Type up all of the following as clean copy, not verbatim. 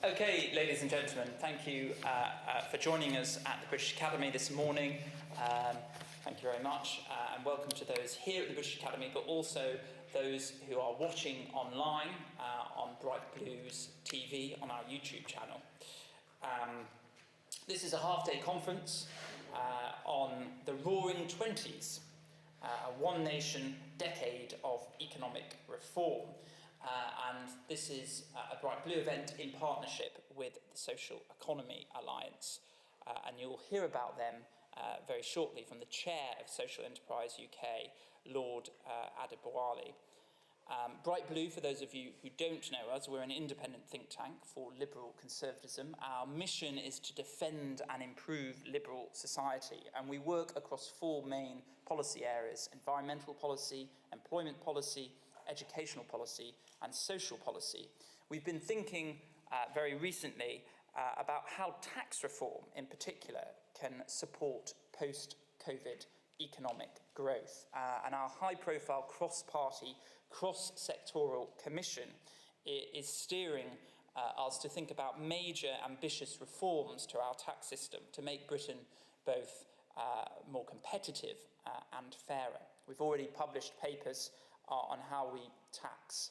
Okay, ladies and gentlemen, thank you for joining us at the British Academy this morning. Thank you very much, and welcome to those here at the British Academy, but also those who are watching online on Bright Blues TV on our YouTube channel. This is a half-day conference on the Roaring Twenties, a one-nation decade of economic reform. And this is a Bright Blue event in partnership with the Social Economy Alliance. And you'll hear about them very shortly from the chair of Social Enterprise UK, Lord Adebowale. Bright Blue, for those of you who don't know us, we're an independent think tank for liberal conservatism. Our mission is to defend and improve liberal society, and we work across four main policy areas: environmental policy, employment policy, educational policy and social policy. We've been thinking very recently about how tax reform in particular can support post-COVID economic growth. And our high-profile cross-party, cross-sectoral commission is steering us to think about major ambitious reforms to our tax system to make Britain both more competitive and fairer. We've already published papers on how we tax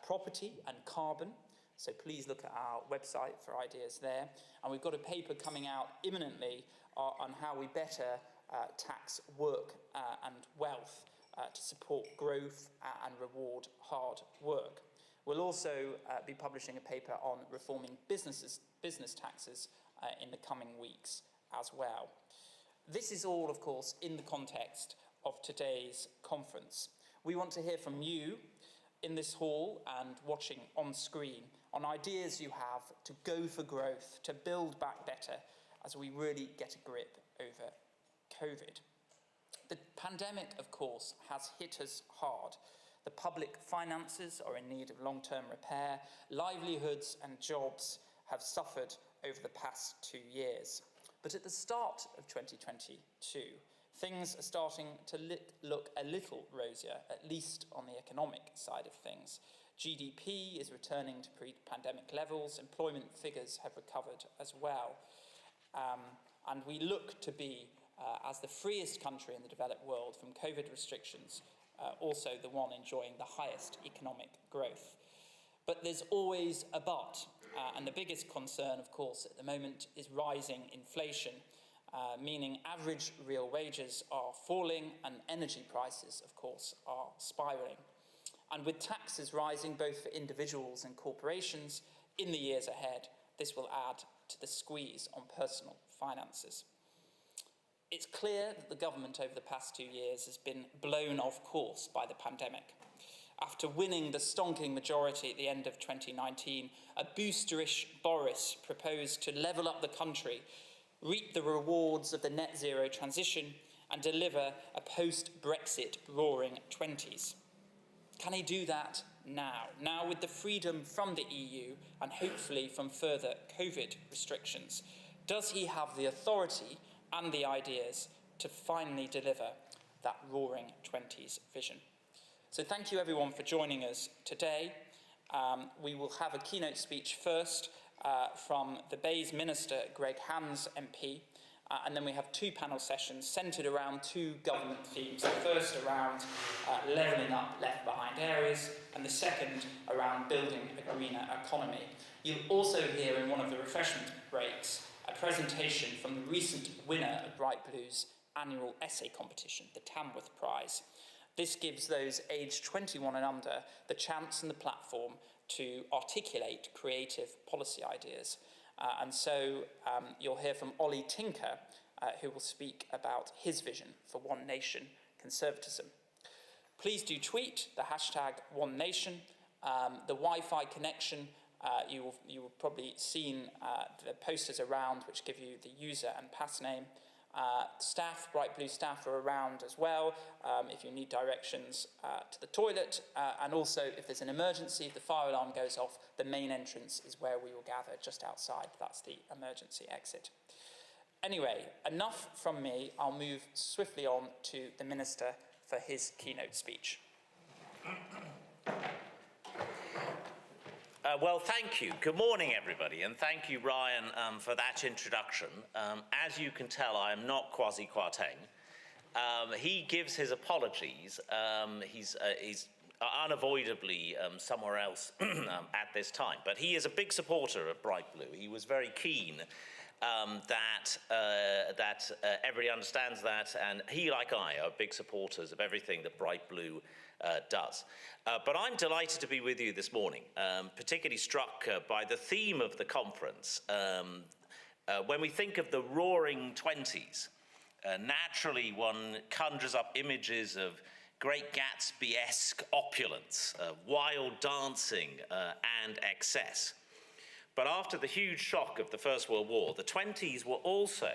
property and carbon, so please look at our website for ideas there. And we've got a paper coming out imminently on how we better tax work and wealth to support growth and reward hard work. We'll also be publishing a paper on reforming business taxes in the coming weeks as well. This is all, of course, in the context of today's conference. We want to hear from you in this hall and watching on screen on ideas you have to go for growth, to build back better as we really get a grip over COVID. The pandemic, of course, has hit us hard. The public finances are in need of long-term repair. Livelihoods and jobs have suffered over the past 2 years. But at the start of 2022, things are starting to look a little rosier, at least on the economic side of things. GDP is returning to pre-pandemic levels, employment figures have recovered as well. And we look to be, as the freest country in the developed world from COVID restrictions, also the one enjoying the highest economic growth. But there's always a but, and the biggest concern, of course, at the moment is rising inflation. Meaning average real wages are falling and energy prices, of course, are spiralling. And with taxes rising both for individuals and corporations in the years ahead, this will add to the squeeze on personal finances. It's clear that the government over the past 2 years has been blown off course by the pandemic. After winning the stonking majority at the end of 2019, a boosterish Boris proposed to level up the country, reap the rewards of the net zero transition and deliver a post-Brexit Roaring Twenties. Can he do that now? Now with the freedom from the EU and hopefully from further COVID restrictions, does he have the authority and the ideas to finally deliver that Roaring Twenties vision? So thank you everyone for joining us today. We will have a keynote speech first from the Bays Minister, Greg Hands MP, and then we have 2 panel sessions centred around 2 government themes. The first around levelling up left behind areas, and the second around building a greener economy. You'll also hear in one of the refreshment breaks a presentation from the recent winner of Bright Blue's annual essay competition, the Tamworth Prize. This gives those aged 21 and under the chance and the platform to articulate creative policy ideas. And so you'll hear from Ollie Tinker, who will speak about his vision for One Nation conservatism. Please do tweet the hashtag One Nation. The Wi-Fi connection, you will probably seen the posters around which give you the user and pass name. Staff, Bright Blue staff are around as well if you need directions to the toilet, and also if there's an emergency, if the fire alarm goes off, the main entrance is where we will gather just outside. That's the emergency exit. Anyway, enough from me. I'll move swiftly on to the Minister for his keynote speech. Well, thank you. Good morning, everybody, and thank you, Ryan, for that introduction. As you can tell, I am not Kwasi Kwarteng. He gives his apologies. He's unavoidably somewhere else at this time, but he is a big supporter of Bright Blue. He was very keen that everybody understands that, and he, like I, are big supporters of everything that Bright Blue does. But I'm delighted to be with you this morning, particularly struck by the theme of the conference. When we think of the Roaring Twenties, naturally one conjures up images of Great Gatsby-esque opulence, wild dancing, and excess. But after the huge shock of the First World War, the 20s were also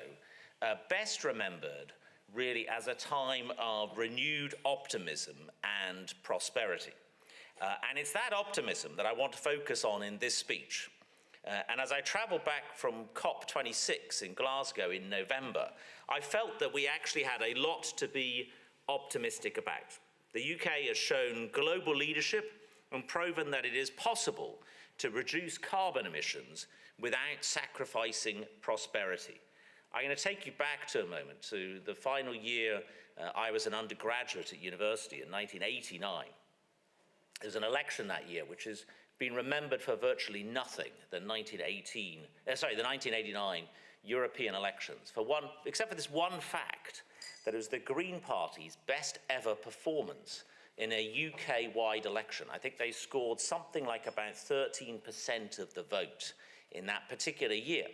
best remembered really as a time of renewed optimism and prosperity. And it's that optimism that I want to focus on in this speech. And as I traveled back from COP26 in Glasgow in November, I felt that we actually had a lot to be optimistic about. The UK has shown global leadership and proven that it is possible to reduce carbon emissions without sacrificing prosperity. I'm going to take you back to a moment to the final year I was an undergraduate at university in 1989. There was an election that year which has been remembered for virtually nothing, the 1989 European elections, except for this one fact, that it was the Green Party's best ever performance in a UK-wide election. I think they scored something like about 13% of the vote in that particular year.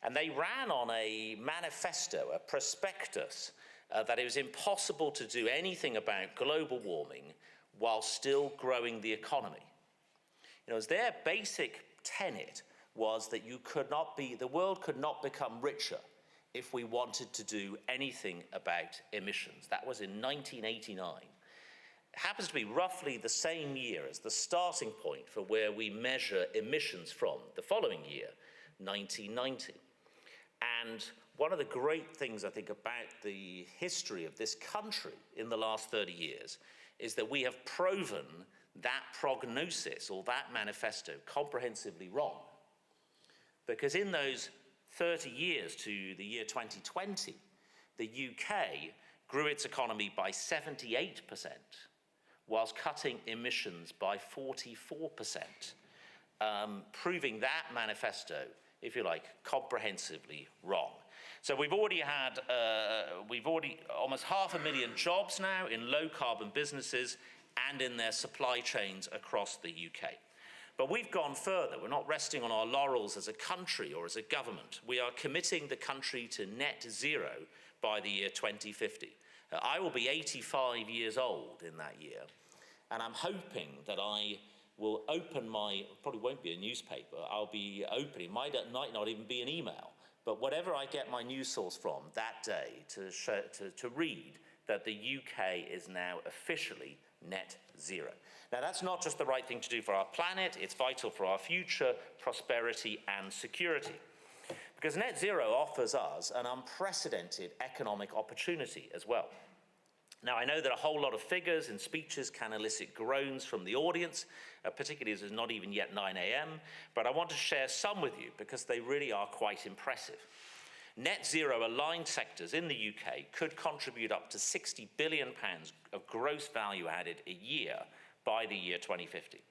And they ran on a manifesto, a prospectus, that it was impossible to do anything about global warming while still growing the economy. You know, as their basic tenet was that the world could not become richer if we wanted to do anything about emissions. That was in 1989. It happens to be roughly the same year as the starting point for where we measure emissions from, the following year, 1990. And one of the great things, I think, about the history of this country in the last 30 years is that we have proven that prognosis or that manifesto comprehensively wrong. Because in those 30 years to the year 2020, the UK grew its economy by 78%, whilst cutting emissions by 44%, proving that manifesto, if you like, comprehensively wrong. So we've already almost 500,000 jobs now in low-carbon businesses and in their supply chains across the UK. But we've gone further. We're not resting on our laurels as a country or as a government. We are committing the country to net zero by the year 2050. I will be 85 years old in that year, and I'm hoping that I will open probably won't be a newspaper, I'll be opening, might not even be an email, but whatever I get my news source from that day to read that the UK is now officially net zero. Now, that's not just the right thing to do for our planet, it's vital for our future, prosperity and security. Because net zero offers us an unprecedented economic opportunity as well. Now, I know that a whole lot of figures and speeches can elicit groans from the audience, particularly as it's not even yet 9 a.m., but I want to share some with you because they really are quite impressive. Net zero aligned sectors in the UK could contribute up to £60 billion of gross value added a year by the year 2050.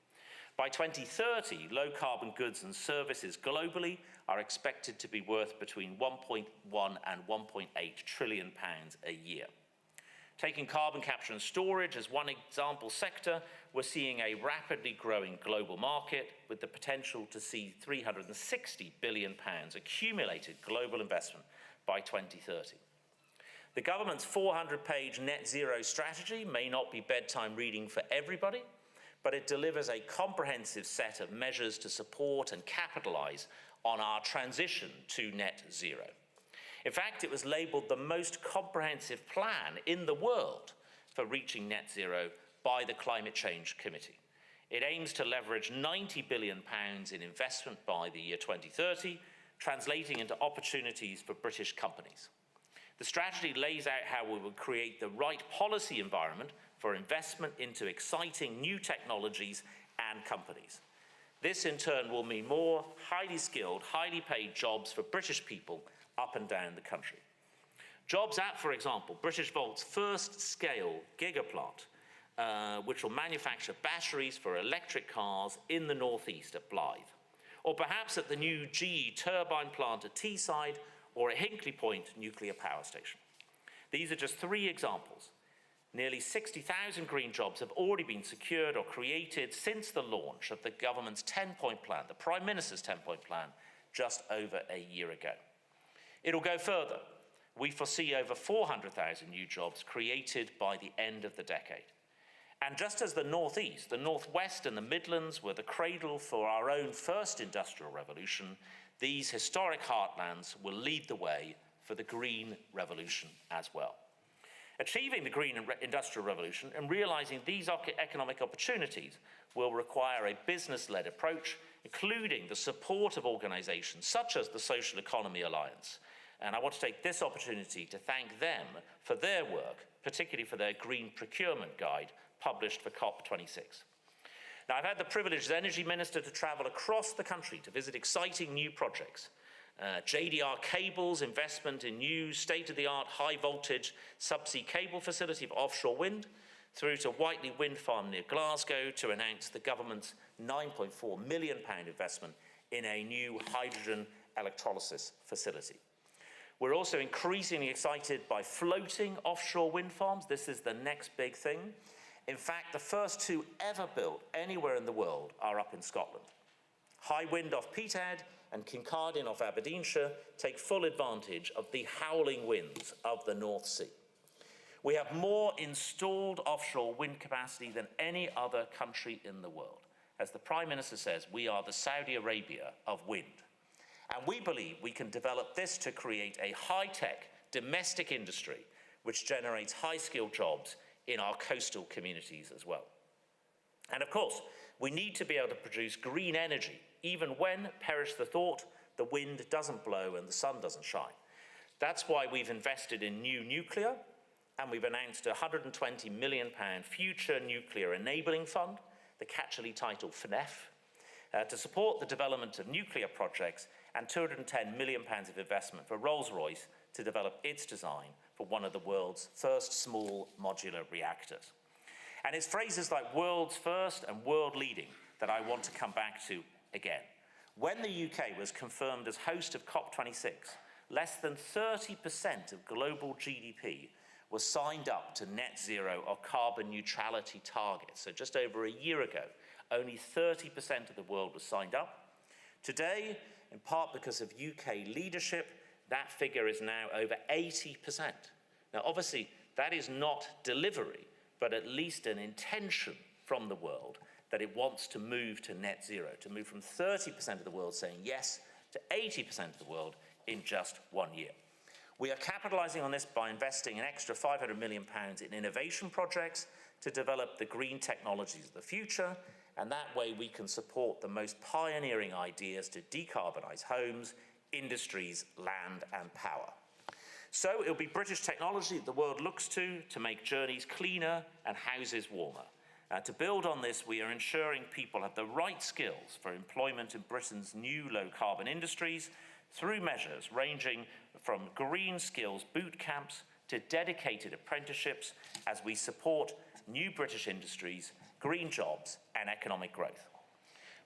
By 2030, low carbon goods and services globally are expected to be worth between 1.1 and 1.8 trillion pounds a year. Taking carbon capture and storage as one example sector, we're seeing a rapidly growing global market with the potential to see £360 billion accumulated global investment by 2030. The government's 400-page net zero strategy may not be bedtime reading for everybody, but it delivers a comprehensive set of measures to support and capitalise on our transition to net zero. In fact, it was labelled the most comprehensive plan in the world for reaching net zero by the Climate Change Committee. It aims to leverage £90 billion in investment by the year 2030, translating into opportunities for British companies. The strategy lays out how we will create the right policy environment for investment into exciting new technologies and companies. This in turn will mean more highly skilled, highly paid jobs for British people up and down the country. Jobs at, for example, Britishvolt's first scale gigaplant, which will manufacture batteries for electric cars in the northeast at Blythe. Or perhaps at the new GE turbine plant at Teesside, or at Hinkley Point nuclear power station. These are just 3 examples. Nearly 60,000 green jobs have already been secured or created since the launch of the government's 10-point plan, the Prime Minister's 10-point plan, just over a year ago. It'll go further. We foresee over 400,000 new jobs created by the end of the decade. And just as the Northeast, the Northwest and the Midlands were the cradle for our own first industrial revolution, these historic heartlands will lead the way for the green revolution as well. Achieving the green industrial revolution and realizing these economic opportunities will require a business-led approach, including the support of organizations such as the Social Economy Alliance. And I want to take this opportunity to thank them for their work, particularly for their green procurement guide published for COP26. Now, I've had the privilege as Energy Minister to travel across the country to visit exciting new projects. JDR Cable's investment in new state-of-the-art high-voltage subsea cable facility for offshore wind, through to Whiteley Wind Farm near Glasgow to announce the government's £9.4 million investment in a new hydrogen electrolysis facility. We're also increasingly excited by floating offshore wind farms. This is the next big thing. In fact, the first 2 ever built anywhere in the world are up in Scotland. High Wind off Peterhead and Kincardine off Aberdeenshire take full advantage of the howling winds of the North Sea. We have more installed offshore wind capacity than any other country in the world. As the Prime Minister says, we are the Saudi Arabia of wind. And we believe we can develop this to create a high-tech domestic industry which generates high-skilled jobs in our coastal communities as well. And of course, we need to be able to produce green energy, even when, perish the thought, the wind doesn't blow and the sun doesn't shine. That's why we've invested in new nuclear, and we've announced a £120 million Future Nuclear Enabling Fund, the catchily titled FNEF, to support the development of nuclear projects, and £210 million of investment for Rolls-Royce to develop its design for one of the world's first small modular reactors. And it's phrases like world's first and world leading that I want to come back to again. When the UK was confirmed as host of COP26, less than 30% of global GDP was signed up to net zero or carbon neutrality targets. So just over a year ago, only 30% of the world was signed up. Today, in part because of UK leadership, that figure is now over 80%. Now, obviously, that is not delivery, but at least an intention from the world that it wants to move to net zero, to move from 30% of the world saying yes to 80% of the world in just 1 year. We are capitalising on this by investing an extra £500 million in innovation projects to develop the green technologies of the future, and that way we can support the most pioneering ideas to decarbonise homes, industries, land and power. So it'll be British technology that the world looks to make journeys cleaner and houses warmer. To build on this, we are ensuring people have the right skills for employment in Britain's new low-carbon industries through measures ranging from green skills boot camps to dedicated apprenticeships as we support new British industries, green jobs and economic growth.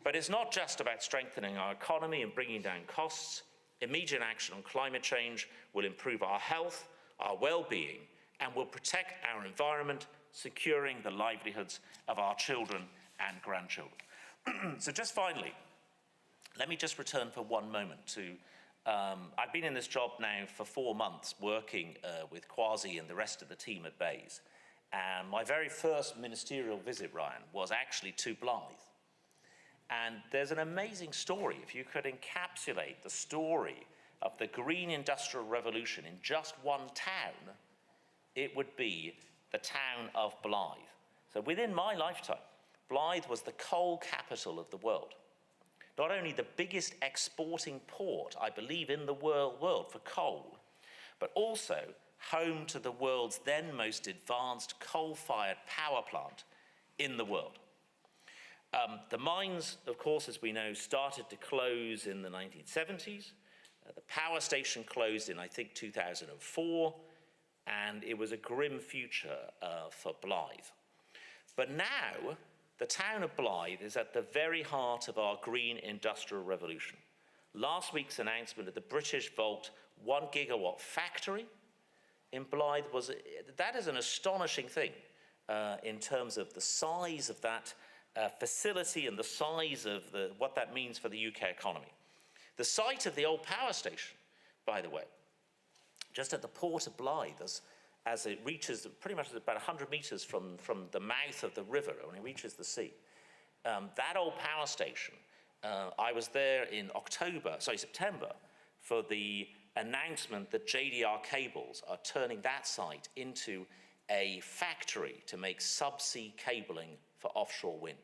But it's not just about strengthening our economy and bringing down costs. Immediate action on climate change will improve our health, our well-being, and will protect our environment, securing the livelihoods of our children and grandchildren. So just finally, let me just return for one moment to, I've been in this job now for 4 months working with Kwasi and the rest of the team at Bayes. And my very first ministerial visit, Ryan, was actually to Blythe. And there's an amazing story. If you could encapsulate the story of the green industrial revolution in just one town, it would be the town of Blythe. So within my lifetime, Blythe was the coal capital of the world. Not only the biggest exporting port, I believe, in the world for coal, but also home to the world's then most advanced coal-fired power plant in the world. The mines, of course, as we know, started to close in the 1970s. The power station closed in, I think, 2004, and it was a grim future for Blyth. But now, the town of Blyth is at the very heart of our green industrial revolution. Last week's announcement of the British Volt 1 gigawatt factory in Blyth that is an astonishing thing in terms of the size of that facility and the size of what that means for the UK economy. The site of the old power station, by the way, just at the port of Blyth, as it reaches pretty much about 100 metres from the mouth of the river when it reaches the sea. That old power station, I was there in September, for the announcement that JDR Cables are turning that site into a factory to make subsea cabling for offshore wind.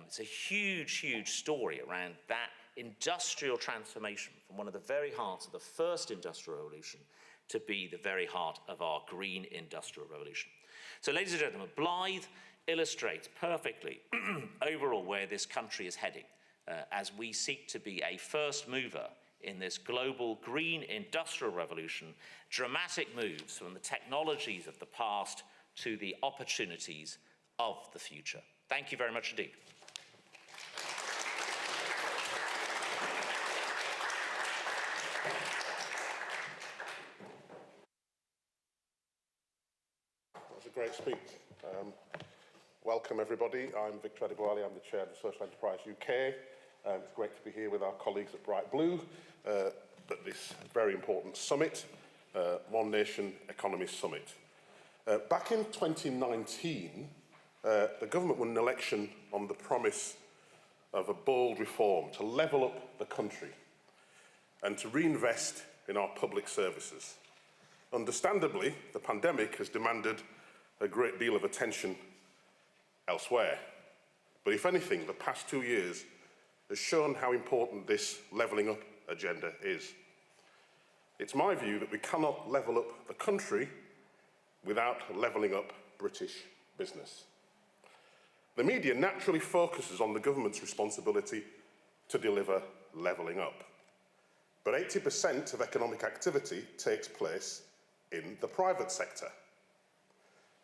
It's a huge, huge story around that industrial transformation from one of the very hearts of the first industrial revolution to be the very heart of our green industrial revolution. So, ladies and gentlemen, Blyth illustrates perfectly overall where this country is heading as we seek to be a first mover in this global green industrial revolution, dramatic moves from the technologies of the past to the opportunities of the future. Thank you very much indeed. That's a great speech. Welcome, everybody. I'm Victor Adebowale. I'm the chair of the Social Enterprise UK. It's great to be here with our colleagues at Bright Blue at this very important summit, One Nation Economy Summit. Back in 2019, the government won an election on the promise of a bold reform to level up the country and to reinvest in our public services. Understandably, the pandemic has demanded a great deal of attention elsewhere. But if anything, the past 2 years has shown how important this levelling up agenda is. It's my view that we cannot level up the country without levelling up British business. The media naturally focuses on the government's responsibility to deliver levelling up. But 80% of economic activity takes place in the private sector.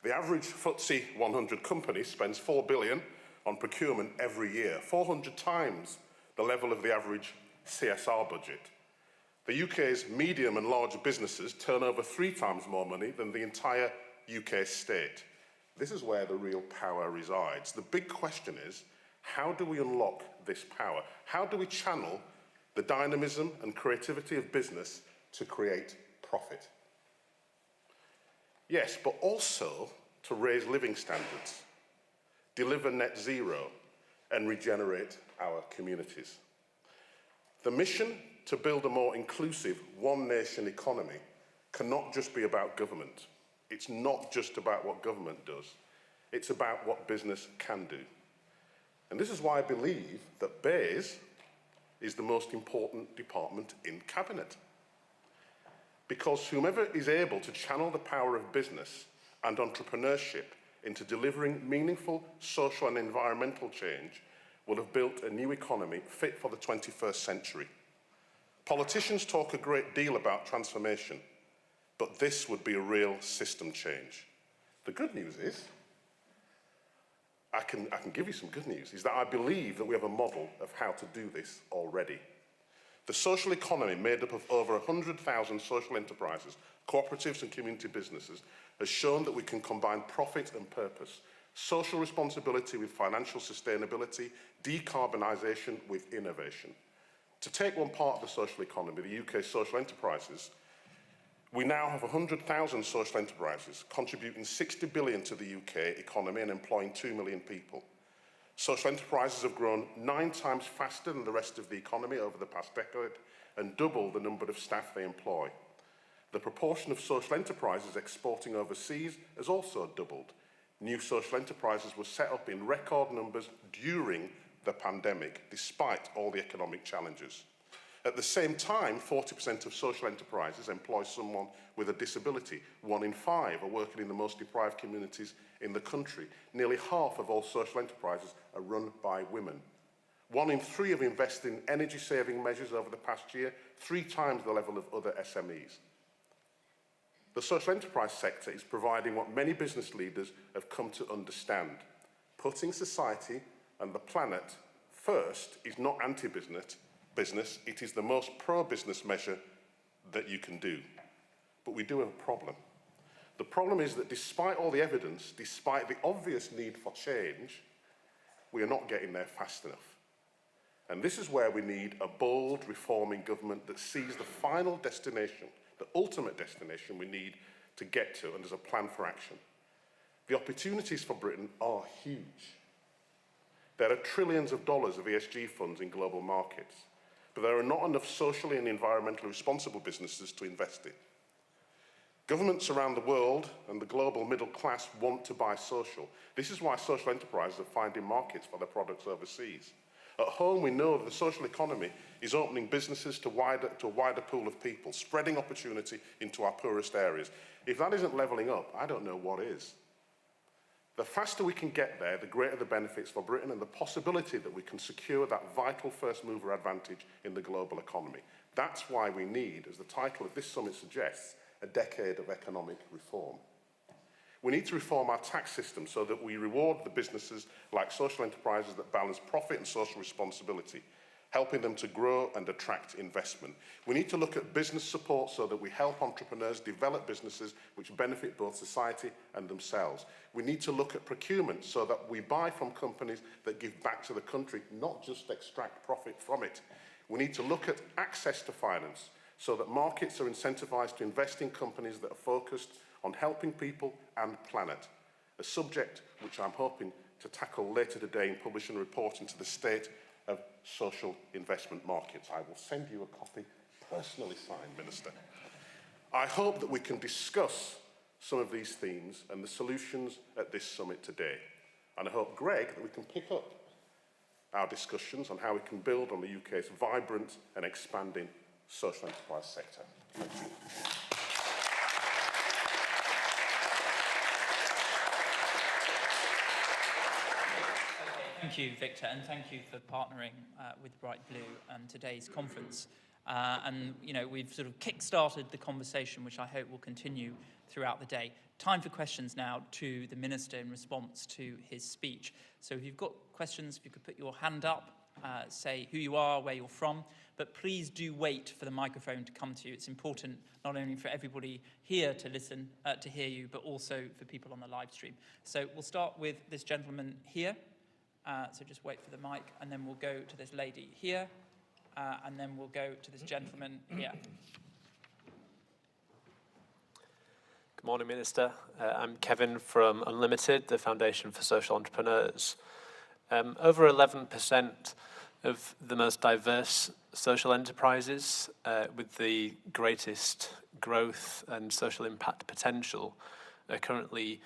The average FTSE 100 company spends $4 billion on procurement every year, 400 times the level of the average CSR budget. The UK's medium and large businesses turn over 3 times more money than the entire UK state. This is where the real power resides. The big question is, how do we unlock this power? How do we channel the dynamism and creativity of business to create profit? Yes, but also to raise living standards, deliver net zero, and regenerate our communities. The mission to build a more inclusive one nation economy cannot just be about government. It's not just about what government does. It's about what business can do. And this is why I believe that BEIS is the most important department in Cabinet. Because whomever is able to channel the power of business and entrepreneurship into delivering meaningful social and environmental change will have built a new economy fit for the 21st century. Politicians talk a great deal about transformation, but this would be a real system change. The good news is, I can give you some good news, is that I believe that we have a model of how to do this already. The social economy, made up of over 100,000 social enterprises, cooperatives and community businesses, has shown that we can combine profit and purpose, social responsibility with financial sustainability, decarbonisation with innovation. To take one part of the social economy, the UK's social enterprises, we now have 100,000 social enterprises contributing 60 billion to the UK economy and employing 2 million people. Social enterprises have grown 9 times faster than the rest of the economy over the past decade and double the number of staff they employ. The proportion of social enterprises exporting overseas has also doubled. New social enterprises were set up in record numbers during the pandemic, despite all the economic challenges. At the same time, 40% of social enterprises employ someone with a disability. 1 in 5 are working in the most deprived communities in the country. Nearly half of all social enterprises are run by women. 1 in 3 have invested in energy-saving measures over the past year, 3 times the level of other SMEs. The social enterprise sector is providing what many business leaders have come to understand. Putting society and the planet first is not anti-business, it is the most pro-business measure that you can do. But we do have a problem. The problem is that despite all the evidence, despite the obvious need for change, we are not getting there fast enough. And this is where we need a bold, reforming government that sees the final destination, the ultimate destination we need to get to, and there's a plan for action. The opportunities for Britain are huge. There are trillions of dollars of ESG funds in global markets, but there are not enough socially and environmentally responsible businesses to invest in. Governments around the world and the global middle class want to buy social. This is why social enterprises are finding markets for their products overseas. At home, we know that the social economy is opening businesses to a wider pool of people, spreading opportunity into our poorest areas. If that isn't levelling up, I don't know what is. The faster we can get there, the greater the benefits for Britain and the possibility that we can secure that vital first mover advantage in the global economy. That's why we need, as the title of this summit suggests, a decade of economic reform. We need to reform our tax system so that we reward the businesses like social enterprises that balance profit and social responsibility, helping them to grow and attract investment. We need to look at business support so that we help entrepreneurs develop businesses which benefit both society and themselves. We need to look at procurement so that we buy from companies that give back to the country, not just extract profit from it. We need to look at access to finance so that markets are incentivised to invest in companies that are focused on helping people and planet, a subject which I'm hoping to tackle later today in publishing a report into the state of social investment markets. I will send you a copy, personally signed, Minister. I hope that we can discuss some of these themes and the solutions at this summit today. And I hope, Greg, that we can pick up our discussions on how we can build on the UK's vibrant and expanding social enterprise sector. Thank you. Thank you, Victor, and thank you for partnering with Bright Blue and today's conference. And, you know, we've sort of kick-started the conversation, which I hope will continue throughout the day. Time for questions now to the Minister in response to his speech. So if you've got questions, if you could put your hand up, say who you are, where you're from, but please do wait for the microphone to come to you. It's important not only for everybody here to listen, to hear you, but also for people on the live stream. So we'll start with this gentleman here. So just wait for the mic, and then we'll go to this lady here, and then we'll go to this gentleman here. Good morning, Minister. I'm Kevin from Unlimited, the Foundation for Social Entrepreneurs. Over 11% of the most diverse social enterprises with the greatest growth and social impact potential are currently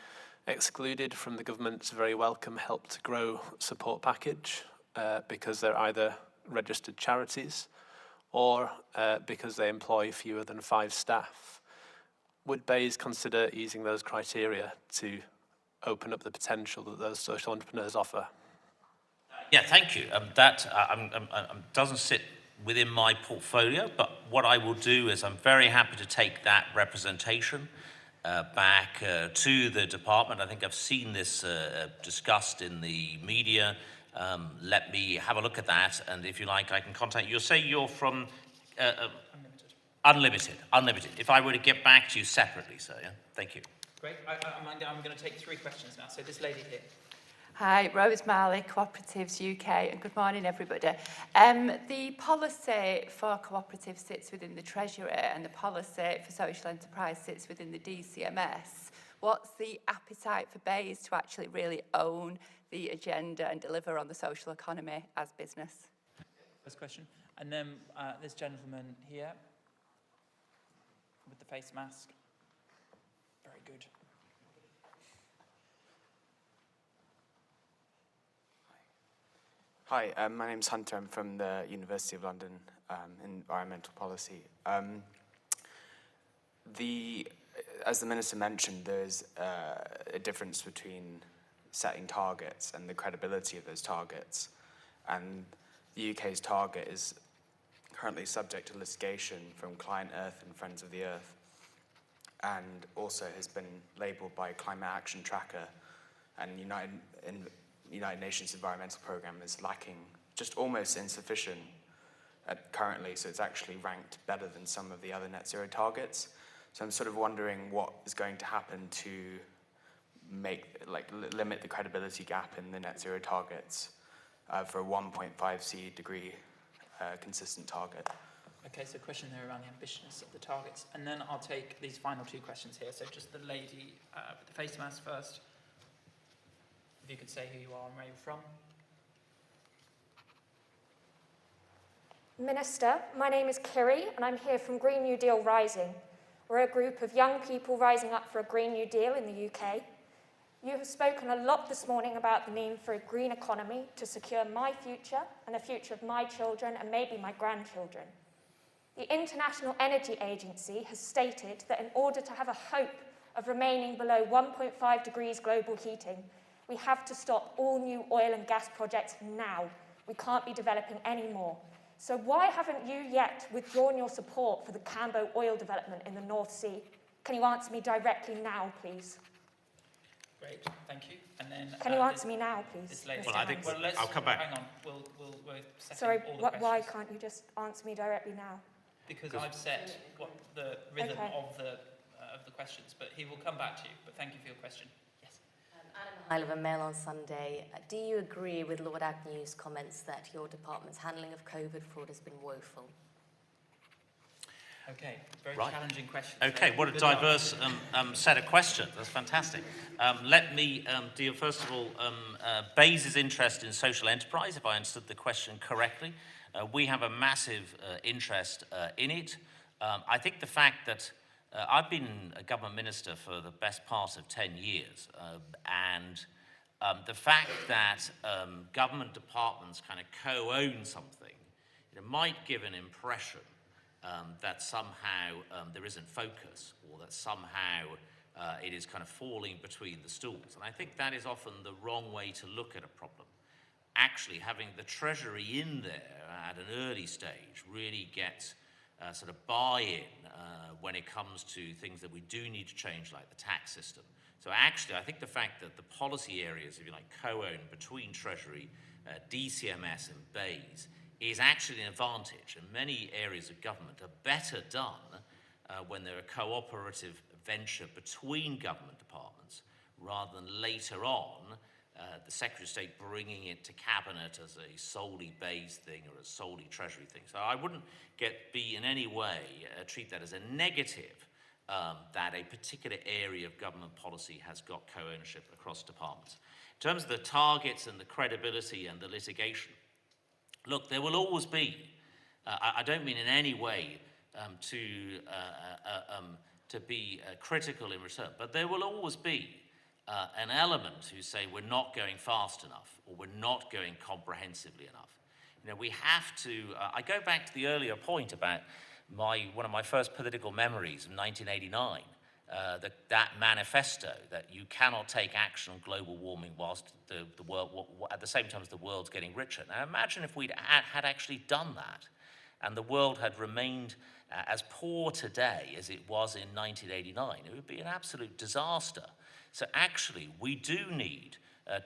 excluded from the government's very welcome Help to Grow support package because they're either registered charities or because they employ fewer than 5 staff. Would BEIS consider easing those criteria to open up the potential that those social entrepreneurs offer? Yeah, thank you. That doesn't sit within my portfolio, but what I will do is I'm very happy to take that representation back to the department. I think I've seen this discussed in the media. Let me have a look at that, and if you like, I can contact you. You'll say you're from Unlimited. If I were to get back to you separately, sir, yeah? Thank you. Great. I'm going to take 3 questions now. So this lady here. Hi, Rose Marley, Cooperatives UK, and good morning, everybody. The policy for cooperatives sits within the Treasury, and the policy for social enterprise sits within the DCMS. What's the appetite for BEIS to actually really own the agenda and deliver on the social economy as business? First question. And then this gentleman here with the face mask. Very good. Hi, my name's Hunter. I'm from the University of London in environmental policy. As the Minister mentioned, there's a difference between setting targets and the credibility of those targets. And the UK's target is currently subject to litigation from Client Earth and Friends of the Earth, and also has been labelled by Climate Action Tracker and United Nations Environmental Programme as lacking, just almost insufficient currently, so it's actually ranked better than some of the other net zero targets. So I'm sort of wondering what is going to happen to limit the credibility gap in the net zero targets for a 1.5 degree consistent target. Okay, so question there around the ambitiousness of the targets. And then I'll take these final two questions here. So just the lady with the face mask first. If you could say who you are and where you're from. Minister, my name is Kiri and I'm here from Green New Deal Rising. We're a group of young people rising up for a Green New Deal in the UK. You have spoken a lot this morning about the need for a green economy to secure my future and the future of my children and maybe my grandchildren. The International Energy Agency has stated that in order to have a hope of remaining below 1.5 degrees global heating, we have to stop all new oil and gas projects now. We can't be developing any more. So why haven't you yet withdrawn your support for the Cambo oil development in the North Sea? Can you answer me directly now, please? Great, thank you. And then can you answer me now, please? Well, I think I'll come back. Hang on, we'll set Sorry, all the questions. why can't you just answer me directly now? Because I've set what the rhythm of the questions, but he will come back to you. But thank you for your question. Yes. Anna Mihail of Mail on Sunday. Do you agree with Lord Agnew's comments that your department's handling of COVID fraud has been woeful? Okay, very challenging question. Okay, what a diverse set of questions. That's fantastic. Let me deal, first of all, Bayes' interest in social enterprise, if I understood the question correctly. We have a massive interest in it. I think the fact that I've been a government minister for the best part of 10 years, and the fact that government departments kind of co-own something, it might give an impression that somehow there isn't focus, or that somehow it is kind of falling between the stools. And I think that is often the wrong way to look at a problem. Actually, having the Treasury in there at an early stage really gets sort of buy-in when it comes to things that we do need to change, like the tax system. So actually, I think the fact that the policy areas, if you like, co-owned between Treasury, DCMS and Bayes, is actually an advantage, and many areas of government are better done when they're a cooperative venture between government departments, rather than later on the Secretary of State bringing it to Cabinet as a solely Bayes thing or a solely Treasury thing. So I wouldn't be in any way treat that as a negative, that a particular area of government policy has got co-ownership across departments. In terms of the targets and the credibility and the litigation, look, there will always be, I don't mean in any way to be critical in return, but there will always be an element who say we're not going fast enough, or we're not going comprehensively enough. You know, we have to, I go back to the earlier point about one of my first political memories of 1989, that manifesto that you cannot take action on global warming whilst the world, at the same time as the world's getting richer. Now imagine if we'd had actually done that, and the world had remained as poor today as it was in 1989. It would be an absolute disaster. So actually, we do need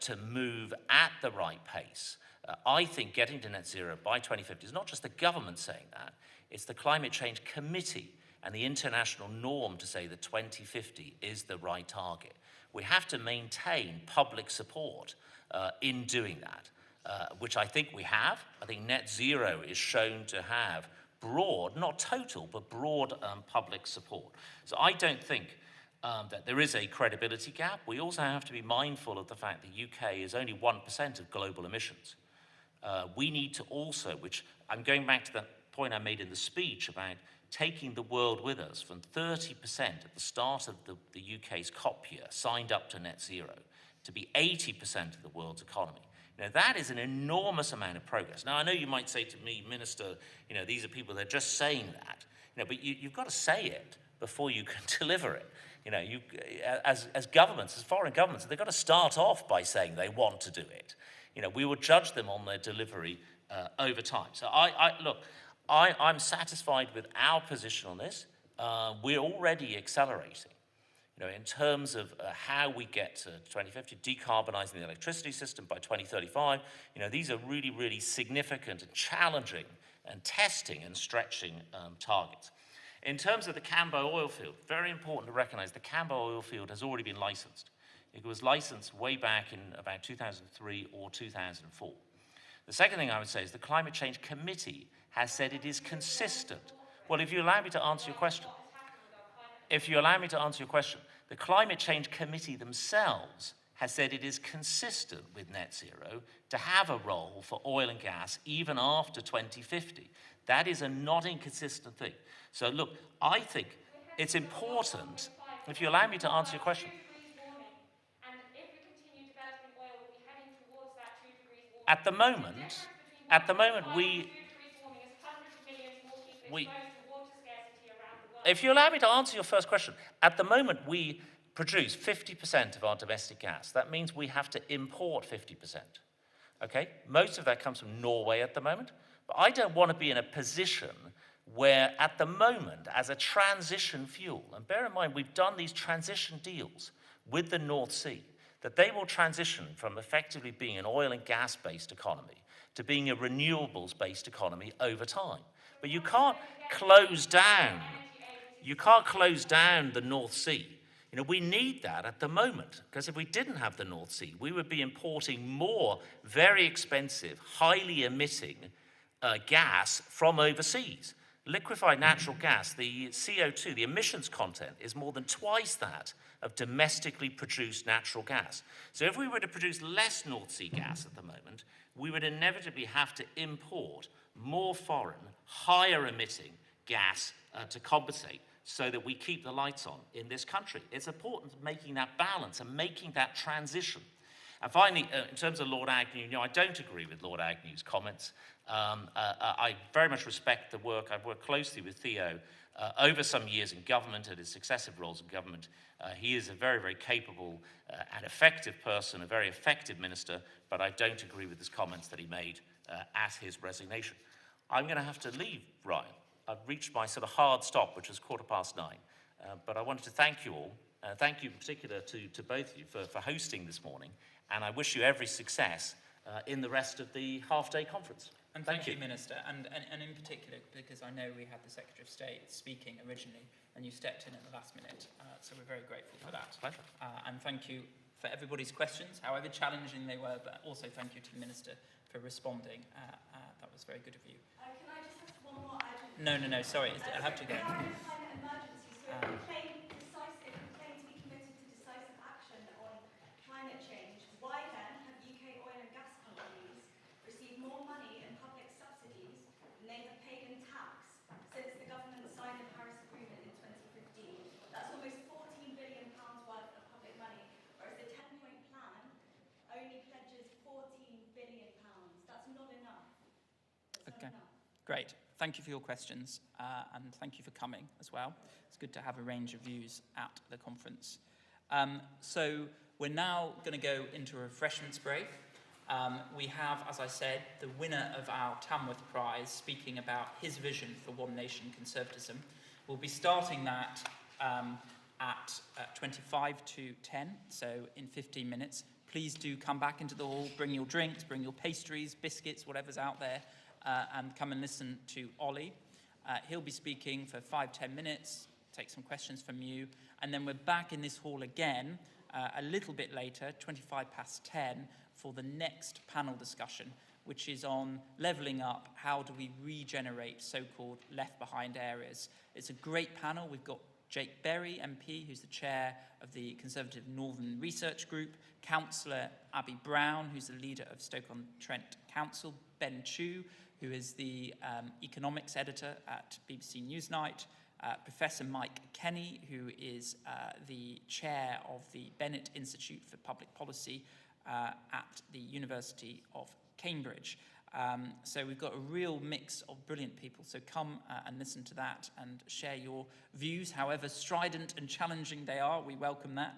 to move at the right pace. I think getting to net zero by 2050 is not just the government saying that, it's the Climate Change Committee and the international norm to say that 2050 is the right target. We have to maintain public support in doing that, which I think we have. I think net zero is shown to have broad, not total, but broad public support. So I don't think that there is a credibility gap. We also have to be mindful of the fact that the UK is only 1% of global emissions. We need to also, which I'm going back to that point I made in the speech about taking the world with us from 30% at the start of the UK's COP year, signed up to net zero, to be 80% of the world's economy. That is an enormous amount of progress. Now, I know you might say to me, Minister, these are people that are just saying that, but you've got to say it before you can deliver it. As governments, as foreign governments, they've got to start off by saying they want to do it. We will judge them on their delivery over time. So I'm satisfied with our position on this. We're already accelerating. In terms of how we get to 2050, decarbonising the electricity system by 2035, these are really, really significant and challenging and testing and stretching targets. In terms of the Cambo oil field, very important to recognise the Cambo oil field has already been licensed. It was licensed way back in about 2003 or 2004. The second thing I would say is the Climate Change Committee has said it is consistent. Well, if you allow me to answer your question. The Climate Change Committee themselves has said it is consistent with net zero to have a role for oil and gas even after 2050. That is a not inconsistent thing. So look, I think it's important, if you allow me to answer your question. At the moment, if you allow me to answer your first question, at the moment we produce 50% of our domestic gas. That means we have to import 50%. Okay? Most of that comes from Norway at the moment. But I don't want to be in a position where at the moment, as a transition fuel, and bear in mind we've done these transition deals with the North Sea, that they will transition from effectively being an oil and gas-based economy to being a renewables-based economy over time. But you can't close down the North Sea. We need that at the moment, because if we didn't have the North Sea, we would be importing more very expensive, highly emitting gas from overseas. Liquefied natural gas, the CO2, the emissions content is more than twice that of domestically produced natural gas. So if we were to produce less North Sea gas at the moment, we would inevitably have to import more foreign, higher emitting gas to compensate so that we keep the lights on in this country. It's important making that balance and making that transition. And finally, in terms of Lord Agnew, I don't agree with Lord Agnew's comments. I very much respect the work. I've worked closely with Theo over some years in government and his successive roles in government. He is a very, very capable and effective person, a very effective minister, but I don't agree with his comments that he made at his resignation. I'm going to have to leave, Ryan. I've reached my sort of hard stop, which is 9:15. But I wanted to thank you all. Thank you in particular to both of you for hosting this morning. And I wish you every success in the rest of the half-day conference. And thank you, Minister, and in particular, because I know we had the Secretary of State speaking originally, and you stepped in at the last minute, so we're very grateful for that. Pleasure. And thank you for everybody's questions, however challenging they were, but also thank you to the Minister for responding. That was very good of you. Can I just ask one more item? No, sorry, I have to go. Climate emergency, so if we claim to be committed to decisive action on climate change, why then have UK oil and gas companies received more money in public subsidies than they have paid in tax since the government signed the Paris Agreement in 2015? That's almost £14 billion worth of public money, whereas the 10-point plan only pledges £14 billion. That's not enough. Okay, great. Thank you for your questions, and thank you for coming as well. It's good to have a range of views at the conference. So we're now going to go into a refreshments break. We have, as I said, the winner of our Tamworth Prize speaking about his vision for One Nation conservatism. We'll be starting that at 25 to 10, so in 15 minutes. Please do come back into the hall, bring your drinks, bring your pastries, biscuits, whatever's out there, and come and listen to Ollie. He'll be speaking for 5-10 minutes, take some questions from you, and then we're back in this hall again a little bit later, 10:25, for the next panel discussion, which is on levelling up, how do we regenerate so-called left-behind areas. It's a great panel. We've got Jake Berry, MP, who's the chair of the Conservative Northern Research Group, Councillor Abby Brown, who's the leader of Stoke-on-Trent Council, Ben Chu, who is the economics editor at BBC Newsnight, Professor Mike Kenny, who is the chair of the Bennett Institute for Public Policy, at the University of Cambridge. So we've got a real mix of brilliant people. So come and listen to that and share your views, however strident and challenging they are. We welcome that.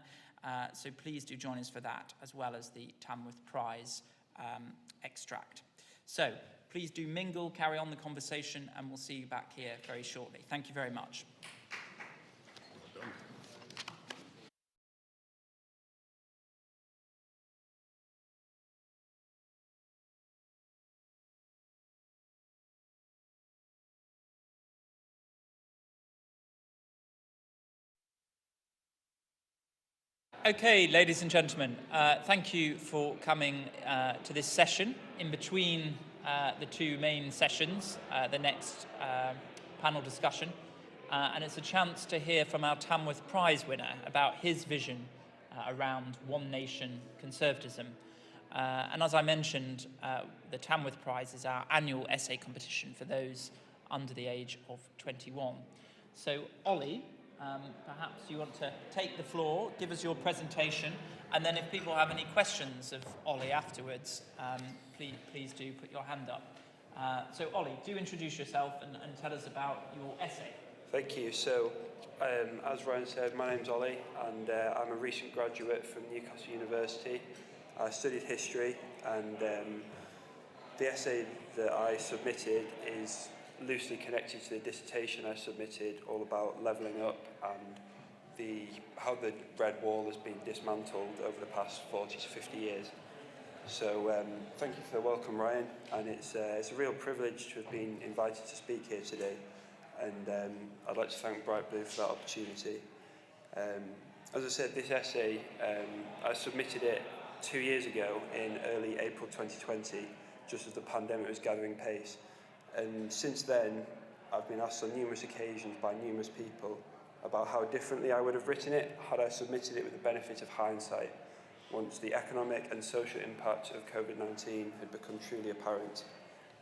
So please do join us for that, as well as the Tamworth Prize extract. So please do mingle, carry on the conversation, and we'll see you back here very shortly. Thank you very much. Okay, ladies and gentlemen, thank you for coming to this session in between the two main sessions, the next panel discussion. And it's a chance to hear from our Tamworth Prize winner about his vision around One Nation conservatism. And as I mentioned, the Tamworth Prize is our annual essay competition for those under the age of 21. So, Ollie, perhaps you want to take the floor, give us your presentation, and then if people have any questions of Ollie afterwards, please do put your hand up. So Ollie, do introduce yourself and tell us about your essay. Thank you. So, as Ryan said, my name's Ollie, and I'm a recent graduate from Newcastle University. I studied history, and the essay that I submitted is loosely connected to the dissertation I submitted, all about levelling up and how the Red Wall has been dismantled over the past 40 to 50 years. So thank you for the welcome, Ryan, and it's a real privilege to have been invited to speak here today, and I'd like to thank Bright Blue for that opportunity. As I said, this essay, I submitted it 2 years ago in early April 2020, just as the pandemic was gathering pace. And since then, I've been asked on numerous occasions by numerous people about how differently I would have written it had I submitted it with the benefit of hindsight, once the economic and social impact of COVID-19 had become truly apparent.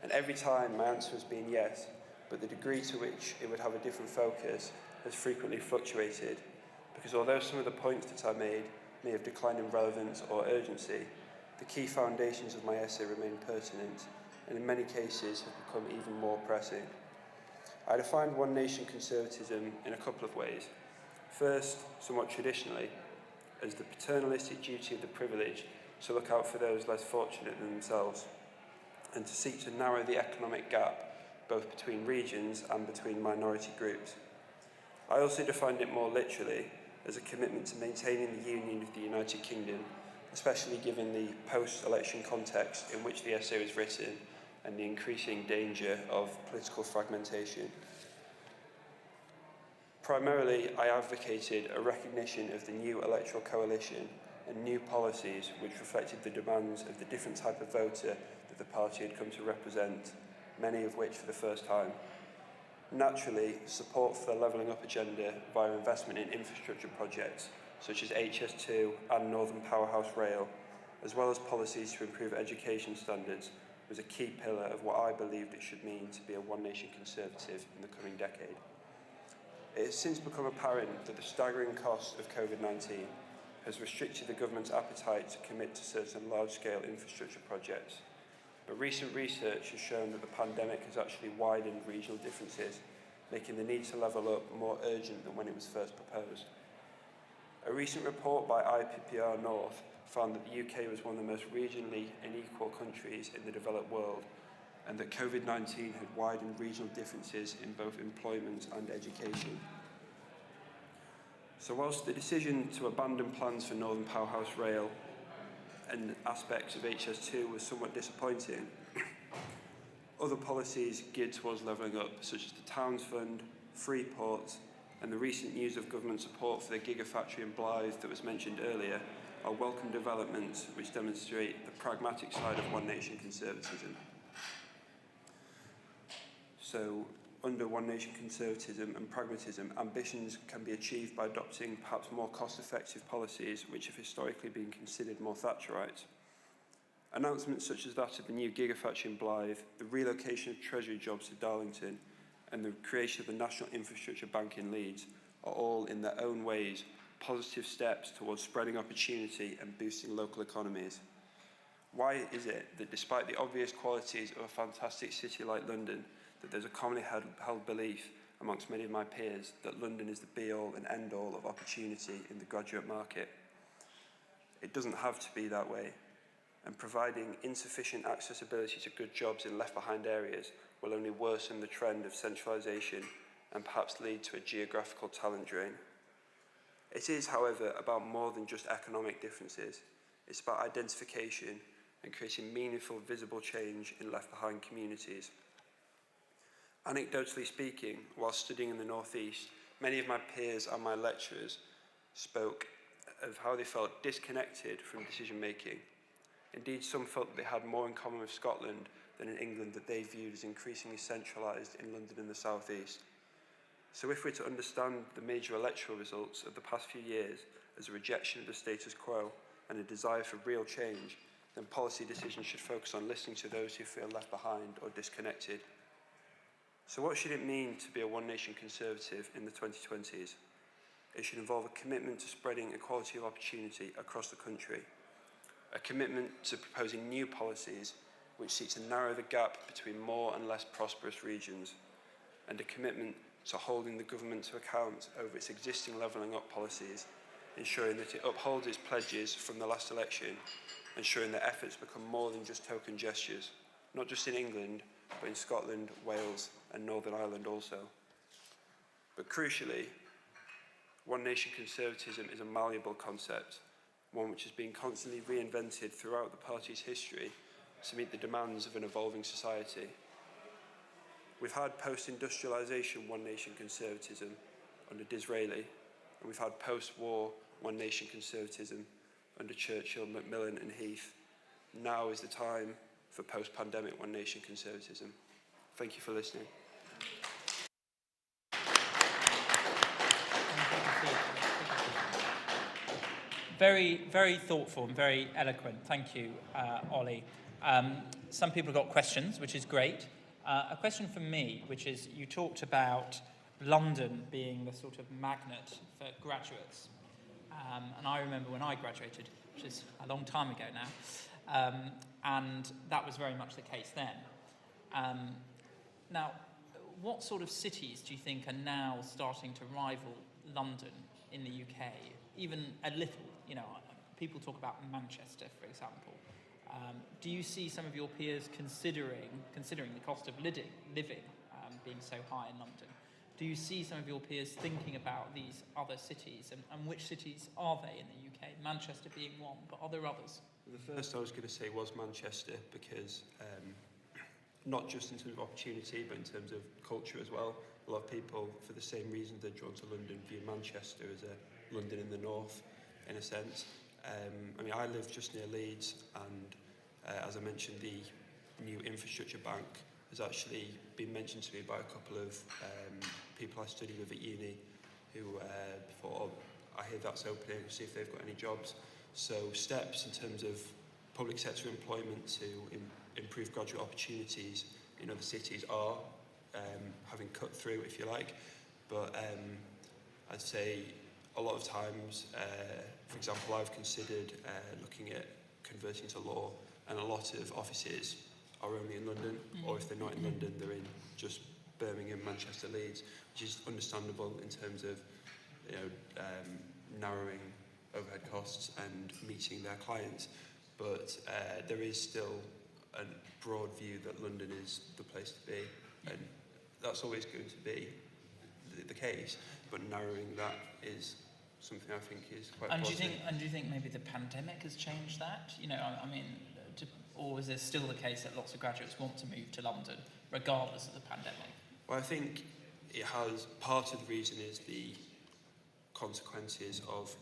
And every time my answer has been yes, but the degree to which it would have a different focus has frequently fluctuated, because although some of the points that I made may have declined in relevance or urgency, the key foundations of my essay remain pertinent, and in many cases have become even more pressing. I defined One Nation conservatism in a couple of ways. First, somewhat traditionally, as the paternalistic duty of the privileged to look out for those less fortunate than themselves, and to seek to narrow the economic gap both between regions and between minority groups. I also defined it more literally as a commitment to maintaining the union of the United Kingdom, especially given the post-election context in which the essay was written and the increasing danger of political fragmentation. Primarily, I advocated a recognition of the new electoral coalition and new policies which reflected the demands of the different type of voter that the party had come to represent, many of which for the first time. Naturally, support for the levelling up agenda via investment in infrastructure projects such as HS2 and Northern Powerhouse Rail, as well as policies to improve education standards, was a key pillar of what I believed it should mean to be a One Nation conservative in the coming decade. It has since become apparent that the staggering cost of COVID-19 has restricted the government's appetite to commit to certain large-scale infrastructure projects. But recent research has shown that the pandemic has actually widened regional differences, making the need to level up more urgent than when it was first proposed. A recent report by IPPR North found that the UK was one of the most regionally unequal countries in the developed world, and that COVID-19 had widened regional differences in both employment and education. So whilst the decision to abandon plans for Northern Powerhouse Rail and aspects of HS2 was somewhat disappointing, other policies geared towards levelling up, such as the Towns Fund, free ports, and the recent news of government support for the gigafactory in Blyth that was mentioned earlier, are welcome developments which demonstrate the pragmatic side of One Nation conservatism. So, under One Nation conservatism and pragmatism, ambitions can be achieved by adopting perhaps more cost-effective policies which have historically been considered more Thatcherite. Announcements such as that of the new gigafactory in Blyth, the relocation of Treasury jobs to Darlington, and the creation of the National Infrastructure Bank in Leeds are all, in their own ways, positive steps towards spreading opportunity and boosting local economies. Why is it that despite the obvious qualities of a fantastic city like London, that there's a commonly held belief amongst many of my peers that London is the be-all and end-all of opportunity in the graduate market? It doesn't have to be that way, and providing insufficient accessibility to good jobs in left-behind areas will only worsen the trend of centralisation and perhaps lead to a geographical talent drain. It is, however, about more than just economic differences. It's about identification and creating meaningful, visible change in left-behind communities. Anecdotally speaking, while studying in the North East, many of my peers and my lecturers spoke of how they felt disconnected from decision-making. Indeed, some felt that they had more in common with Scotland than in England that they viewed as increasingly centralised in London and the South East. So if we're to understand the major electoral results of the past few years as a rejection of the status quo and a desire for real change, then policy decisions should focus on listening to those who feel left behind or disconnected. So what should it mean to be a One Nation Conservative in the 2020s? It should involve a commitment to spreading equality of opportunity across the country, a commitment to proposing new policies which seek to narrow the gap between more and less prosperous regions, and a commitment to holding the government to account over its existing levelling up policies, ensuring that it upholds its pledges from the last election, ensuring that efforts become more than just token gestures, not just in England, but in Scotland, Wales and Northern Ireland also. But crucially, One Nation Conservatism is a malleable concept, one which has been constantly reinvented throughout the party's history to meet the demands of an evolving society. We've had post-industrialisation One Nation Conservatism under Disraeli, and we've had post-war One Nation Conservatism under Churchill, Macmillan and Heath. Now is the time for post-pandemic One Nation Conservatism. Thank you for listening. Very, very thoughtful and very eloquent. Thank you, Ollie. Some people have got questions, which is great. A question from me, which is, you talked about London being the sort of magnet for graduates. And I remember when I graduated, which is a long time ago now, and that was very much the case then. Now, what sort of cities do you think are now starting to rival London in the UK? Even a little, you know, people talk about Manchester, for example. Do you see some of your peers considering the cost of living being so high in London? Do you see some of your peers thinking about these other cities, and which cities are they in the UK? Manchester being one, but are there others? The first I was going to say was Manchester, because not just in terms of opportunity, but in terms of culture as well. A lot of people, for the same reason they're drawn to London, view Manchester as a London in the north, in a sense. I mean, I live just near Leeds, and as I mentioned, the new infrastructure bank has actually been mentioned to me by a couple of people I studied with at uni who thought, oh, I hear that's opening, see if they've got any jobs. So steps in terms of public sector employment to improve graduate opportunities in other cities are having cut through, if you like. But I'd say a lot of times, for example, I've considered looking at converting to law, and a lot of offices are only in London, or if they're not in London, they're in just Birmingham, Manchester, Leeds, which is understandable in terms of, you know, narrowing overhead costs and meeting their clients. But there is still a broad view that London is the place to be, and that's always going to be the case. But narrowing that is something I think is quite positive. Do you think maybe the pandemic has changed that? You know, I mean, or is it still the case that lots of graduates want to move to London regardless of the pandemic? Well, I think it has, part of the reason is the consequences of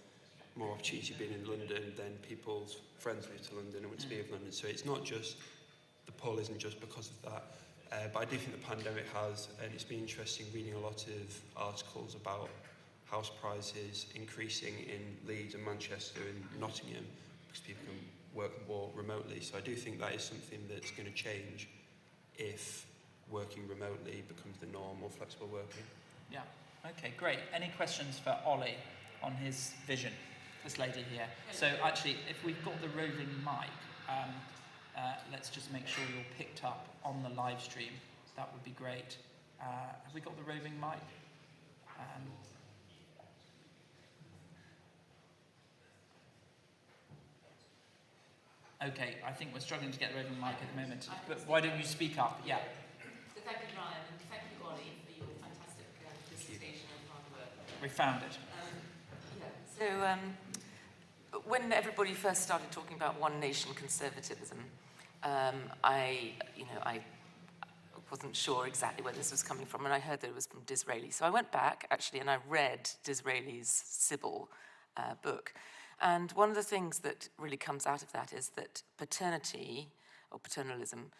more opportunity being in London, then people's friends move to London and want to be of London. So it's not just, the pull isn't just because of that. But I do think the pandemic has, and it's been interesting reading a lot of articles about house prices increasing in Leeds and Manchester and Nottingham because people can work more remotely. So I do think that is something that's going to change if working remotely becomes the norm, or flexible working. Yeah, okay, great. Any questions for Ollie on his vision? This lady here. So actually, if we've got the roving mic, let's just make sure you're picked up on the live stream. That would be great. Have we got the roving mic? Okay, I think we're struggling to get the roving mic at the moment, but why don't you speak up? Yeah. So thank you, Ryan, and thank you, Ollie, for your fantastic presentation and hard work. We found it. So when everybody first started talking about one nation conservatism, I wasn't sure exactly where this was coming from, and I heard that it was from Disraeli. So I went back, actually, and I read Disraeli's Sybil book. And one of the things that really comes out of that is that paternity, or paternalism,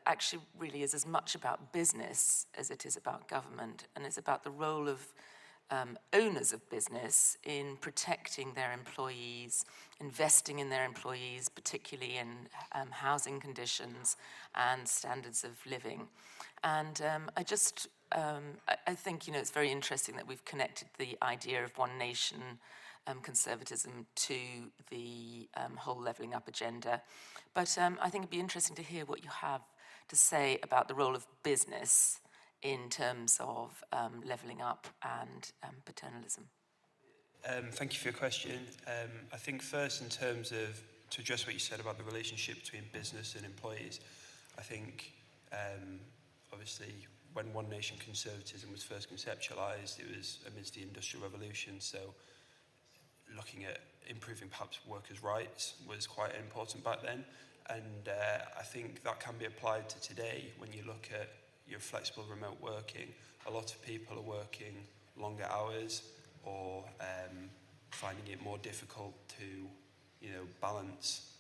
actually really is as much about business as it is about government, and it's about the role of owners of business in protecting their employees, investing in their employees, particularly in housing conditions and standards of living. And I think, it's very interesting that we've connected the idea of one nation conservatism to the whole levelling up agenda. But I think it'd be interesting to hear what you have to say about the role of business in terms of levelling up and paternalism. Thank you for your question. I think first, in terms of, to address what you said about the relationship between business and employees, I think obviously when one nation conservatism was first conceptualised, it was amidst the Industrial Revolution, so looking at improving perhaps workers' rights was quite important back then, and I think that can be applied to today. When you look at your flexible remote working, a lot of people are working longer hours or finding it more difficult to balance.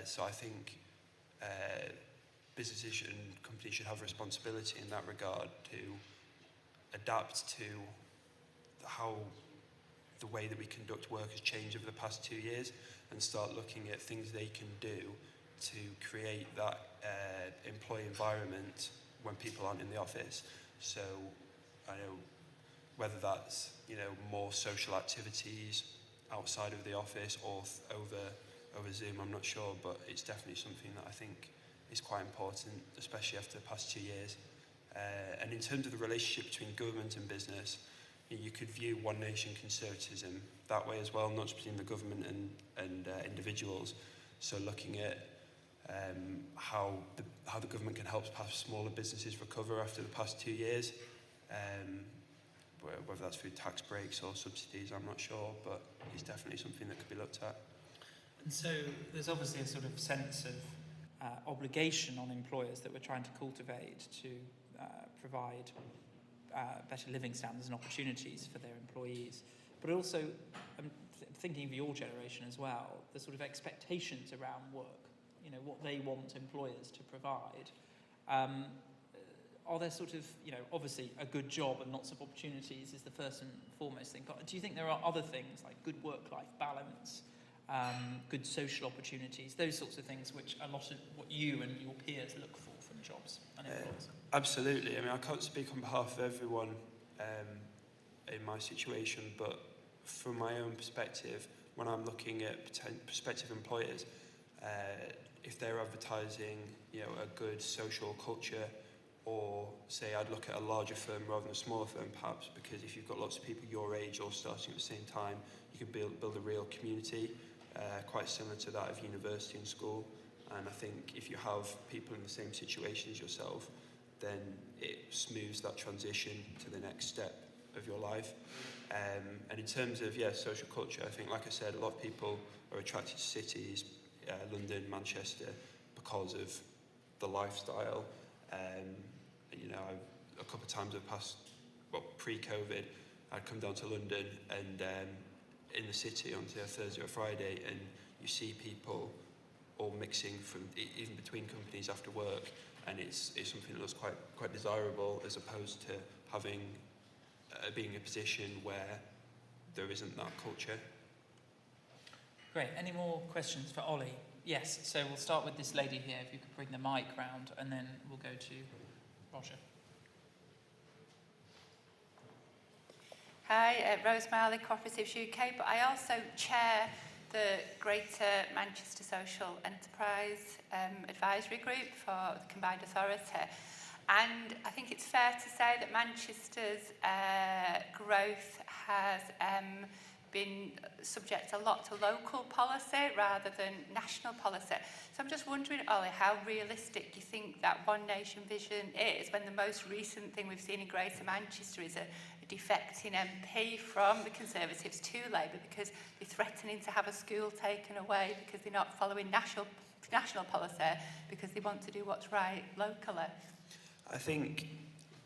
So I think businesses and companies should have responsibility in that regard to adapt to how the way that we conduct work has changed over the past 2 years, and start looking at things they can do to create that employee environment when people aren't in the office. So I know whether that's more social activities outside of the office or over Zoom, I'm not sure, but it's definitely something that I think is quite important, especially after the past 2 years. And in terms of the relationship between government and business, you could view one nation conservatism that way as well, not just between the government and individuals. So looking at how the government can help perhaps smaller businesses recover after the past 2 years, whether that's through tax breaks or subsidies, I'm not sure, but it's definitely something that could be looked at. And so there's obviously a sort of sense of obligation on employers that we're trying to cultivate to provide better living standards and opportunities for their employees. But also, I'm thinking of your generation as well, the sort of expectations around work, what they want employers to provide. Are there sort of, obviously a good job and lots of opportunities is the first and foremost thing. But do you think there are other things like good work-life balance, good social opportunities, those sorts of things which a lot of what you and your peers look for from jobs and employers? Absolutely. I mean, I can't speak on behalf of everyone in my situation, but from my own perspective, when I'm looking at prospective employers, if they're advertising, a good social culture, or say I'd look at a larger firm rather than a smaller firm perhaps, because if you've got lots of people your age all starting at the same time, you can build a real community, quite similar to that of university and school. And I think if you have people in the same situation as yourself, then it smooths that transition to the next step of your life. And in terms of, social culture, I think, like I said, a lot of people are attracted to cities, London, Manchester, because of the lifestyle. A couple of times I've passed, pre-COVID, I'd come down to London and in the city on say a Thursday or Friday, and you see people all mixing from even between companies after work, and it's something that looks quite desirable, as opposed to having being in a position where there isn't that culture. Great. Any more questions for Ollie? Yes. So we'll start with this lady here. If you could bring the mic round, and then we'll go to Roger. Hi, Rose Marley, Cooperatives UK, but I also chair the Greater Manchester Social Enterprise Advisory Group for the Combined Authority. And I think it's fair to say that Manchester's growth has been subject a lot to local policy rather than national policy. So I'm just wondering, Ollie, how realistic do you think that one nation vision is when the most recent thing we've seen in Greater Manchester is a defecting MP from the Conservatives to Labour because they're threatening to have a school taken away because they're not following national policy because they want to do what's right locally? I think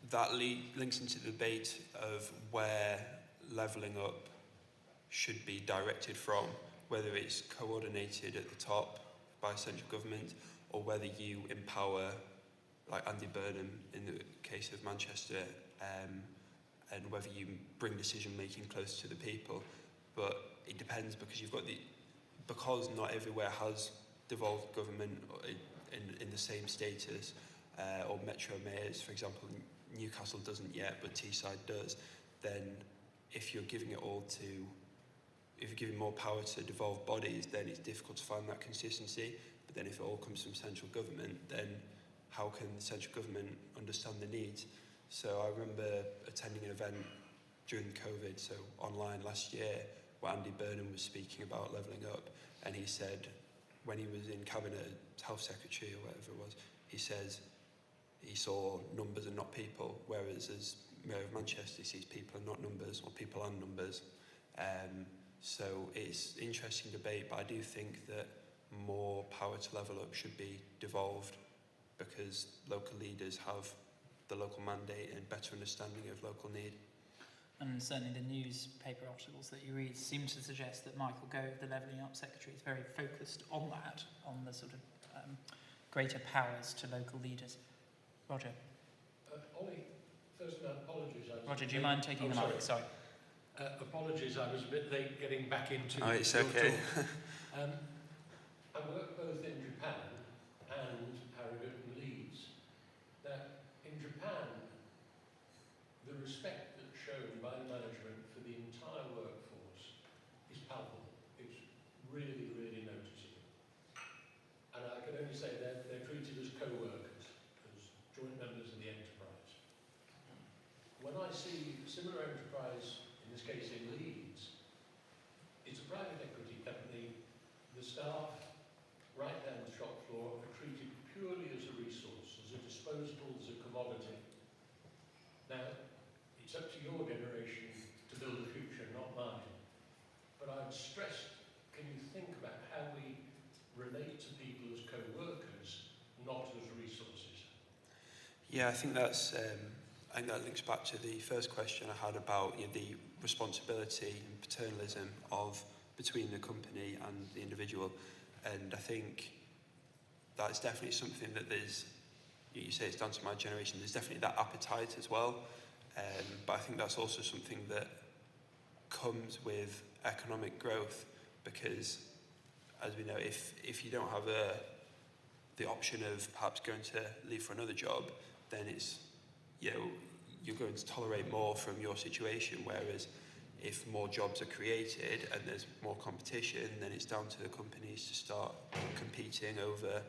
that links into the debate of where levelling up should be directed from, whether it's coordinated at the top by central government or whether you empower, like Andy Burnham in the case of Manchester, and whether you bring decision making close to the people. But it depends because not everywhere has devolved government in the same status, or metro mayors, for example, Newcastle doesn't yet, but Teesside does. Then if you're giving more power to devolved bodies, then it's difficult to find that consistency. But then if it all comes from central government, then how can the central government understand the needs? So I remember attending an event during COVID, so online last year, where Andy Burnham was speaking about levelling up, and he said, when he was in cabinet, health secretary or whatever it was, he says he saw numbers and not people, whereas as Mayor of Manchester, he sees people and not numbers, or people and numbers. So it's an interesting debate, but I do think that more power to level up should be devolved because local leaders have the local mandate and better understanding of local need. And certainly the newspaper articles that you read seem to suggest that Michael Gove, the Levelling Up Secretary, is very focused on that, on the sort of greater powers to local leaders. Roger. Ollie, first apologies. Roger, do you mind taking the mic? Sorry. Apologies, I was a bit late getting back into it's okay. I work both in Japan and Harrogate and Leeds. Now, in Japan, the respect that's shown by the management for the entire workforce is palpable. It's really, really noticeable. And I can only say they're treated as co-workers, as joint members of the enterprise. When I see similar enterprise, in this case in Leeds, it's a private equity company. The staff, right down the shop floor, are treated purely as a resource, as a disposable, as a commodity. Now, it's up to your generation to build a future, not mine. But I'd stress, can you think about how we relate to people as co-workers, not as resources? Yeah, I think that links back to the first question I had about the responsibility and paternalism between the company and the individual. And I think that's definitely something that you say it's down to my generation, there's definitely that appetite as well. But I think that's also something that comes with economic growth, because as we know, if you don't have the option of perhaps going to leave for another job, then it's, you're going to tolerate more from your situation, whereas if more jobs are created and there's more competition, then it's down to the companies to start competing over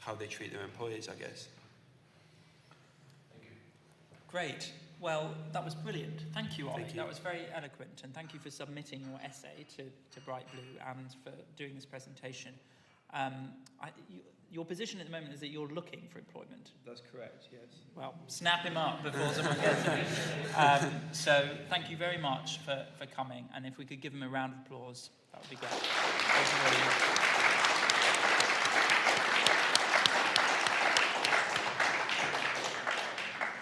how they treat their employees, I guess. Thank you. Great. Well, that was brilliant. Thank you, Ollie. Thank you. That was very eloquent, and thank you for submitting your essay to Bright Blue and for doing this presentation. Your position at the moment is that you're looking for employment. That's correct, yes. Well, snap him up before someone gets him. So thank you very much for coming, and if we could give him a round of applause, that would be great.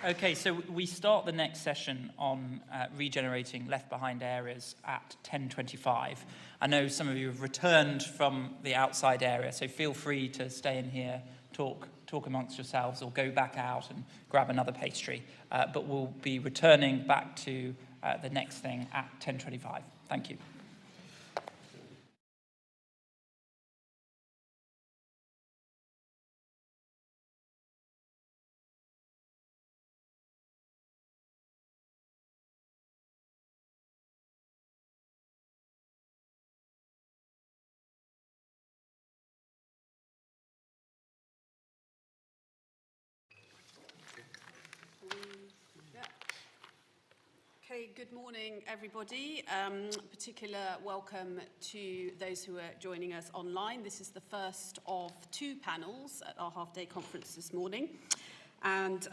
Okay, so we start the next session on regenerating left behind areas at 10:25. I know some of you have returned from the outside area, so feel free to stay in here, talk amongst yourselves, or go back out and grab another pastry. But we'll be returning back to the next thing at 10:25. Thank you. Okay, good morning, everybody. Particular welcome to those who are joining us online. This is the first of two panels at our half-day conference this morning. And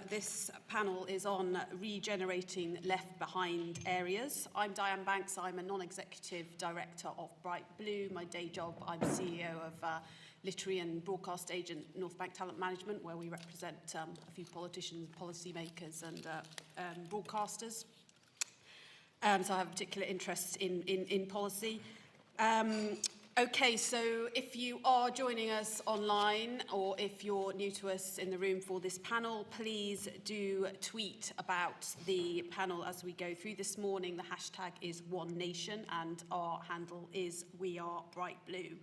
this panel is on regenerating left behind areas. I'm Diane Banks. I'm a non-executive director of Bright Blue. My day job, I'm CEO of literary and broadcast agent North Bank Talent Management, where we represent a few politicians, policymakers and broadcasters. So I have a particular interest in policy. Okay, so if you are joining us online or if you're new to us in the room for this panel, please do tweet about the panel as we go through this morning. The hashtag is OneNation and our handle is WeAreBrightBlue.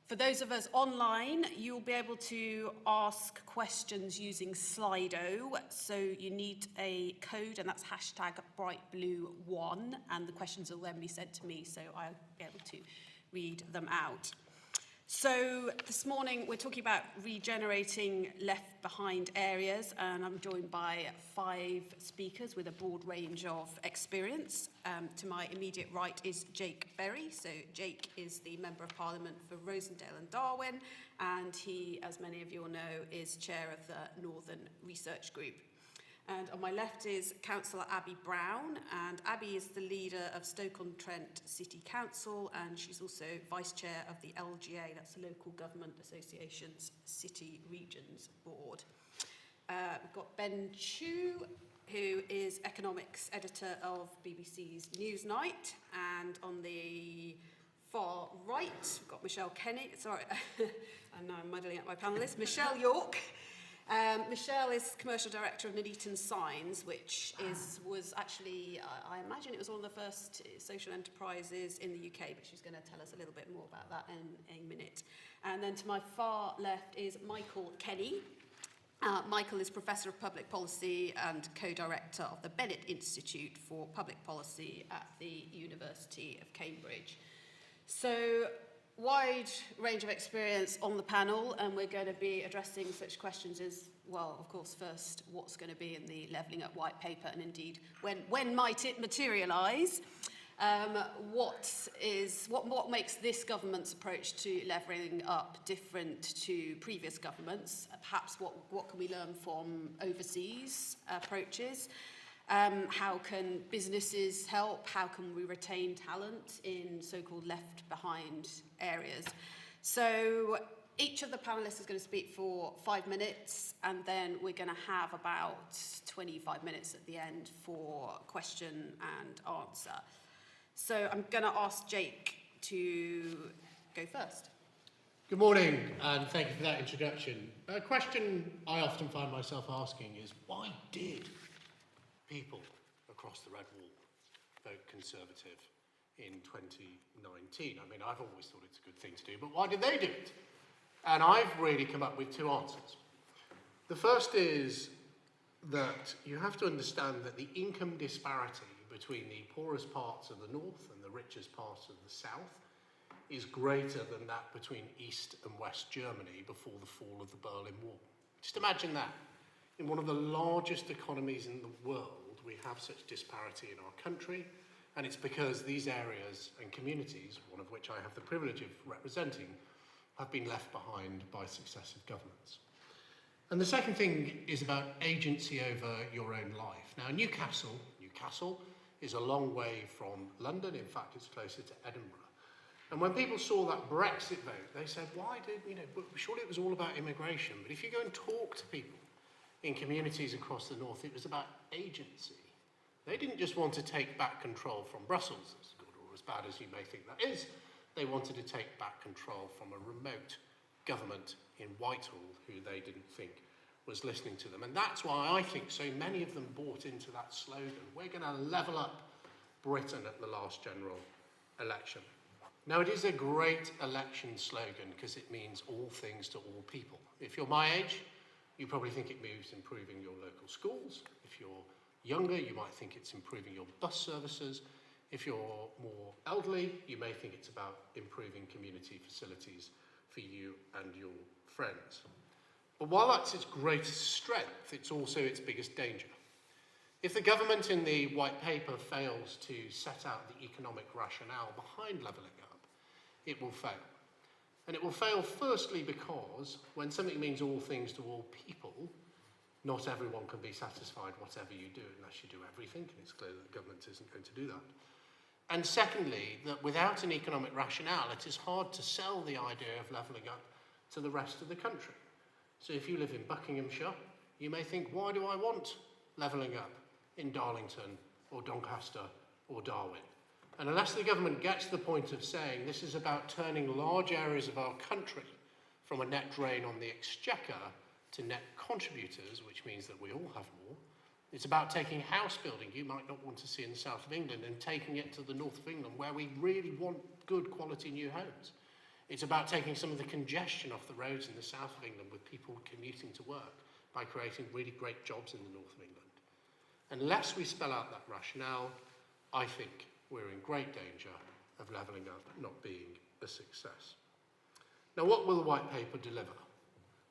For those of us online, you'll be able to ask questions using Slido. So you need a code, and that's hashtag BrightBlue1, and the questions will then be sent to me, so I'll be able to read them out. So this morning we're talking about regenerating left behind areas, and I'm joined by 5 speakers with a broad range of experience. To my immediate right is Jake Berry. So Jake is the Member of Parliament for Rosendale and Darwen, and he, as many of you will know, is chair of the Northern Research Group. And on my left is Councillor Abby Brown, and Abby is the leader of Stoke-on-Trent City Council, and she's also vice chair of the LGA, that's the Local Government Association's City Regions Board. We've got Ben Chu, who is economics editor of BBC's Newsnight, and on the far right, we've got Michelle Kenny, sorry, I'm now muddling up my panellists, Michelle York. Michelle is Commercial Director of Nuneaton Signs, which was actually, I imagine it was one of the first social enterprises in the UK, but she's going to tell us a little bit more about that in a minute. And then to my far left is Michael Kenny. Michael is Professor of Public Policy and Co-Director of the Bennett Institute for Public Policy at the University of Cambridge. So, wide range of experience on the panel, and we're going to be addressing such questions as, well, of course, first, what's going to be in the Levelling Up White Paper, and indeed, when might it materialise? What makes this government's approach to levelling up different to previous governments? Perhaps what can we learn from overseas approaches? How can businesses help? How can we retain talent in so-called left behind areas? So each of the panellists is going to speak for 5 minutes, and then we're going to have about 25 minutes at the end for question and answer. So I'm going to ask Jake to go first. Good morning, and thank you for that introduction. A question I often find myself asking is, why did people across the Red Wall vote Conservative in 2019? I mean, I've always thought it's a good thing to do, but why did they do it? And I've really come up with 2 answers. The first is that you have to understand that the income disparity between the poorest parts of the north and the richest parts of the south is greater than that between East and West Germany before the fall of the Berlin Wall. Just imagine that. In one of the largest economies in the world, we have such disparity in our country, and it's because these areas and communities, one of which I have the privilege of representing, have been left behind by successive governments. And the second thing is about agency over your own life. Now, Newcastle is a long way from London. In fact, it's closer to Edinburgh. And when people saw that Brexit vote, they said, why did, surely it was all about immigration. But if you go and talk to people in communities across the north, it was about agency. They didn't just want to take back control from Brussels, as good or as bad as you may think that is. They wanted to take back control from a remote government in Whitehall who they didn't think was listening to them. And that's why I think so many of them bought into that slogan, we're going to level up Britain at the last general election. Now, it is a great election slogan because it means all things to all people. If you're my age, you probably think it means improving your local schools. If you're younger, you might think it's improving your bus services. If you're more elderly, you may think it's about improving community facilities for you and your friends. But while that's its greatest strength, it's also its biggest danger. If the government in the white paper fails to set out the economic rationale behind levelling up, it will fail. And it will fail firstly because when something means all things to all people, not everyone can be satisfied whatever you do unless you do everything, and it's clear that the government isn't going to do that. And secondly, that without an economic rationale, it is hard to sell the idea of levelling up to the rest of the country. So if you live in Buckinghamshire, you may think, why do I want levelling up in Darlington or Doncaster or Darwin? And unless the government gets the point of saying this is about turning large areas of our country from a net drain on the exchequer to net contributors, which means that we all have more, it's about taking house building you might not want to see in the south of England and taking it to the north of England where we really want good quality new homes. It's about taking some of the congestion off the roads in the south of England with people commuting to work by creating really great jobs in the north of England. Unless we spell out that rationale, I think we're in great danger of levelling up not being a success. Now, what will the white paper deliver?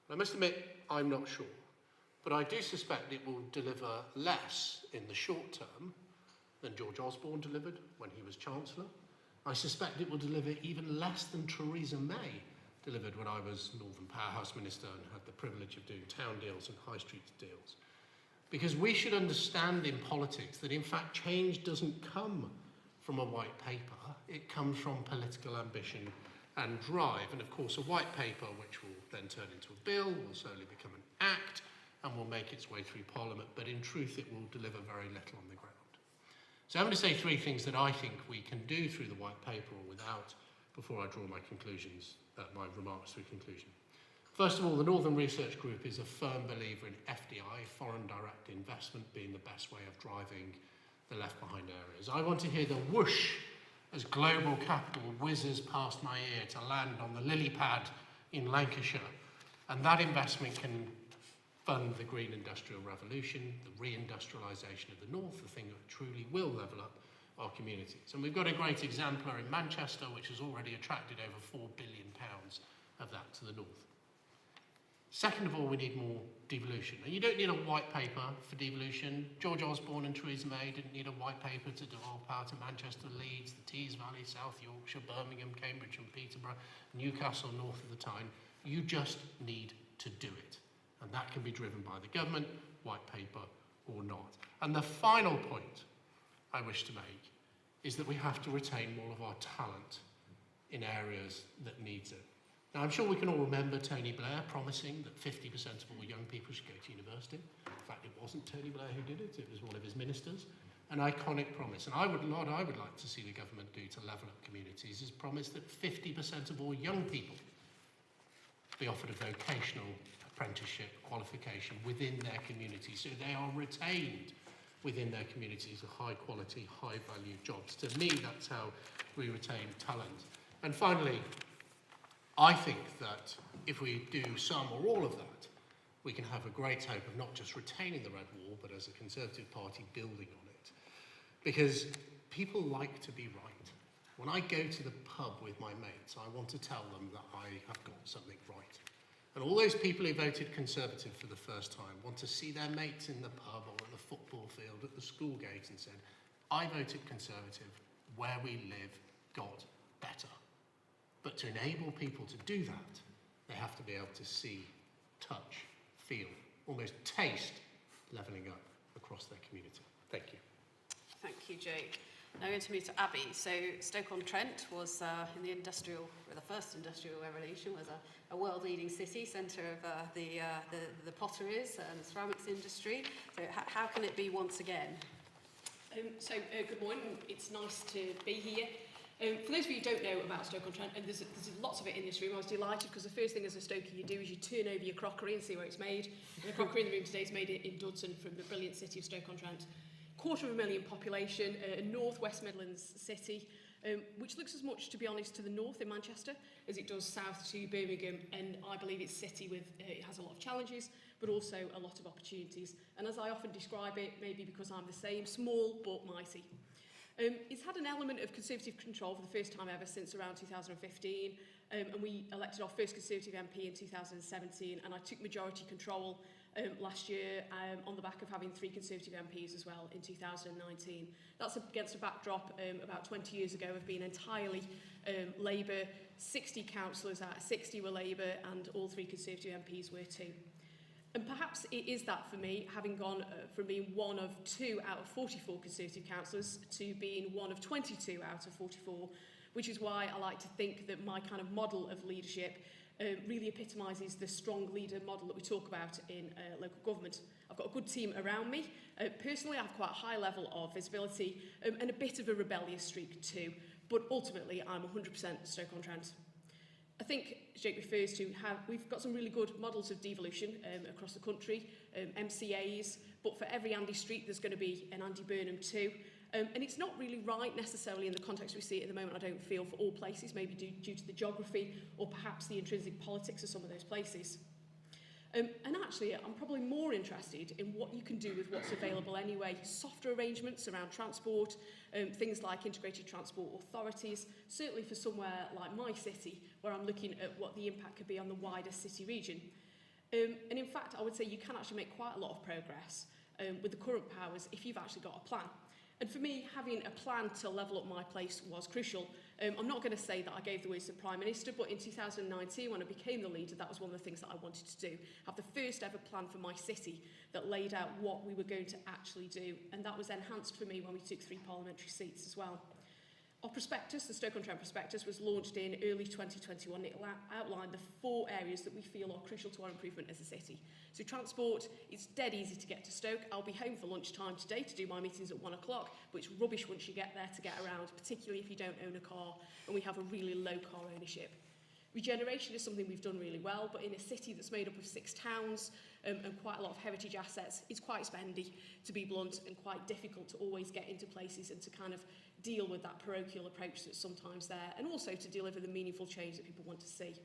I must admit, I'm not sure. But I do suspect it will deliver less in the short term than George Osborne delivered when he was Chancellor. I suspect it will deliver even less than Theresa May delivered when I was Northern Powerhouse Minister and had the privilege of doing town deals and high street deals. Because we should understand in politics that in fact change doesn't come from a white paper, it comes from political ambition and drive. And of course a white paper which will then turn into a bill will slowly become an act and will make its way through Parliament, but in truth it will deliver very little on the ground. So I'm going to say three things that I think we can do through the white paper or without before I draw my conclusions, my remarks through conclusion. First of all, the Northern Research Group is a firm believer in FDI, foreign direct investment, being the best way of driving the left behind areas. I want to hear the whoosh as global capital whizzes past my ear to land on the lily pad in Lancashire, and that investment can fund the green industrial revolution, the reindustrialisation of the north, the thing that truly will level up our communities. And we've got a great exemplar in Manchester, which has already attracted over £4 billion of that to the north. Second of all, we need more devolution. And you don't need a white paper for devolution. George Osborne and Theresa May didn't need a white paper to devolve power to Manchester, Leeds, the Tees Valley, South Yorkshire, Birmingham, Cambridge and Peterborough, Newcastle north of the Tyne. You just need to do it. And that can be driven by the government, white paper or not. And the final point I wish to make is that we have to retain more of our talent in areas that needs it. Now, I'm sure we can all remember Tony Blair promising that 50% of all young people should go to university. In fact, it wasn't Tony Blair who did it, it was one of his ministers. An iconic promise. And what I would like to see the government do to level up communities is promise that 50% of all young people be offered a vocational apprenticeship qualification within their community, so they are retained within their communities of high quality, high value jobs. To me, that's how we retain talent. And finally, I think that if we do some or all of that, we can have a great hope of not just retaining the Red Wall, but as a Conservative Party building on it. Because people like to be right. When I go to the pub with my mates, I want to tell them that I have got something right. And all those people who voted Conservative for the first time want to see their mates in the pub or at the football field, at the school gate and said, I voted Conservative, where we live got better. But to enable people to do that, they have to be able to see, touch, feel, almost taste levelling up across their community. Thank you. Thank you, Jake. Now I'm going to move to Abby. So Stoke-on-Trent was in the first industrial revolution, was a world-leading city, centre of the potteries and ceramics industry. So how can it be once again? Good morning. It's nice to be here. For those of you who don't know about Stoke-on-Trent, and there's lots of it in this room, I was delighted because the first thing as a Stoker you do is you turn over your crockery and see where it's made. And the crockery in the room today is made in Dudson from the brilliant city of Stoke-on-Trent. 250,000 population, a north-west Midlands city, which looks as much, to be honest, to the north in Manchester as it does south to Birmingham. And I believe it's a city with, it has a lot of challenges, but also a lot of opportunities. And as I often describe it, maybe because I'm the same, small but mighty. It's had an element of Conservative control for the first time ever since around 2015, and we elected our first Conservative MP in 2017, and I took majority control last year on the back of having 3 Conservative MPs as well in 2019. That's against a backdrop about 20 years ago of being entirely Labour. 60 councillors out of 60 were Labour, and all 3 Conservative MPs were too. And perhaps it is that for me, having gone from being one of 2 out of 44 Conservative councillors to being one of 22 out of 44, which is why I like to think that my kind of model of leadership really epitomises the strong leader model that we talk about in local government. I've got a good team around me. Personally, I have quite a high level of visibility and a bit of a rebellious streak too, but ultimately I'm 100% Stoke-on-Trent. I think, as Jake refers to, we've got some really good models of devolution across the country, MCAs, but for every Andy Street there's going to be an Andy Burnham too. And it's not really right necessarily in the context we see it at the moment, I don't feel, for all places, maybe due to the geography or perhaps the intrinsic politics of some of those places. And actually, I'm probably more interested in what you can do with what's available anyway. Softer arrangements around transport, things like integrated transport authorities, certainly for somewhere like my city, where I'm looking at what the impact could be on the wider city region. And in fact, I would say you can actually make quite a lot of progress with the current powers if you've actually got a plan. And for me, having a plan to level up my place was crucial. I'm not going to say that I gave the words to the Prime Minister, but in 2019, when I became the leader, that was one of the things that I wanted to do. Have the first ever plan for my city that laid out what we were going to actually do. And that was enhanced for me when we took 3 parliamentary seats as well. Our prospectus, the Stoke-on-Trent prospectus, was launched in early 2021. It outlined the 4 areas that we feel are crucial to our improvement as a city. So transport, it's dead easy to get to Stoke. I'll be home for lunchtime today to do my meetings at 1 o'clock, but it's rubbish once you get there to get around, particularly if you don't own a car, and we have a really low car ownership. Regeneration is something we've done really well, but in a city that's made up of 6 towns and quite a lot of heritage assets, it's quite spendy, to be blunt, and quite difficult to always get into places and to kind of deal with that parochial approach that's sometimes there, and also to deliver the meaningful change that people want to see.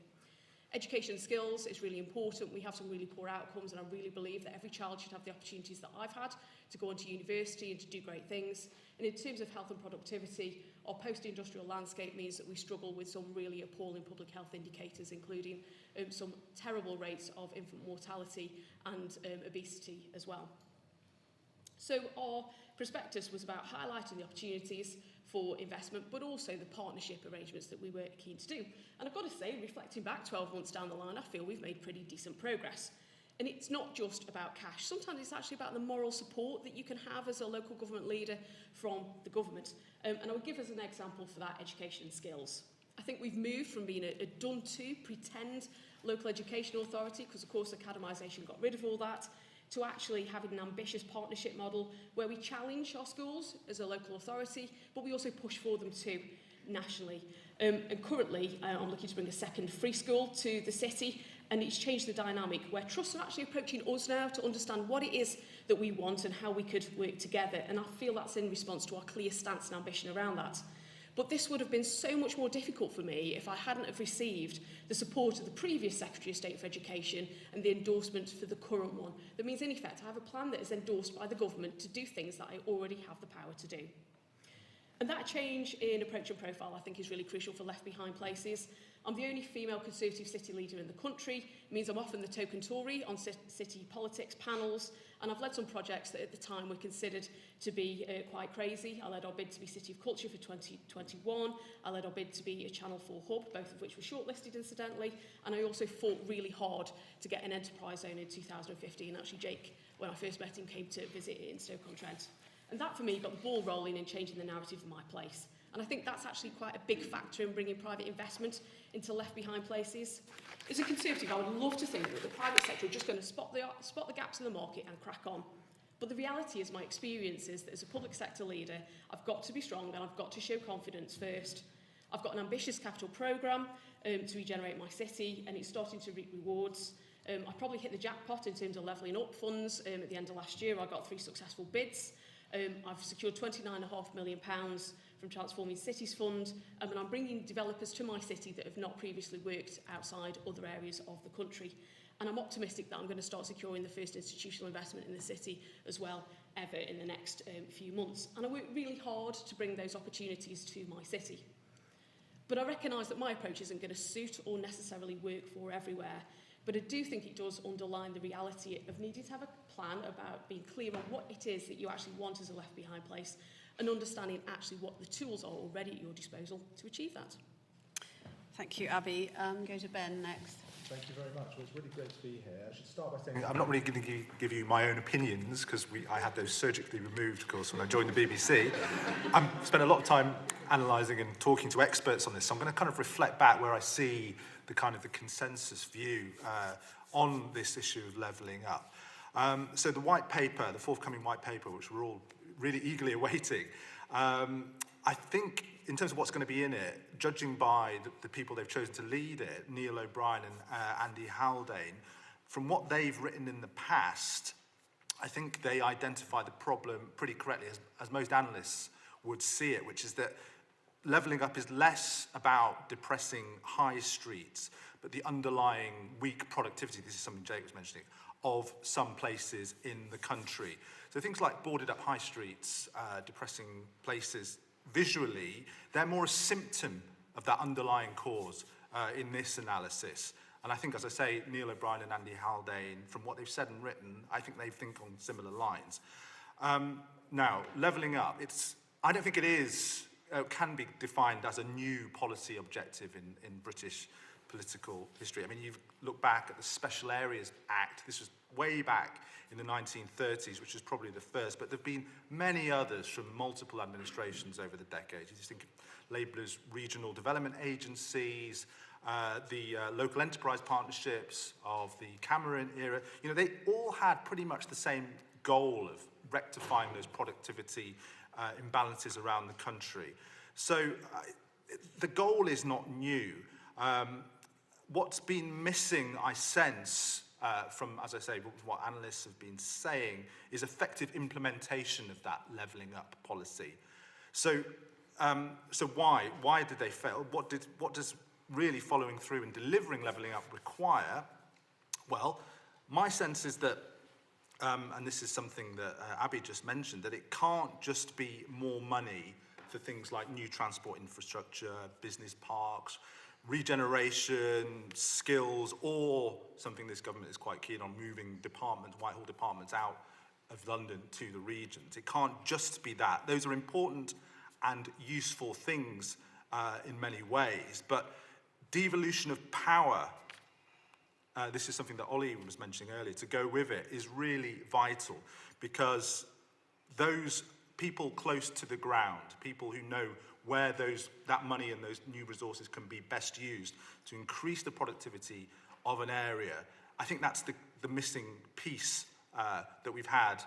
Education skills is really important. We have some really poor outcomes, and I really believe that every child should have the opportunities that I've had to go on to university and to do great things. And in terms of health and productivity, our post-industrial landscape means that we struggle with some really appalling public health indicators, including some terrible rates of infant mortality and obesity as well. So our prospectus was about highlighting the opportunities for investment, but also the partnership arrangements that we were keen to do. And I've got to say, reflecting back 12 months down the line, I feel we've made pretty decent progress. And it's not just about cash. Sometimes it's actually about the moral support that you can have as a local government leader from the government. And I would give us an example for that: education skills. I think we've moved from being a done-to, pretend local education authority, because of course academisation got rid of all that, to actually having an ambitious partnership model where we challenge our schools as a local authority, but we also push for them too, nationally. And currently, I'm looking to bring a second free school to the city, and it's changed the dynamic where trusts are actually approaching us now to understand what it is that we want and how we could work together. And I feel that's in response to our clear stance and ambition around that. But this would have been so much more difficult for me if I hadn't have received the support of the previous Secretary of State for Education and the endorsement for the current one. That means, in effect, I have a plan that is endorsed by the government to do things that I already have the power to do. And that change in approach and profile, I think, is really crucial for left behind places. I'm the only female Conservative city leader in the country. It means I'm often the token Tory on city politics panels, and I've led some projects that at the time were considered to be quite crazy. I led our bid to be City of Culture for 2021. I led our bid to be a Channel 4 hub, both of which were shortlisted incidentally, and I also fought really hard to get an enterprise zone in 2015. Actually, Jake, when I first met him, came to visit it in Stoke-on-Trent. And that, for me, got the ball rolling and changing the narrative of my place. And I think that's actually quite a big factor in bringing private investment into left-behind places. As a Conservative, I would love to think that the private sector are just going to spot the gaps in the market and crack on. But the reality is, my experience is that as a public sector leader, I've got to be strong and I've got to show confidence first. I've got an ambitious capital programme to regenerate my city, and it's starting to reap rewards. I probably hit the jackpot in terms of levelling up funds. At the end of last year, I got 3 successful bids. I've secured £29.5 million from Transforming Cities Fund, and I'm bringing developers to my city that have not previously worked outside other areas of the country. And I'm optimistic that I'm going to start securing the first institutional investment in the city as well, ever in the next few months. And I work really hard to bring those opportunities to my city. But I recognise that my approach isn't going to suit or necessarily work for everywhere. But I do think it does underline the reality of needing to have a plan about being clear on what it is that you actually want as a left behind place, and understanding actually what the tools are already at your disposal to achieve that. Thank you, Abby. Go to Ben next. Thank you very much. Well, it's really great to be here. I should start by saying I'm not really going to give you my own opinions, because I had those surgically removed, of course, when I joined the BBC. I've spent a lot of time analysing and talking to experts on this, so I'm going to kind of reflect back where I see the kind of the consensus view on this issue of levelling up. So the white paper, the forthcoming white paper, which we're all really eagerly awaiting, I think in terms of what's going to be in it, judging by the people they've chosen to lead it, Neil O'Brien and Andy Haldane, from what they've written in the past, I think they identify the problem pretty correctly, as most analysts would see it, which is that levelling up is less about depressing high streets, but the underlying weak productivity, this is something Jake was mentioning, of some places in the country. So things like boarded up high streets, depressing places, visually, they're more a symptom of that underlying cause in this analysis. And I think, as I say, Neil O'Brien and Andy Haldane, from what they've said and written, I think they think on similar lines. Now, levelling up, I don't think it is, can be defined as a new policy objective in British political history. I mean, you look back at the Special Areas Act. This was way back in the 1930s, which is probably the first, but there have been many others from multiple administrations over the decades. You just think of Labour's regional development agencies, the local enterprise partnerships of the Cameron era. You know, they all had pretty much the same goal of rectifying those productivity imbalances around the country. So the goal is not new. What's been missing, I sense, from, as I say, what analysts have been saying, is effective implementation of that levelling up policy. So, why? Why did they fail? What does really following through and delivering levelling up require? Well, my sense is that, and this is something that Abby just mentioned, that it can't just be more money for things like new transport infrastructure, business parks, regeneration, skills, or something this government is quite keen on, moving departments, Whitehall departments out of London to the regions. It can't just be that. Those are important and useful things in many ways, but devolution of power, this is something that Ollie was mentioning earlier, to go with it is really vital, because those people close to the ground, people who know where that money and those new resources can be best used to increase the productivity of an area. I think that's the missing piece that we've had,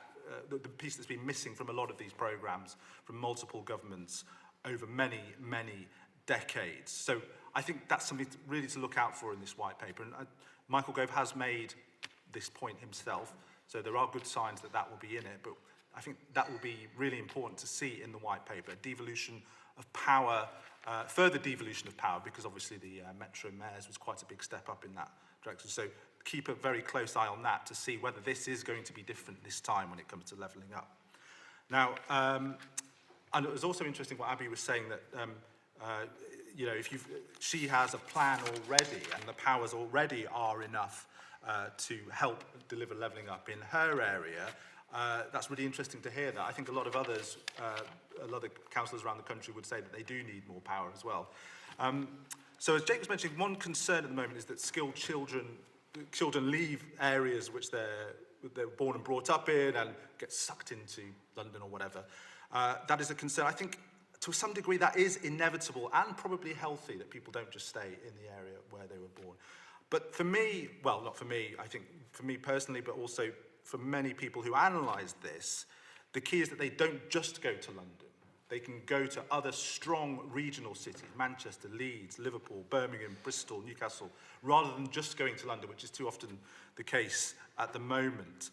the piece that's been missing from a lot of these programmes, from multiple governments over many, many decades. So I think that's something really to look out for in this white paper. And Michael Gove has made this point himself, so there are good signs that that will be in it, but I think that will be really important to see in the white paper, devolution of power, further devolution of power, because obviously the Metro Mayors was quite a big step up in that direction. So keep a very close eye on that to see whether this is going to be different this time when it comes to levelling up. Now, and it was also interesting what Abby was saying, that you know, she has a plan already, and the powers already are enough to help deliver levelling up in her area. That's really interesting to hear that. I think a lot of others, a lot of councillors around the country would say that they do need more power as well. So as Jake was mentioning, one concern at the moment is that skilled children leave areas which they're born and brought up in and get sucked into London or whatever. That is a concern. I think to some degree that is inevitable and probably healthy, that people don't just stay in the area where they were born. But for me, well, not for me, I think for me personally, but also for many people who analyse this, the key is that they don't just go to London. They can go to other strong regional cities, Manchester, Leeds, Liverpool, Birmingham, Bristol, Newcastle, rather than just going to London, which is too often the case at the moment.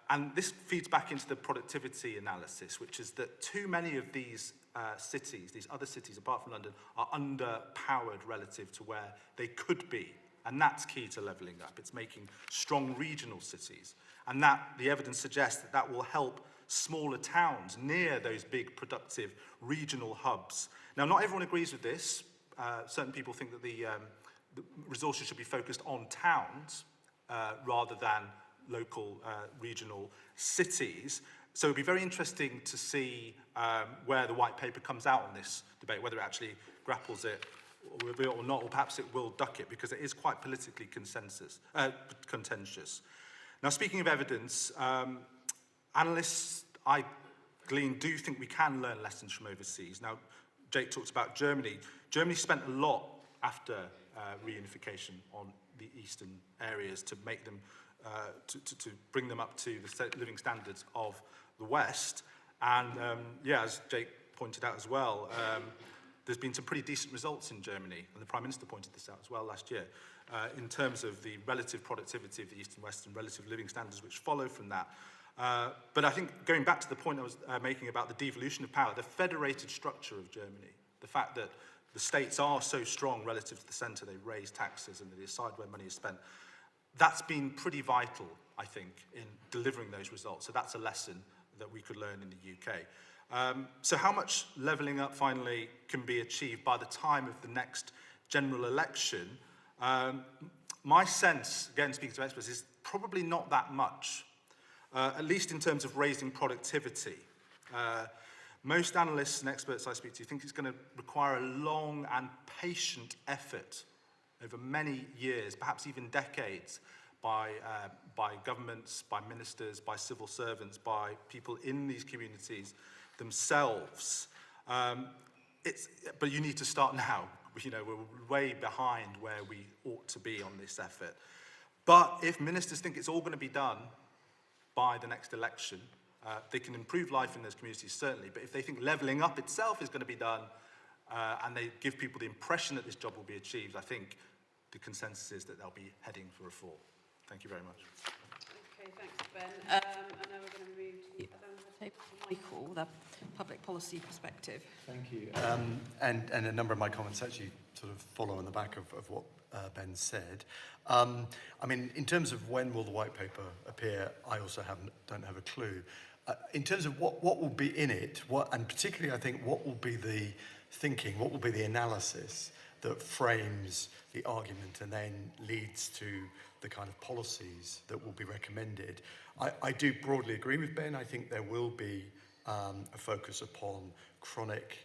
And this feeds back into the productivity analysis, which is that too many of these cities, these other cities apart from London, are underpowered relative to where they could be. And that's key to levelling up. It's making strong regional cities. And that, the evidence suggests that that will help smaller towns near those big productive regional hubs. Now, not everyone agrees with this. Certain people think that the resources should be focused on towns rather than local, regional cities. So it'd be very interesting to see where the white paper comes out on this debate, whether it actually grapples it or not, or perhaps it will duck it, because it is quite politically contentious. Now, speaking of evidence, analysts, I glean, do think we can learn lessons from overseas. Now, Jake talked about Germany. Germany spent a lot after reunification on the eastern areas to make them, to bring them up to the living standards of the West. And yeah, as Jake pointed out as well, there's been some pretty decent results in Germany, and the Prime Minister pointed this out as well last year, in terms of the relative productivity of the East and West and relative living standards which follow from that. But I think going back to the point I was making about the devolution of power, the federated structure of Germany, the fact that the states are so strong relative to the centre, they raise taxes and they decide where money is spent, that's been pretty vital, I think, in delivering those results. So that's a lesson that we could learn in the UK. So how much levelling up finally can be achieved by the time of the next general election? My sense, again speaking to experts, is probably not that much, at least in terms of raising productivity. Most analysts and experts I speak to think it's going to require a long and patient effort over many years, perhaps even decades, by governments, by ministers, by civil servants, by people in these communities themselves. But you need to start now. You know, we're way behind where we ought to be on this effort. But if ministers think it's all going to be done by the next election, they can improve life in those communities, certainly. But if they think levelling up itself is going to be done, and they give people the impression that this job will be achieved, I think the consensus is that they'll be heading for a fall. Thank you very much. Okay, thanks, Ben. And now we're going to move to the table to Michael, the public policy perspective. Thank you. And a number of my comments actually sort of follow on the back of what Ben said. I mean, in terms of when will the white paper appear, I also don't have a clue. In terms of what will be in it, and particularly I think what will be the thinking, what will be the analysis that frames the argument and then leads to the kind of policies that will be recommended. I do broadly agree with Ben. I think there will be a focus upon chronic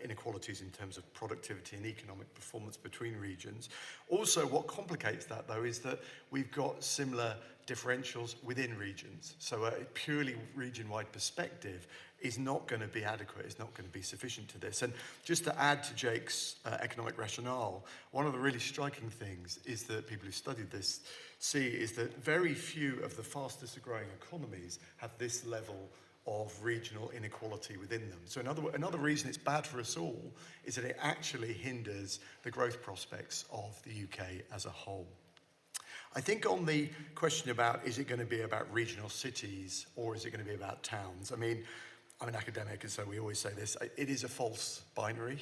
inequalities in terms of productivity and economic performance between regions. Also, what complicates that, though, is that we've got similar differentials within regions. So a purely region-wide perspective is not going to be adequate, it's not going to be sufficient to this. And just to add to Jake's economic rationale, one of the really striking things is that people who studied this see is that very few of the fastest growing economies have this level of regional inequality within them. So another reason it's bad for us all is that it actually hinders the growth prospects of the UK as a whole. I think on the question about is it going to be about regional cities or is it going to be about towns? I mean, I'm an academic, and so we always say this, it is a false binary.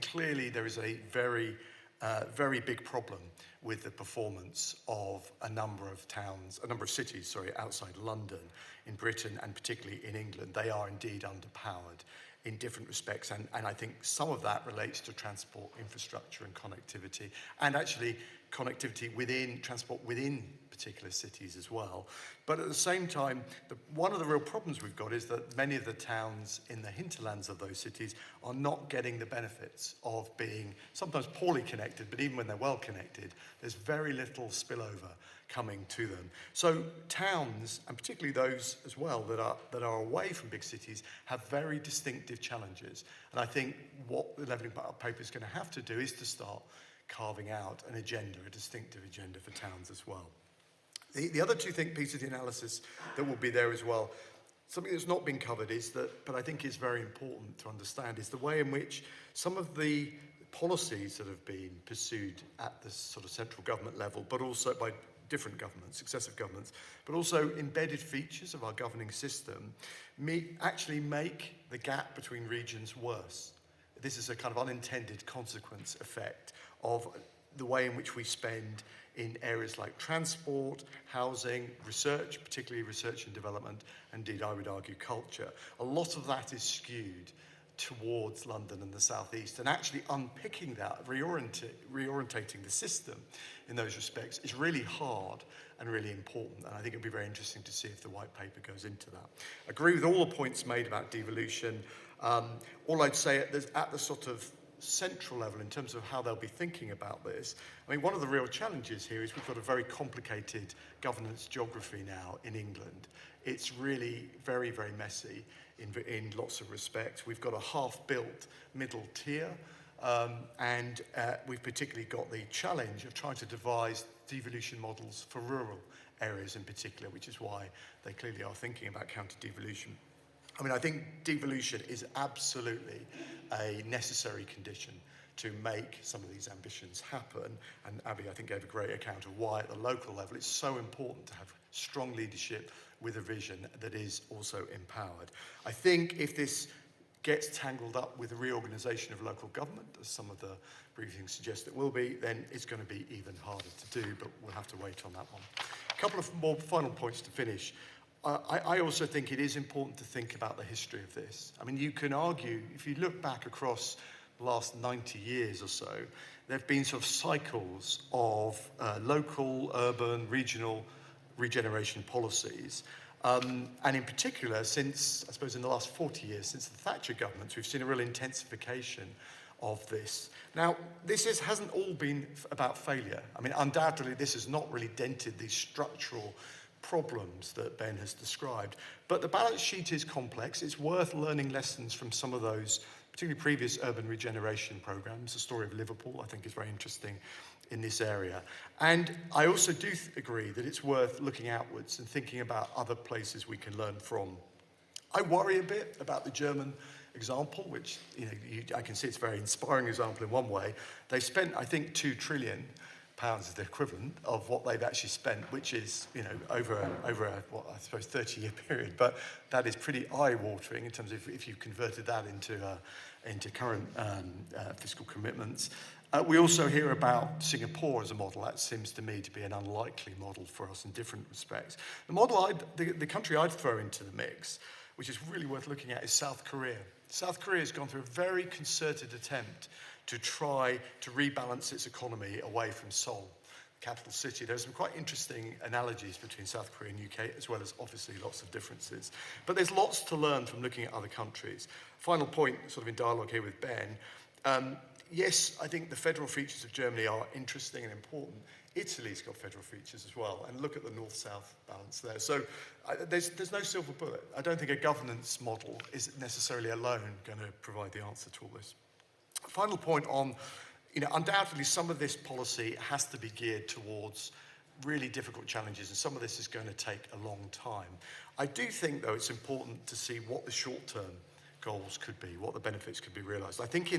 Clearly there is a very big problem with the performance of a number of cities, outside London, in Britain, and particularly in England. They are indeed underpowered in different respects, and I think some of that relates to transport infrastructure and connectivity, and actually connectivity within particular cities as well. But at the same time, one of the real problems we've got is that many of the towns in the hinterlands of those cities are not getting the benefits of being sometimes poorly connected, but even when they're well connected, there's very little spillover coming to them. So towns, and particularly those as well that are away from big cities, have very distinctive challenges. And I think what the Levelling Up paper is going to have to do is to start carving out an agenda, a distinctive agenda for towns as well. The other two pieces of the analysis that will be there as well, something that's not been covered is that, but I think is very important to understand, is the way in which some of the policies that have been pursued at the sort of central government level, but also by different governments, successive governments, but also embedded features of our governing system, actually make the gap between regions worse. This is a kind of unintended consequence effect of the way in which we spend in areas like transport, housing, research, particularly research and development, and indeed I would argue culture. A lot of that is skewed towards London and the southeast, and actually unpicking that, reorientating the system in those respects is really hard and really important, and I think it'll be very interesting to see if the white paper goes into that. I agree with all the points made about devolution. All I'd say at the sort of central level in terms of how they'll be thinking about this, I mean, one of the real challenges here is we've got a very complicated governance geography now in England. It's really very, very messy in lots of respects. We've got a half-built middle tier, and we've particularly got the challenge of trying to devise devolution models for rural areas in particular, which is why they clearly are thinking about counter-devolution. I mean, I think devolution is absolutely a necessary condition to make some of these ambitions happen. And Abby, I think, gave a great account of why at the local level it's so important to have strong leadership with a vision that is also empowered. I think if this gets tangled up with the reorganisation of local government, as some of the briefings suggest it will be, then it's going to be even harder to do, but we'll have to wait on that one. A couple of more final points to finish. I also think it is important to think about the history of this. I mean, you can argue, if you look back across the last 90 years or so, there have been sort of cycles of local, urban, regional regeneration policies. And in particular, since, I suppose, in the last 40 years, since the Thatcher governments, we've seen a real intensification of this. Now, this hasn't all been about failure. I mean, undoubtedly, this has not really dented these structural problems that Ben has described. But the balance sheet is complex. It's worth learning lessons from some of those, particularly previous urban regeneration programs. The story of Liverpool, I think, is very interesting in this area. And I also do agree that it's worth looking outwards and thinking about other places we can learn from. I worry a bit about the German example, which I can see it's a very inspiring example in one way. They spent, I think, £2 trillion is the equivalent of what they've actually spent, which is, over a what I suppose 30-year period. But that is pretty eye-watering in terms of if you converted that into current fiscal commitments. We also hear about Singapore as a model. That seems to me to be an unlikely model for us in different respects. The model, the country I'd throw into the mix, which is really worth looking at, is South Korea. South Korea has gone through a very concerted attempt to try to rebalance its economy away from Seoul, the capital city. There's some quite interesting analogies between South Korea and UK, as well as obviously lots of differences. But there's lots to learn from looking at other countries. Final point, sort of in dialogue here with Ben. Yes, I think the federal features of Germany are interesting and important. Italy's got federal features as well, and look at the north-south balance there. So there's no silver bullet. I don't think a governance model is necessarily alone going to provide the answer to all this. Final point on, undoubtedly some of this policy has to be geared towards really difficult challenges, and some of this is going to take a long time. I do think, though, it's important to see what the short-term goals could be, what the benefits could be realised. I think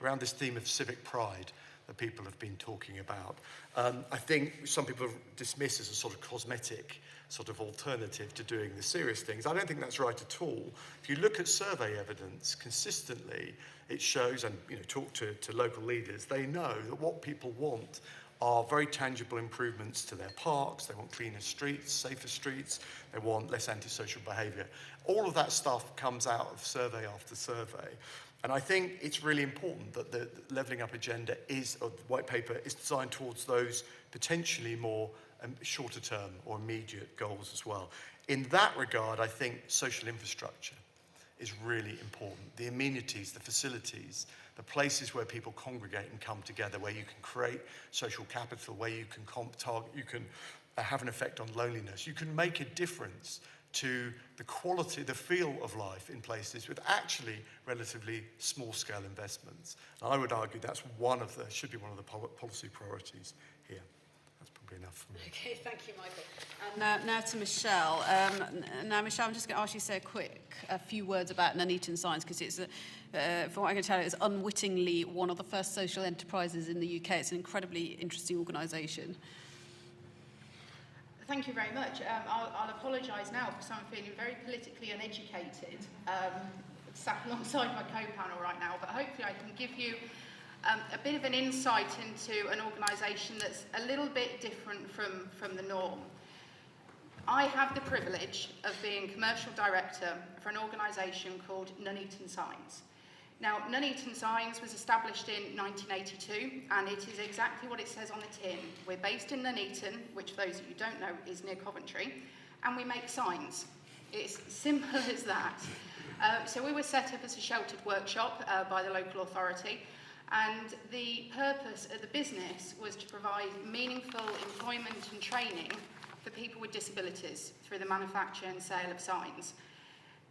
around this theme of civic pride that people have been talking about, I think some people dismiss as a sort of cosmetic sort of alternative to doing the serious things. I don't think that's right at all. If you look at survey evidence consistently, it shows, and talk to local leaders, they know that what people want are very tangible improvements to their parks. They want cleaner streets, safer streets. They want less antisocial behaviour. All of that stuff comes out of survey after survey. And I think it's really important that the levelling up agenda or the white paper is designed towards those potentially more shorter term or immediate goals as well. In that regard, I think social infrastructure is really important. The amenities, the facilities, the places where people congregate and come together, where you can create social capital, where you can have an effect on loneliness. You can make a difference to the quality, the feel of life in places with actually relatively small-scale investments. And I would argue that's should be one of the policy priorities here. That's probably enough for me. Okay, thank you, Michael. And now to Michelle. Michelle, I'm just going to ask you to say a few words about Nuneaton Science, because it's, from what I can tell, it's unwittingly one of the first social enterprises in the UK. It's an incredibly interesting organisation. Thank you very much. I'll apologise now because I'm feeling very politically uneducated, sat alongside my co-panel right now, but hopefully I can give you a bit of an insight into an organisation that's a little bit different from the norm. I have the privilege of being commercial director for an organisation called Nuneaton Signs. Now, Nuneaton Signs was established in 1982, and it is exactly what it says on the tin. We're based in Nuneaton, which for those of you who don't know is near Coventry, and we make signs. It's simple as that. So we were set up as a sheltered workshop by the local authority, and the purpose of the business was to provide meaningful employment and training for people with disabilities through the manufacture and sale of signs.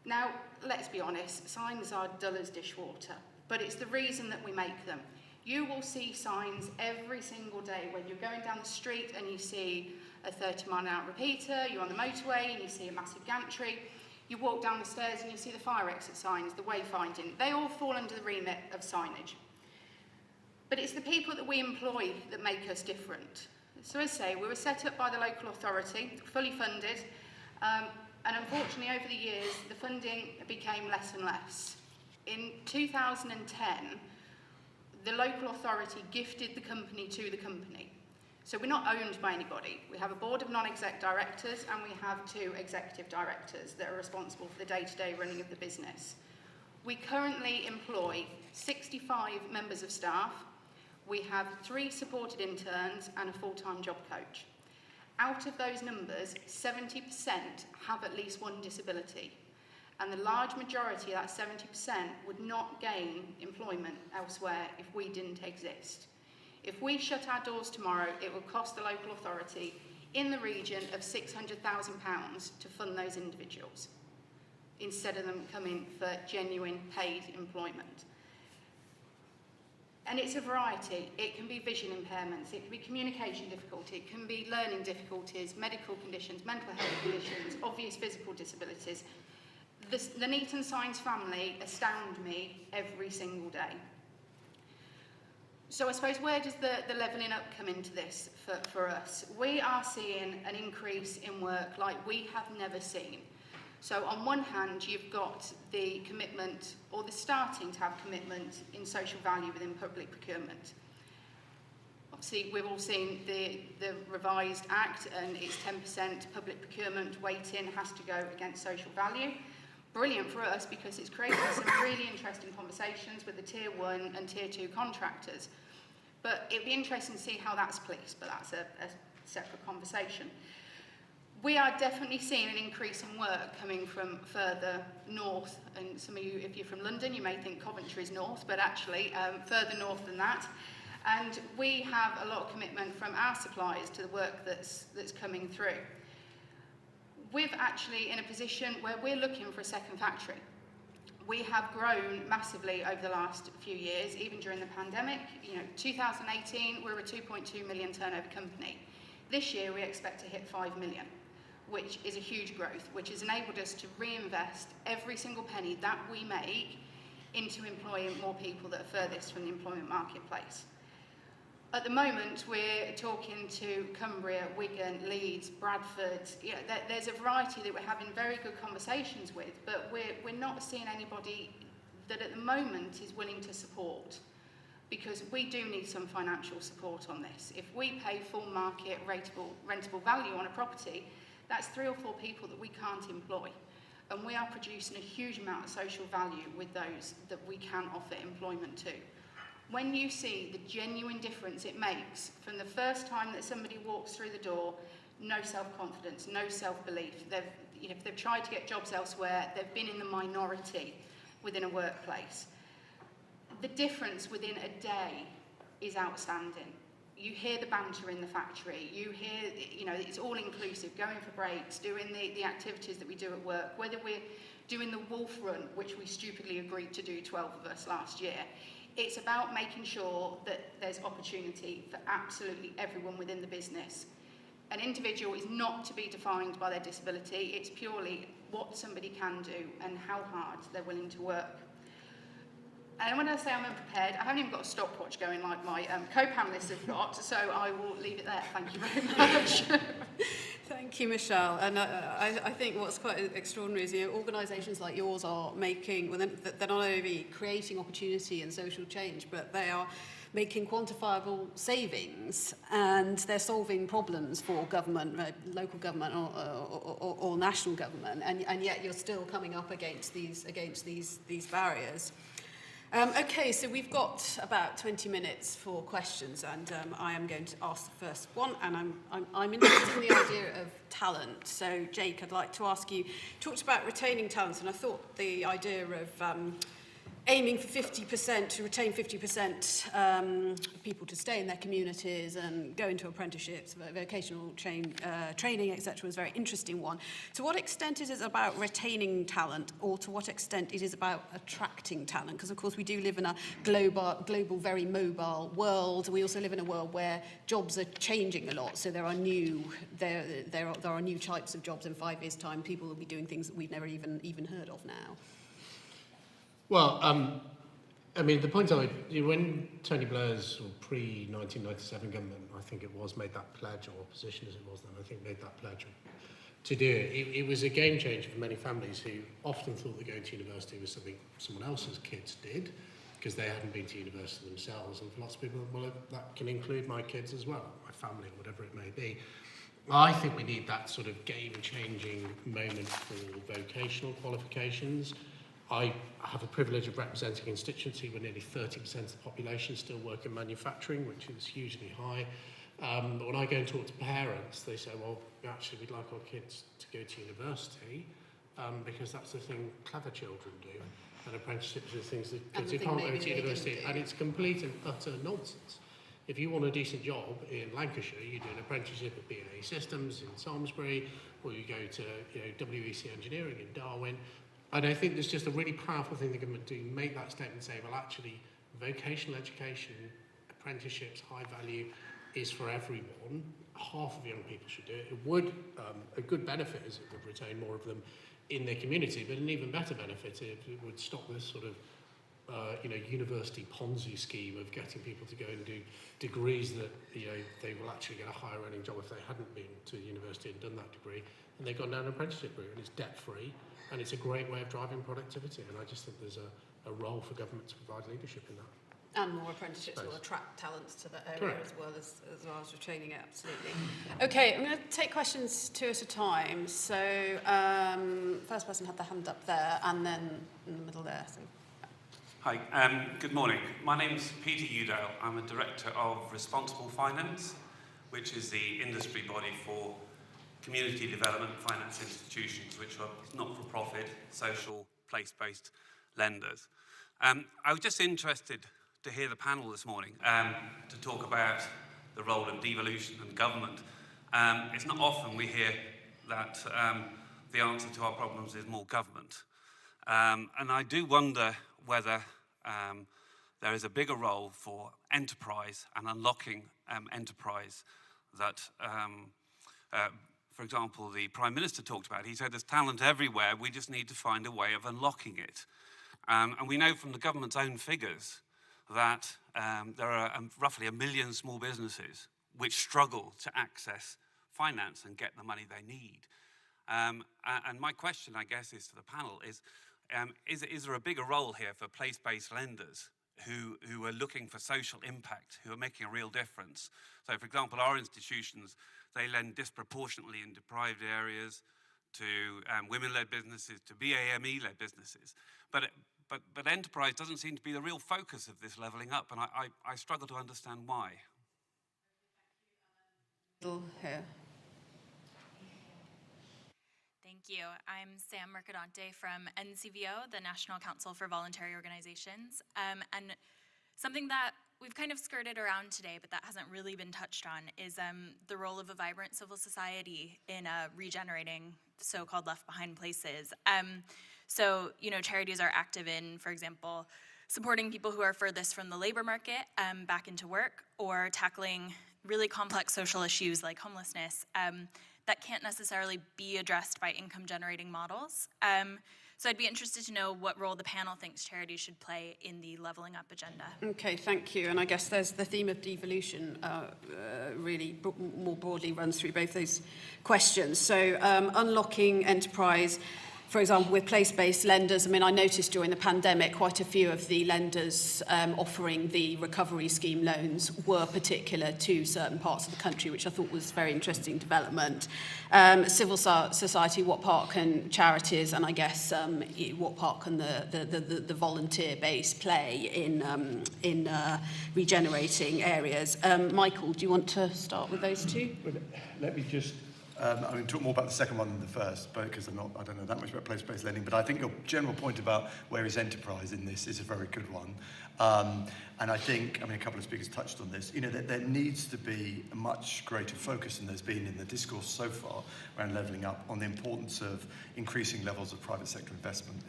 Now, let's be honest, signs are dull as dishwater, but it's the reason that we make them. You will see signs every single day when you're going down the street and you see a 30-mile-an-hour repeater, you're on the motorway and you see a massive gantry, you walk down the stairs and you see the fire exit signs, the wayfinding. They all fall under the remit of signage. But it's the people that we employ that make us different. So as I say, we were set up by the local authority, fully funded, and unfortunately over the years the funding became less and less. In 2010, the local authority gifted the company to the company. So we're not owned by anybody. We have a board of non-exec directors and we have 2 executive directors that are responsible for the day-to-day running of the business. We currently employ 65 members of staff. We have 3 supported interns and a full-time job coach. Out of those numbers, 70% have at least one disability. And the large majority of that 70% would not gain employment elsewhere if we didn't exist. If we shut our doors tomorrow, it will cost the local authority in the region of £600,000 to fund those individuals, instead of them coming for genuine paid employment. And it's a variety. It can be vision impairments, it can be communication difficulty, it can be learning difficulties, medical conditions, mental health conditions, obvious physical disabilities. The Nuneaton Signs family astound me every single day. So I suppose where does the levelling up come into this for us? We are seeing an increase in work like we have never seen. So on one hand, you've got the commitment, or the starting to have commitment in social value within public procurement. Obviously, we've all seen the revised Act, and it's 10% public procurement weighting has to go against social value. Brilliant for us because it's created some really interesting conversations with the Tier 1 and Tier 2 contractors. But it'd be interesting to see how that's policed, but that's a separate conversation. We are definitely seeing an increase in work coming from further north, and some of you, if you're from London, you may think Coventry is north, but actually further north than that. And we have a lot of commitment from our suppliers to the work that's coming through. We're actually in a position where we're looking for a second factory. We have grown massively over the last few years, even during the pandemic. 2018, we were a 2.2 million turnover company. This year, we expect to hit 5 million. Which is a huge growth, which has enabled us to reinvest every single penny that we make into employing more people that are furthest from the employment marketplace. At the moment, we're talking to Cumbria, Wigan, Leeds, Bradford. There's a variety that we're having very good conversations with, but we're not seeing anybody that at the moment is willing to support, because we do need some financial support on this. If we pay full market rentable value on a property, that's 3 or 4 people that we can't employ. And we are producing a huge amount of social value with those that we can offer employment to. When you see the genuine difference it makes from the first time that somebody walks through the door, no self-confidence, no self-belief. If they've tried to get jobs elsewhere, they've been in the minority within a workplace. The difference within a day is outstanding. You hear the banter in the factory, you hear, it's all inclusive, going for breaks, doing the activities that we do at work, whether we're doing the wolf run, which we stupidly agreed to do, 12 of us last year. It's about making sure that there's opportunity for absolutely everyone within the business. An individual is not to be defined by their disability, it's purely what somebody can do and how hard they're willing to work. And when I say I'm unprepared, I haven't even got a stopwatch going like my co-panellists have got, so I will leave it there. Thank you very much. Thank you, Michelle. And I think what's quite extraordinary is organisations like yours are making, they're not only creating opportunity and social change, but they are making quantifiable savings, and they're solving problems for government, local government or national government, and yet you're still coming up against these barriers. Okay, so we've got about 20 minutes for questions, and I am going to ask the first one, and I'm interested in the idea of talent. So, Jake, I'd like to ask you, talked about retaining talent, and I thought the idea of aiming for 50%, to retain 50% of people to stay in their communities and go into apprenticeships, vocational training, etc., was a very interesting one. To what extent is it about retaining talent, or to what extent it is about attracting talent? Because, of course, we do live in a global, very mobile world. We also live in a world where jobs are changing a lot, so there are new types of jobs in 5 years' time. People will be doing things that we've never even heard of now. Well, I mean, the point when Tony Blair's pre-1997 government, I think it was, made that pledge, or opposition as it was then, I think made that pledge to do it. It was a game changer for many families who often thought that going to university was something someone else's kids did, because they hadn't been to university themselves. And for lots of people, well, that can include my kids as well, my family, or whatever it may be. I think we need that sort of game-changing moment for vocational qualifications. I have a privilege of representing a constituency where nearly 30% of the population still work in manufacturing, which is hugely high. But when I go and talk to parents, they say, well, actually, we'd like our kids to go to university because that's the thing clever children do. And apprenticeships are the things that kids who can't go to university. And it's complete and utter nonsense. If you want a decent job in Lancashire, you do an apprenticeship at BAE Systems in Salisbury, or you go to WEC Engineering in Darwin. And I think there's just a really powerful thing the government do, make that statement and say, well, actually, vocational education, apprenticeships, high value, is for everyone. Half of young people should do it. It would, a good benefit is it would retain more of them in their community, but an even better benefit, it would stop this sort of university Ponzi scheme of getting people to go and do degrees that they will actually get a higher earning job if they hadn't been to university and done that degree, and they've gone down an apprenticeship route, and it's debt-free, and it's a great way of driving productivity, and I just think there's a role for government to provide leadership in that. And more apprenticeships will attract talents to that area as well as retaining it, absolutely. Okay, I'm going to take questions two at a time. So, first person had the hand up there, and then in the middle there. So. Hi, good morning. My name's Peter Udale. I'm a director of Responsible Finance, which is the industry body for community development finance institutions, which are not-for-profit, social, place-based lenders. I was just interested to hear the panel this morning to talk about the role of devolution and government. It's not often we hear that the answer to our problems is more government. And I do wonder whether there is a bigger role for enterprise and unlocking enterprise that, for example, the Prime Minister talked about. He said there's talent everywhere, we just need to find a way of unlocking it. And we know from the government's own figures that there are roughly 1 million small businesses which struggle to access finance and get the money they need. And my question, I guess, is to the panel is there a bigger role here for place-based lenders who are looking for social impact, who are making a real difference? So, for example, our institutions, they lend disproportionately in deprived areas to women-led businesses, to BAME-led businesses. But enterprise doesn't seem to be the real focus of this levelling up, and I struggle to understand why. Here. Thank you. I'm Sam Mercadante from NCVO, the National Council for Voluntary Organizations. And something that we've kind of skirted around today, but that hasn't really been touched on, is the role of a vibrant civil society in regenerating so-called left-behind places. So, charities are active in, for example, supporting people who are furthest from the labor market back into work, or tackling really complex social issues like homelessness that can't necessarily be addressed by income-generating models. So I'd be interested to know what role the panel thinks charities should play in the levelling up agenda. Okay, thank you. And I guess there's the theme of devolution really more broadly runs through both those questions. So unlocking enterprise, for example, with place-based lenders, I mean, I noticed during the pandemic quite a few of the lenders offering the recovery scheme loans were particular to certain parts of the country, which I thought was a very interesting development. Civil society, what part can charities, and I guess what part can the volunteer base play in regenerating areas? Michael, do you want to start with those two? Let me just I mean, talk more about the second one than the first, because I don't know that much about place-based lending, but I think your general point about where is enterprise in this is a very good one. And I think, I mean, a couple of speakers touched on this, you know, that there needs to be a much greater focus than there's been in the discourse so far around levelling up on the importance of increasing levels of private sector investment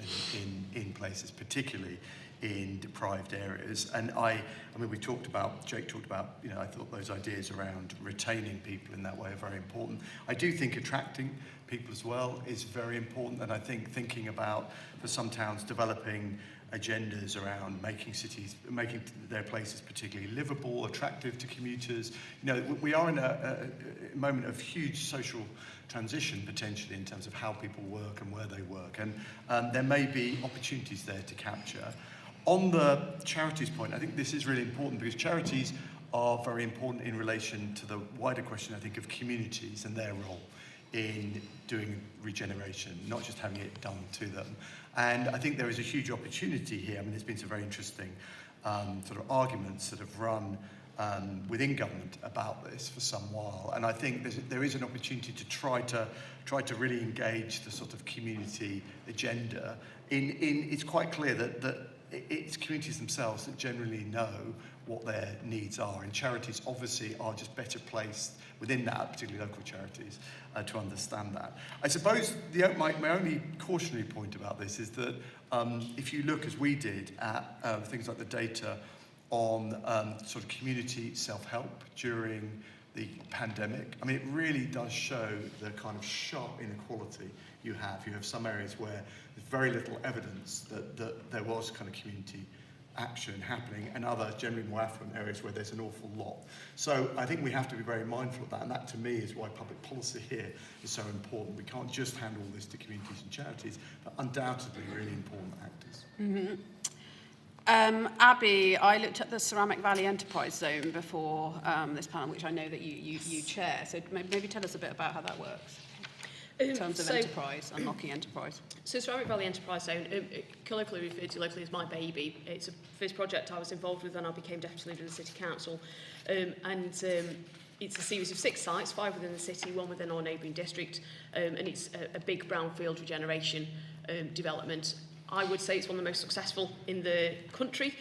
in places, particularly in deprived areas. And I mean, Jake talked about, you know, I thought those ideas around retaining people in that way are very important. I do think attracting people as well is very important, and I think thinking about, for some towns, developing agendas around making their places particularly livable, attractive to commuters. You know, we are in a moment of huge social transition potentially in terms of how people work and where they work, and there may be opportunities there to capture. On the charities point, I think this is really important because charities are very important in relation to the wider question, I think, of communities and their role in doing regeneration, not just having it done to them. And I think there is a huge opportunity here. I mean, there's been some very interesting sort of arguments that have run within government about this for some while. And I think there is an opportunity to try to really engage the sort of community agenda. It's quite clear that it's communities themselves that generally know what their needs are, and charities obviously are just better placed within that, particularly local charities, to understand that. I suppose my only cautionary point about this is that if you look, as we did, at things like the data on sort of community self-help during the pandemic, I mean, it really does show the kind of sharp inequality you have. You have some areas where there's very little evidence that there was kind of community action happening, and other generally more affluent areas where there's an awful lot. So I think we have to be very mindful of that, and that to me is why public policy here is so important. We can't just hand all this to communities and charities, but undoubtedly really important actors. Mm-hmm. Abby, I looked at the Ceramic Valley Enterprise Zone before this panel, which I know that you chair, so maybe tell us a bit about how that works. In terms of enterprise, unlocking enterprise. So Ceramic Valley Enterprise Zone, colloquially referred to locally as my baby. It's a first project I was involved with when I became deputy leader of the City Council. It's a series of 6 sites, 5 within the city, 1 within our neighbouring district, and it's a big brownfield regeneration development. I would say it's one of the most successful in the country.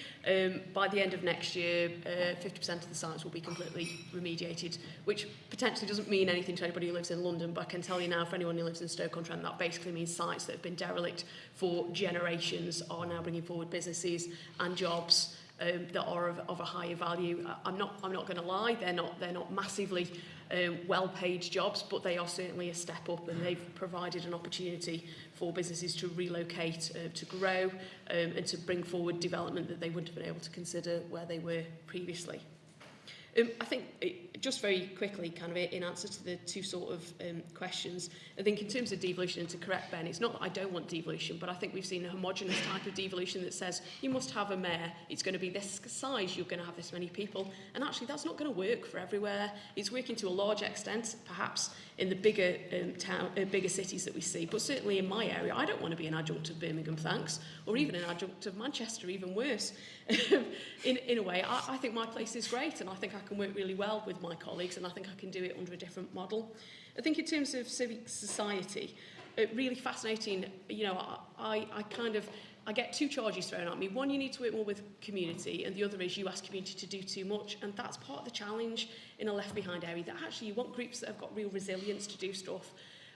By the end of next year, 50% of the sites will be completely remediated, which potentially doesn't mean anything to anybody who lives in London, but I can tell you now, for anyone who lives in Stoke-on-Trent, that basically means sites that have been derelict for generations are now bringing forward businesses and jobs that are of a higher value. I'm not going to lie, they're not massively well-paid jobs, but they are certainly a step up, and they've provided an opportunity for businesses to relocate, to grow, and to bring forward development that they wouldn't have been able to consider where they were previously. I think, just very quickly, kind of in answer to the two sort of questions, I think in terms of devolution, and to correct Ben, it's not that I don't want devolution, but I think we've seen a homogenous type of devolution that says you must have a mayor, it's going to be this size, you're going to have this many people, and actually that's not going to work for everywhere. It's working to a large extent, perhaps in the bigger bigger cities that we see, but certainly in my area, I don't want to be an adjunct of Birmingham, thanks, or even an adjunct of Manchester, even worse. In a way, I think my place is great, and I think I can work really well with my colleagues, and I think I can do it under a different model. I think in terms of civic society, really fascinating, you know, I get 2 charges thrown at me. One, you need to work more with community, and the other is you ask community to do too much, and that's part of the challenge in a left behind area, that actually you want groups that have got real resilience to do stuff.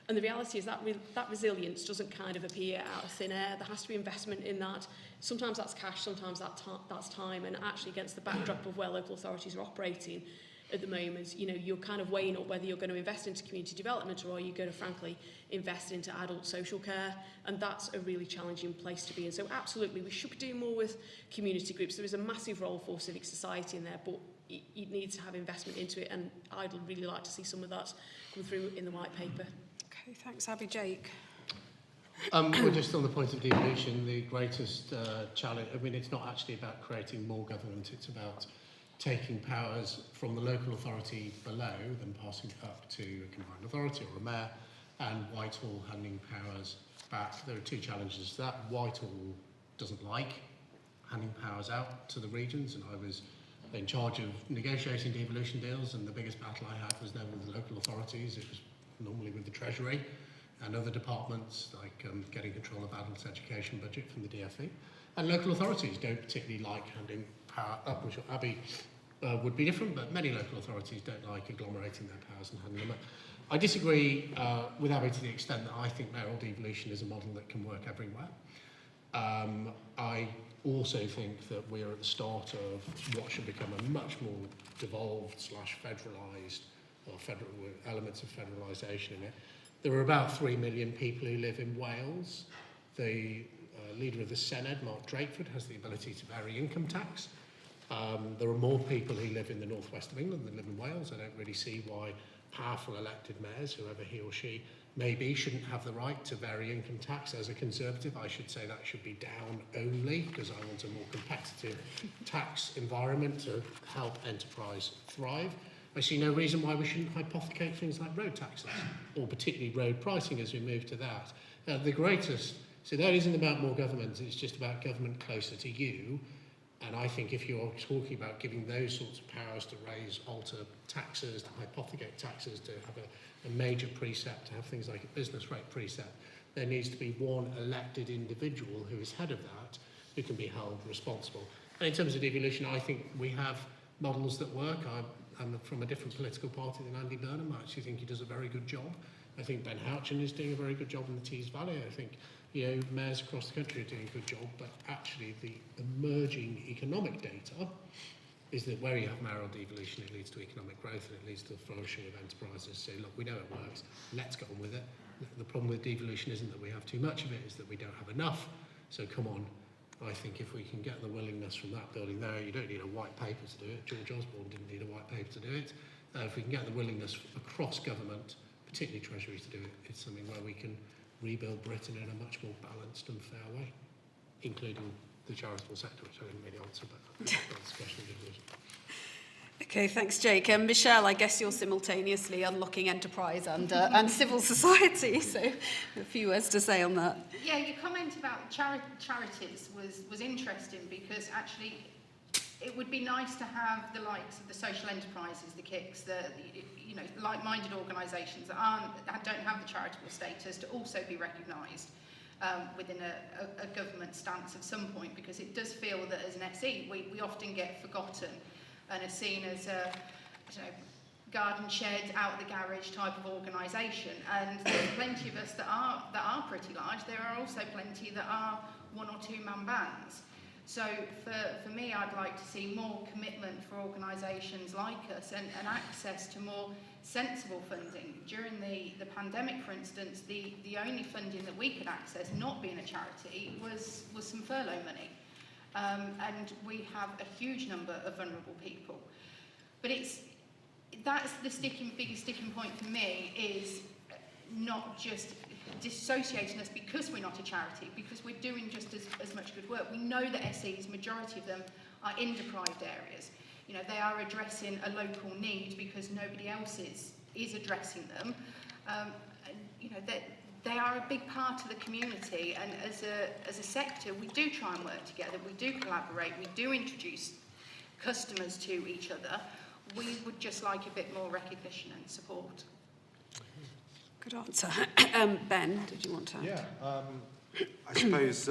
And the reality is that that resilience doesn't kind of appear out of thin air. There has to be investment in that. Sometimes that's cash, sometimes that's time, and actually against the backdrop of where local authorities are operating at the moment, you know, you're kind of weighing up whether you're going to invest into community development or are you going to frankly invest into adult social care, and that's a really challenging place to be in. So absolutely we should be doing more with community groups. There is a massive role for civic society in there, but it needs to have investment into it, and I'd really like to see some of that come through in the white paper. Okay, thanks Abby. Jake. Well, just on the point of devolution, the greatest challenge, I mean, it's not actually about creating more government, it's about taking powers from the local authority below, then passing it up to a combined authority or a mayor, and Whitehall handing powers back. There are two challenges to that. Whitehall doesn't like handing powers out to the regions, and I was in charge of negotiating devolution deals, and the biggest battle I had was never with the local authorities, it was normally with the Treasury and other departments, like getting control of adult education budget from the DFE. And local authorities don't particularly like handing power up, which Abbey would be different, but many local authorities don't like agglomerating their powers and handing them up. I disagree with Abbey to the extent that I think mayoral devolution is a model that can work everywhere. I also think that we're at the start of what should become a much more devolved / federalised, or federal elements of federalisation in it. There are about 3 million people who live in Wales. The leader of the Senedd, Mark Drakeford, has the ability to vary income tax. There are more people who live in the northwest of England than live in Wales. I don't really see why powerful elected mayors, whoever he or she may be, shouldn't have the right to vary income tax. As a Conservative, I should say that should be down only, because I want a more competitive tax environment to help enterprise thrive. I see no reason why we shouldn't hypothecate things like road taxes, or particularly road pricing as we move to that. The greatest, so that isn't about more government, it's just about government closer to you. And I think if you're talking about giving those sorts of powers to raise, alter taxes, to hypothecate taxes, to have a major precept, to have things like a business rate precept, there needs to be one elected individual who is head of that, who can be held responsible. And in terms of devolution, I think we have models that work. I'm from a different political party than Andy Burnham. I actually think he does a very good job. I think Ben Houchin is doing a very good job in the Tees Valley. I think mayors across the country are doing a good job, but actually the emerging economic data is that where you have mayoral devolution, it leads to economic growth and it leads to the flourishing of enterprises. So look, we know it works, let's get on with it. The problem with devolution isn't that we have too much of it, it's that we don't have enough. So come on, I think if we can get the willingness from that building there, you don't need a white paper to do it. George Osborne didn't need a white paper to do it. If we can get the willingness across government, particularly Treasury, to do it, it's something where we can rebuild Britain in a much more balanced and fair way, including the charitable sector, which I didn't really answer, but that's a question of devolution. Okay, thanks, Jake. Michelle, I guess you're simultaneously unlocking enterprise and civil society, so a few words to say on that. Yeah, your comment about charities was interesting, because actually it would be nice to have the likes of the social enterprises, the KICs, the like-minded organisations that don't have the charitable status to also be recognised within a government stance at some point, because it does feel that as an SE we often get forgotten and are seen as a garden shed, out the garage type of organisation. And there's plenty of us that are pretty large. There are also plenty that are one or two man bands. So for me, I'd like to see more commitment for organisations like us and access to more sensible funding. During the pandemic, for instance, the only funding that we could access, not being a charity, was some furlough money. And we have a huge number of vulnerable people. But that's the biggest sticking point for me, is not just dissociating us because we're not a charity, because we're doing just as much good work. We know that SEs, majority of them, are in deprived areas. They are addressing a local need because nobody else is addressing them. They are a big part of the community, and as a sector, we do try and work together, we do collaborate, we do introduce customers to each other. We would just like a bit more recognition and support. Good answer. Ben, did you want to add? Yeah, I suppose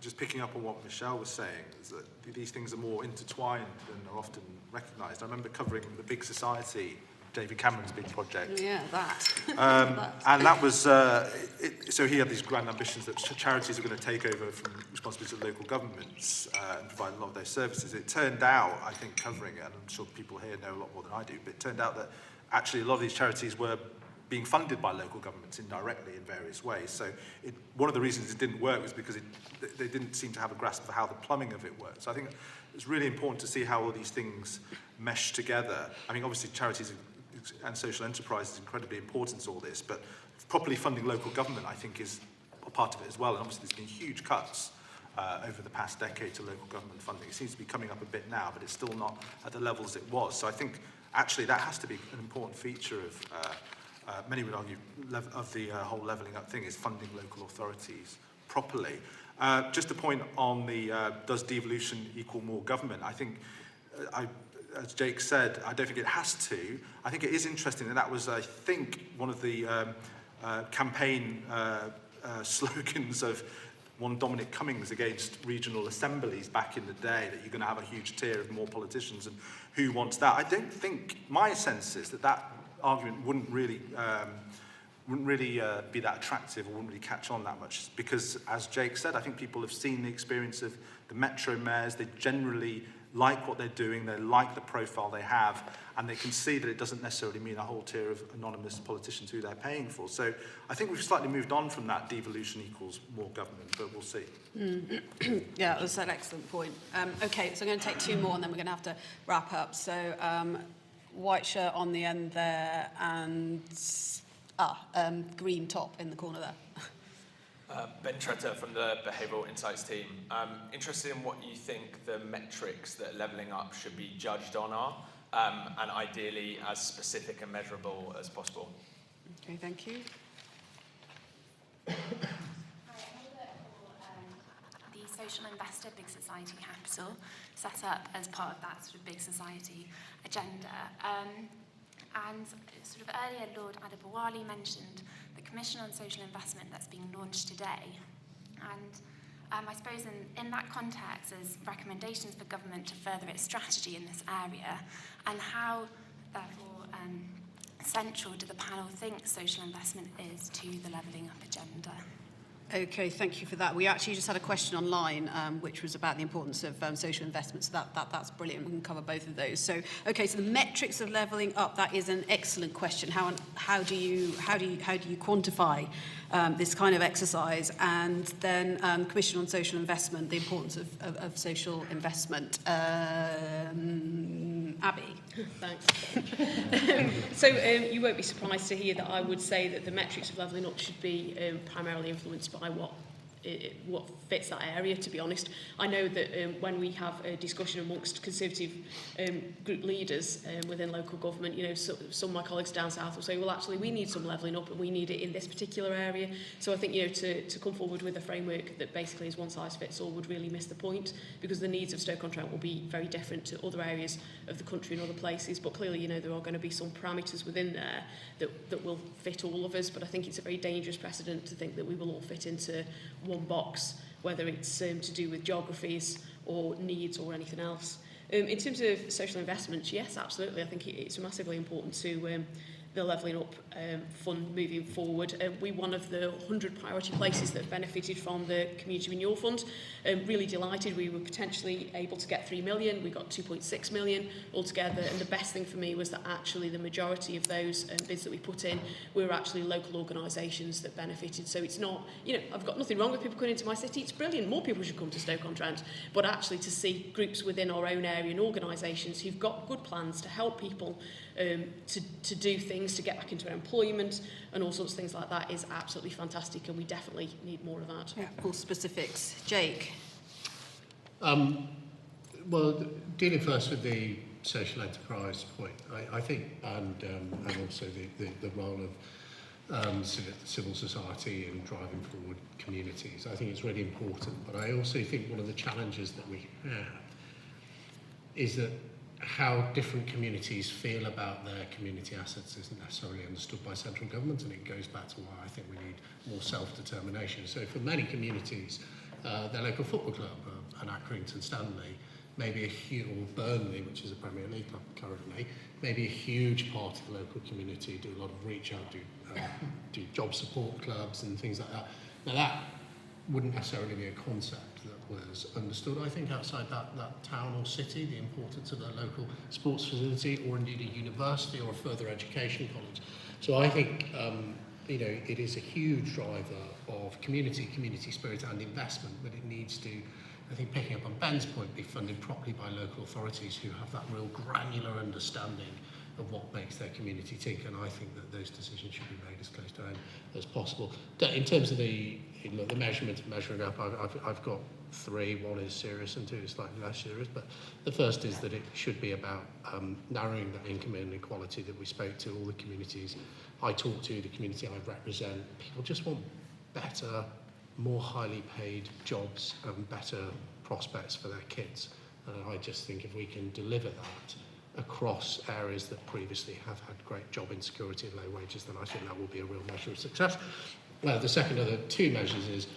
just picking up on what Michelle was saying, is that these things are more intertwined than are often recognised. I remember covering the Big Society, David Cameron's big project. Yeah, that. And that was, so he had these grand ambitions that charities are going to take over from responsibility of local governments and provide a lot of those services. It turned out, I think, covering it, and I'm sure people here know a lot more than I do, but it turned out that actually a lot of these charities were being funded by local governments indirectly in various ways. So one of the reasons it didn't work was because they didn't seem to have a grasp of how the plumbing of it worked. So I think it's really important to see how all these things mesh together. I mean, obviously charities and social enterprise is incredibly important to all this, but properly funding local government, I think, is part of it as well. And obviously there's been huge cuts over the past decade to local government funding. It seems to be coming up a bit now, but it's still not at the levels it was. So I think actually that has to be an important feature of, many would argue, of the whole levelling up thing, is funding local authorities properly. Just a point on the does devolution equal more government? I think, as Jake said, I don't think it has to. I think it is interesting, and that was, I think, one of the campaign slogans of one Dominic Cummings against regional assemblies back in the day, that you're going to have a huge tier of more politicians, and who wants that? I don't think, my sense is that that argument wouldn't really be that attractive, or wouldn't really catch on that much, because, as Jake said, I think people have seen the experience of the metro mayors. They generally like what they're doing, they like the profile they have, and they can see that it doesn't necessarily mean a whole tier of anonymous politicians who they're paying for. So I think we've slightly moved on from that devolution equals more government, but we'll see. Yeah, that's an excellent point. Okay, so I'm going to take two more and then we're going to have to wrap up. So white shirt on the end there, and green top in the corner there. Ben Tretter from the Behavioural Insights team. Interested in what you think the metrics that levelling up should be judged on are, and ideally as specific and measurable as possible. Okay, thank you. The Social Investor Big Society Capital, set up as part of that sort of big society agenda. And sort of earlier, Lord Adebowale mentioned the Commission on Social Investment that's being launched today. And I suppose in that context, there's recommendations for government to further its strategy in this area, and how, therefore, central do the panel think social investment is to the levelling up agenda? Okay, thank you for that. We actually just had a question online, which was about the importance of social investment. So that's brilliant. We can cover both of those. So, okay, so the metrics of levelling up. That is an excellent question. How do you quantify this kind of exercise? And then Commission on Social Investment, the importance of social investment. Abby. Thanks. So you won't be surprised to hear that I would say that the metrics of levelling up should be primarily influenced by what fits that area, to be honest. I know that when we have a discussion amongst Conservative group leaders within local government, you know, some of my colleagues down south will say, well, actually, we need some levelling up and we need it in this particular area. So I think, you know, to come forward with a framework that basically is one size fits all would really miss the point, because the needs of Stoke-on-Trent will be very different to other areas of the country and other places. But clearly, you know, there are going to be some parameters within there that will fit all of us. But I think it's a very dangerous precedent to think that we will all fit into one box, whether it's to do with geographies or needs or anything else. In terms of social investments, yes, absolutely. I think it's massively important to the Levelling Up fund moving forward. We're one of the 100 priority places that benefited from the Community Renewal Fund. Really delighted we were potentially able to get 3 million. We got 2.6 million altogether, and the best thing for me was that actually the majority of those bids that we put in were actually local organisations that benefited. So it's not, you know, I've got nothing wrong with people coming into my city. It's brilliant. More people should come to Stoke-on-Trent. But actually to see groups within our own area and organisations who've got good plans to help people to do things, to get back into employment and all sorts of things like that is absolutely fantastic, and we definitely need more of that. Yeah, all specifics. Jake? Well, dealing first with the social enterprise point, I think, and also the role of civil society in driving forward communities, I think it's really important. But I also think one of the challenges that we have is that how different communities feel about their community assets isn't necessarily understood by central government, and it goes back to why I think we need more self-determination. So for many communities, their local football club, an Accrington Stanley, maybe or Burnley, which is a Premier League club currently, maybe a huge part of the local community, do a lot of reach out, do job support clubs and things like that. Now that wouldn't necessarily be a concept that was understood, I think, outside that town or city, the importance of a local sports facility or indeed a university or a further education college. So I think, you know, it is a huge driver of community spirit and investment, but it needs to, I think, picking up on Ben's point, be funded properly by local authorities who have that real granular understanding of what makes their community tick, and I think that those decisions should be made as close to home as possible. In terms of the measurement of measuring up, I've got three. One is serious and two is slightly less serious, but the first is that it should be about narrowing that income inequality that we spoke to. All the communities I talk to, the community I represent, people just want better, more highly paid jobs and better prospects for their kids. I just think if we can deliver that across areas that previously have had great job insecurity and low wages, then I think that will be a real measure of success. The second of the two measures is,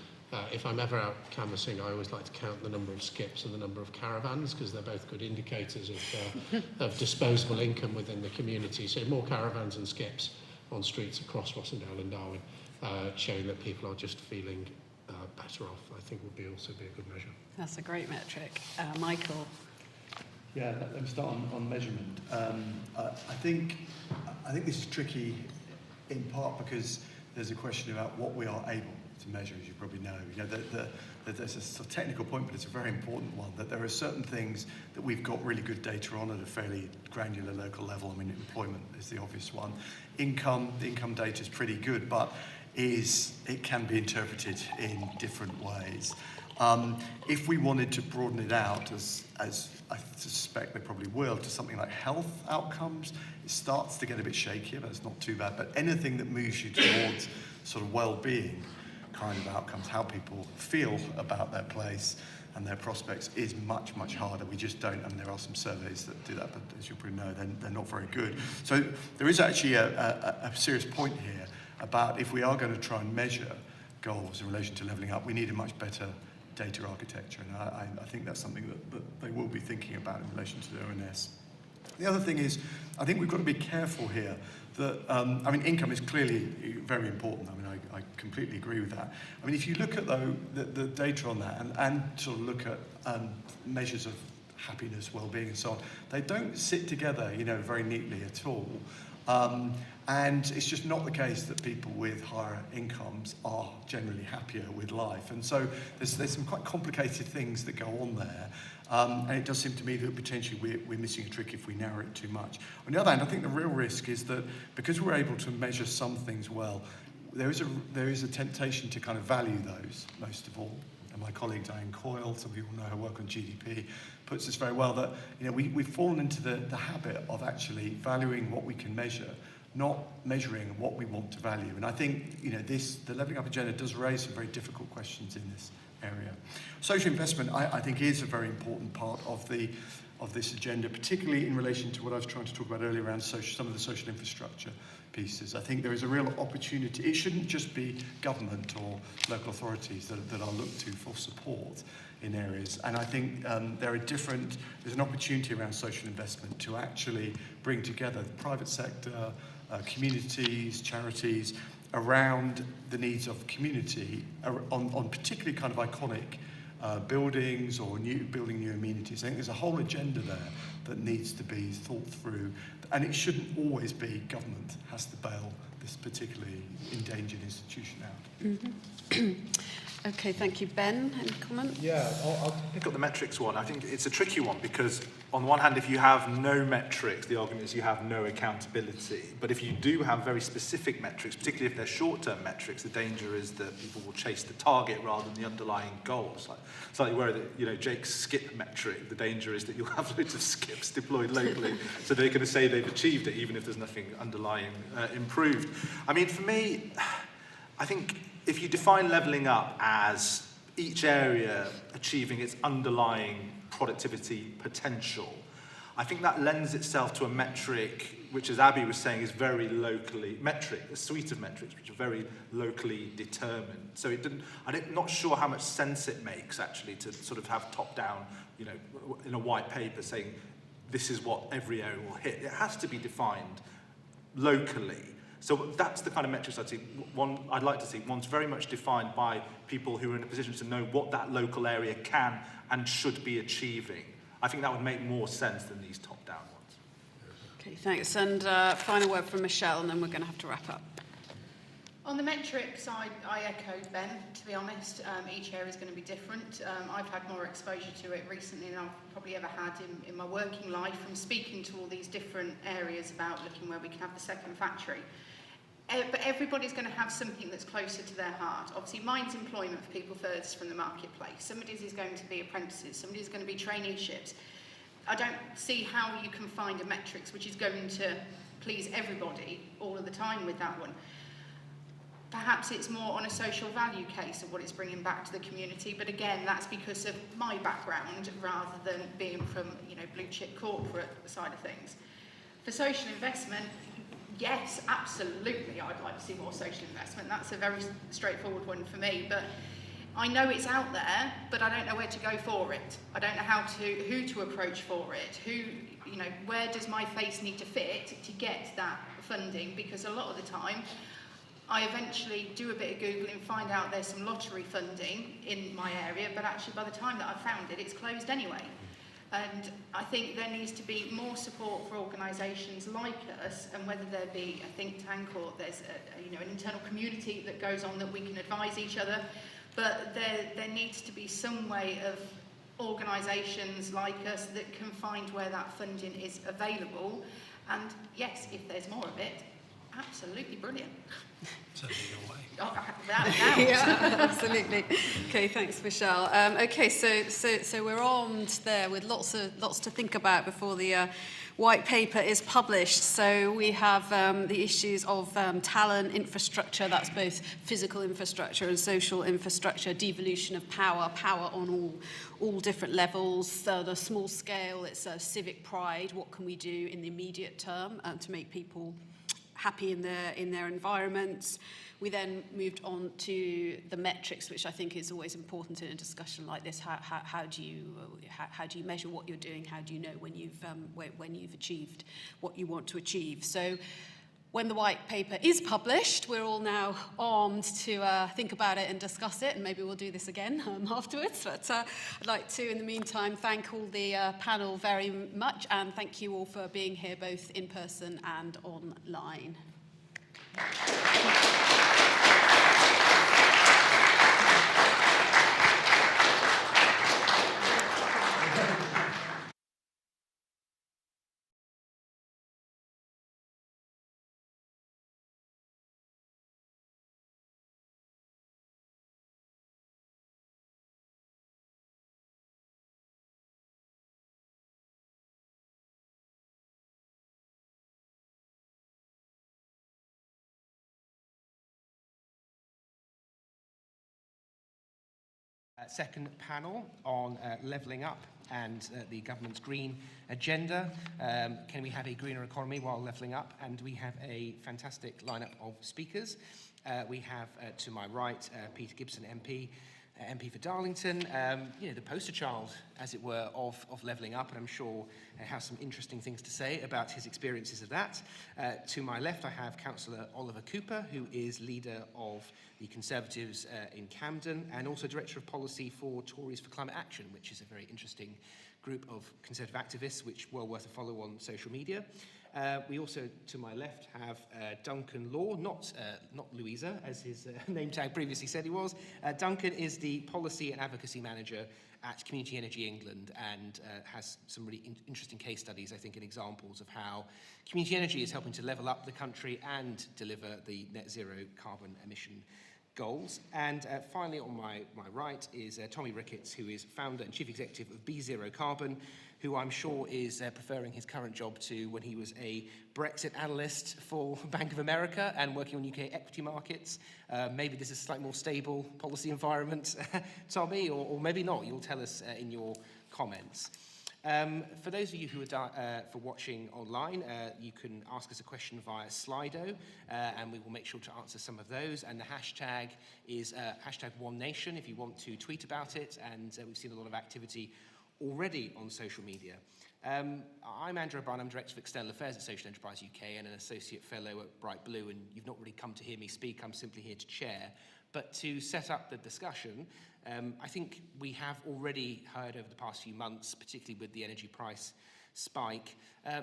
if I'm ever out canvassing, I always like to count the number of skips and the number of caravans, because they're both good indicators of disposable income within the community. So more caravans and skips on streets across Rossendale and Darwin, showing that people are just feeling better off, I think would also be a good measure. That's a great metric. Michael. Yeah, let me start on measurement. I think this is tricky in part because there's a question about what we are able to measure, as you probably know. There's a sort of technical point, but it's a very important one, that there are certain things that we've got really good data on at a fairly granular local level. I mean, employment is the obvious one. The income data is pretty good, but it can be interpreted in different ways. If we wanted to broaden it out, as I suspect they probably will, to something like health outcomes, it starts to get a bit shakier, but it's not too bad. But anything that moves you towards sort of well-being kind of outcomes, how people feel about their place and their prospects, is much, much harder. We just don't, and there are some surveys that do that, but as you probably know, they're not very good. So there is actually a serious point here about if we are going to try and measure goals in relation to levelling up, we need a much better data architecture, and I think that's something that they will be thinking about in relation to the ONS. The other thing is, I think we've got to be careful here that, I mean, income is clearly very important. I mean, I completely agree with that. I mean, if you look at, though, the data on that and sort of look at measures of happiness, well-being and so on, they don't sit together, very neatly at all. And it's just not the case that people with higher incomes are generally happier with life. And so there's some quite complicated things that go on there. And it does seem to me that potentially we're missing a trick if we narrow it too much. On the other hand, I think the real risk is that because we're able to measure some things well, there is a temptation to kind of value those most of all. And my colleague Diane Coyle, some people know her work on GDP, puts this very well, that we've fallen into the habit of actually valuing what we can measure, not measuring what we want to value. And I think the Levelling Up agenda does raise some very difficult questions in this area. Social investment, I think, is a very important part of this agenda, particularly in relation to what I was trying to talk about earlier around some of the social infrastructure pieces. I think there is a real opportunity. It shouldn't just be government or local authorities that are looked to for support in areas. And I think there's an opportunity around social investment to actually bring together the private sector, communities, charities, around the needs of community on particularly kind of iconic buildings or building new amenities. I think there's a whole agenda there that needs to be thought through, and it shouldn't always be government has to bail this particularly endangered institution out. Mm-hmm. Okay, thank you. Ben, any comment? Yeah, I'll pick up the metrics one. I think it's a tricky one because on the one hand, if you have no metrics, the argument is you have no accountability. But if you do have very specific metrics, particularly if they're short-term metrics, the danger is that people will chase the target rather than the underlying goals. Like, slightly worried that, Jake's skip metric, the danger is that you'll have loads of skips deployed locally, so they're going to say they've achieved it, even if there's nothing underlying improved. I mean, for me, I think if you define levelling up as each area achieving its underlying productivity potential, I think that lends itself to a metric which, as Abby was saying, is very locally a suite of metrics which are very locally determined. So I'm not sure how much sense it makes actually to sort of have top down, in a white paper saying this is what every area will hit. It has to be defined locally. So that's the kind of metrics I'd like to see. One's very much defined by people who are in a position to know what that local area can and should be achieving. I think that would make more sense than these top-down ones. Okay, thanks. And final word from Michelle, and then we're going to have to wrap up. On the metrics, I echo Ben, to be honest. Each area is going to be different. I've had more exposure to it recently than I've probably ever had in my working life, from speaking to all these different areas about looking where we can have the second factory. But everybody's going to have something that's closer to their heart. Obviously, mine's employment for people furthest from the marketplace. Somebody's is going to be apprentices. Somebody's going to be traineeships. I don't see how you can find a metrics which is going to please everybody all of the time with that one. Perhaps it's more on a social value case of what it's bringing back to the community, but again, that's because of my background rather than being from, you know, blue chip corporate side of things. For social investment, yes, absolutely, I'd like to see more social investment. That's a very straightforward one for me, but I know it's out there, but I don't know where to go for it. I don't know who to approach for it. You know, where does my face need to fit to get that funding? Because a lot of the time, I eventually do a bit of Googling, find out there's some lottery funding in my area, but actually by the time that I've found it, it's closed anyway. And I think there needs to be more support for organisations like us, and whether there be a think tank or there's an internal community that goes on that we can advise each other. But there needs to be some way of organisations like us that can find where that funding is available. And yes, if there's more of it, absolutely brilliant. Yeah, absolutely. Okay, thanks, Michelle. Okay, so we're armed there with lots to think about before the white paper is published. So we have the issues of talent, infrastructure, that's both physical infrastructure and social infrastructure, devolution of power on all different levels. The small scale, it's civic pride. What can we do in the immediate term to make people happy in their environments? We then moved on to the metrics, which I think is always important in a discussion like this. How do you measure what you're doing? How do you know when you've achieved what you want to achieve? So when the white paper is published, we're all now armed to think about it and discuss it, and maybe we'll do this again afterwards. But I'd like to, in the meantime, thank all the panel very much, and thank you all for being here, both in person and online. Second panel on levelling up and the government's green agenda. Can we have a greener economy while levelling up? And we have a fantastic lineup of speakers. We have to my right Peter Gibson, MP for Darlington, the poster child, as it were, of levelling up, and I'm sure has some interesting things to say about his experiences of that. To my left, I have Councillor Oliver Cooper, who is leader of the Conservatives in Camden, and also Director of Policy for Tories for Climate Action, which is a very interesting group of Conservative activists, which well worth a follow on social media. We also, to my left, have Duncan Law, not Louisa, as his name tag previously said he was. Duncan is the Policy and Advocacy Manager at Community Energy England, and has some really interesting case studies, I think, and examples of how community energy is helping to level up the country and deliver the net zero carbon emission goals. And finally, on my right is Tommy Ricketts, who is founder and chief executive of Be Zero Carbon, who I'm sure is preferring his current job to when he was a Brexit analyst for Bank of America and working on UK equity markets. Maybe this is a slightly more stable policy environment, Tommy, or maybe not. You'll tell us in your comments. For those of you who are watching online, you can ask us a question via Slido, and we will make sure to answer some of those. And the hashtag is hashtag #OneNation if you want to tweet about it, and we've seen a lot of activity already on social media. I'm Andrew O'Brien, I'm Director of External Affairs at Social Enterprise UK and an Associate Fellow at Bright Blue, and you've not really come to hear me speak, I'm simply here to chair. But to set up the discussion, I think we have already heard over the past few months, particularly with the energy price spike,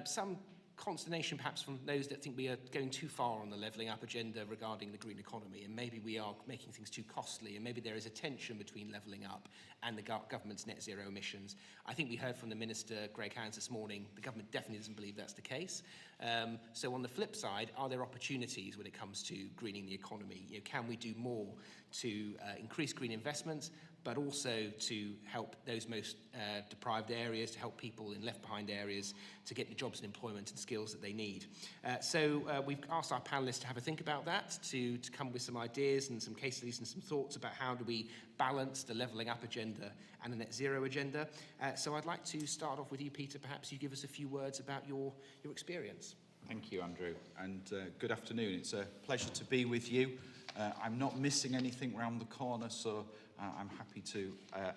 some consternation perhaps from those that think we are going too far on the levelling up agenda regarding the green economy, and maybe we are making things too costly, and maybe there is a tension between levelling up and the government's net zero emissions. I think we heard from the Minister, Greg Hands, this morning, the government definitely doesn't believe that's the case. So on the flip side, are there opportunities when it comes to greening the economy? You know, can we do more to increase green investments, but also to help those most deprived areas, to help people in left-behind areas to get the jobs and employment and skills that they need. So we've asked our panellists to have a think about that, to come up with some ideas and some case studies and some thoughts about how do we balance the levelling up agenda and the net zero agenda. So I'd like to start off with you, Peter. Perhaps you give us a few words about your experience. Thank you, Andrew, and good afternoon. It's a pleasure to be with you. I'm not missing anything round the corner, so I'm happy to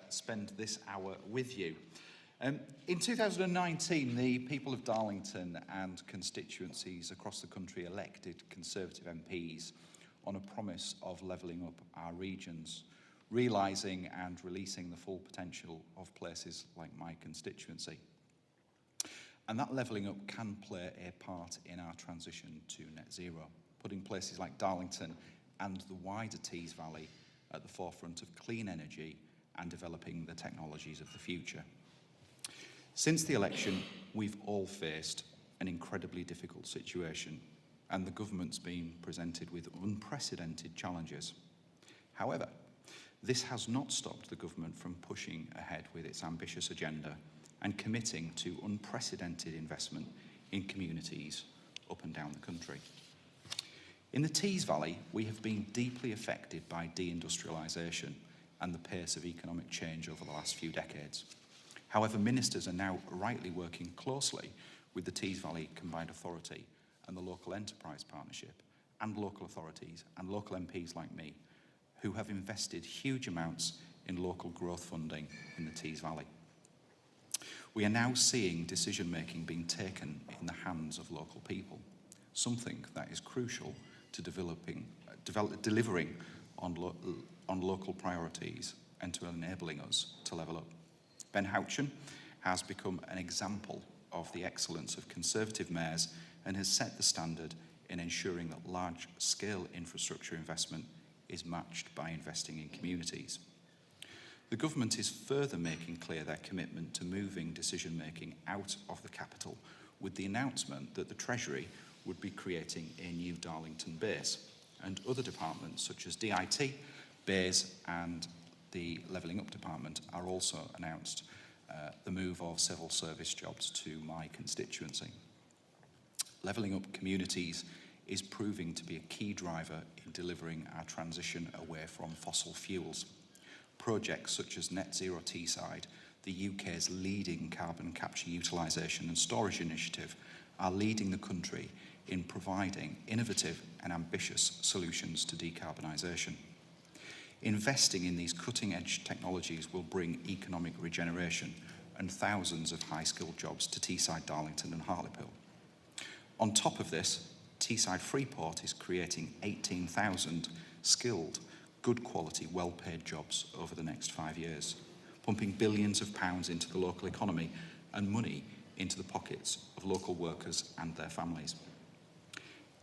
spend this hour with you. In 2019, the people of Darlington and constituencies across the country elected Conservative MPs on a promise of levelling up our regions, realising and releasing the full potential of places like my constituency. And that levelling up can play a part in our transition to net zero, putting places like Darlington and the wider Tees Valley at the forefront of clean energy and developing the technologies of the future. Since the election, we've all faced an incredibly difficult situation, and the government's been presented with unprecedented challenges. However, this has not stopped the government from pushing ahead with its ambitious agenda and committing to unprecedented investment in communities up and down the country. In the Tees Valley, we have been deeply affected by deindustrialisation and the pace of economic change over the last few decades. However, ministers are now rightly working closely with the Tees Valley Combined Authority and the Local Enterprise Partnership and local authorities and local MPs like me, who have invested huge amounts in local growth funding in the Tees Valley. We are now seeing decision-making being taken in the hands of local people, something that is crucial to delivering on local priorities and to enabling us to level up. Ben Houchin has become an example of the excellence of Conservative mayors and has set the standard in ensuring that large-scale infrastructure investment is matched by investing in communities. The government is further making clear their commitment to moving decision-making out of the capital with the announcement that the Treasury would be creating a new Darlington base, and other departments such as DIT, BAYS and the Levelling Up Department are also announced the move of civil service jobs to my constituency. Levelling Up Communities is proving to be a key driver in delivering our transition away from fossil fuels. Projects such as Net Zero Teesside, the UK's leading carbon capture utilisation and storage initiative, are leading the country in providing innovative and ambitious solutions to decarbonisation. Investing in these cutting-edge technologies will bring economic regeneration and thousands of high-skilled jobs to Teesside, Darlington and Hartlepool. On top of this, Teesside Freeport is creating 18,000 skilled, good quality, well-paid jobs over the next 5 years, pumping billions of pounds into the local economy and money into the pockets of local workers and their families.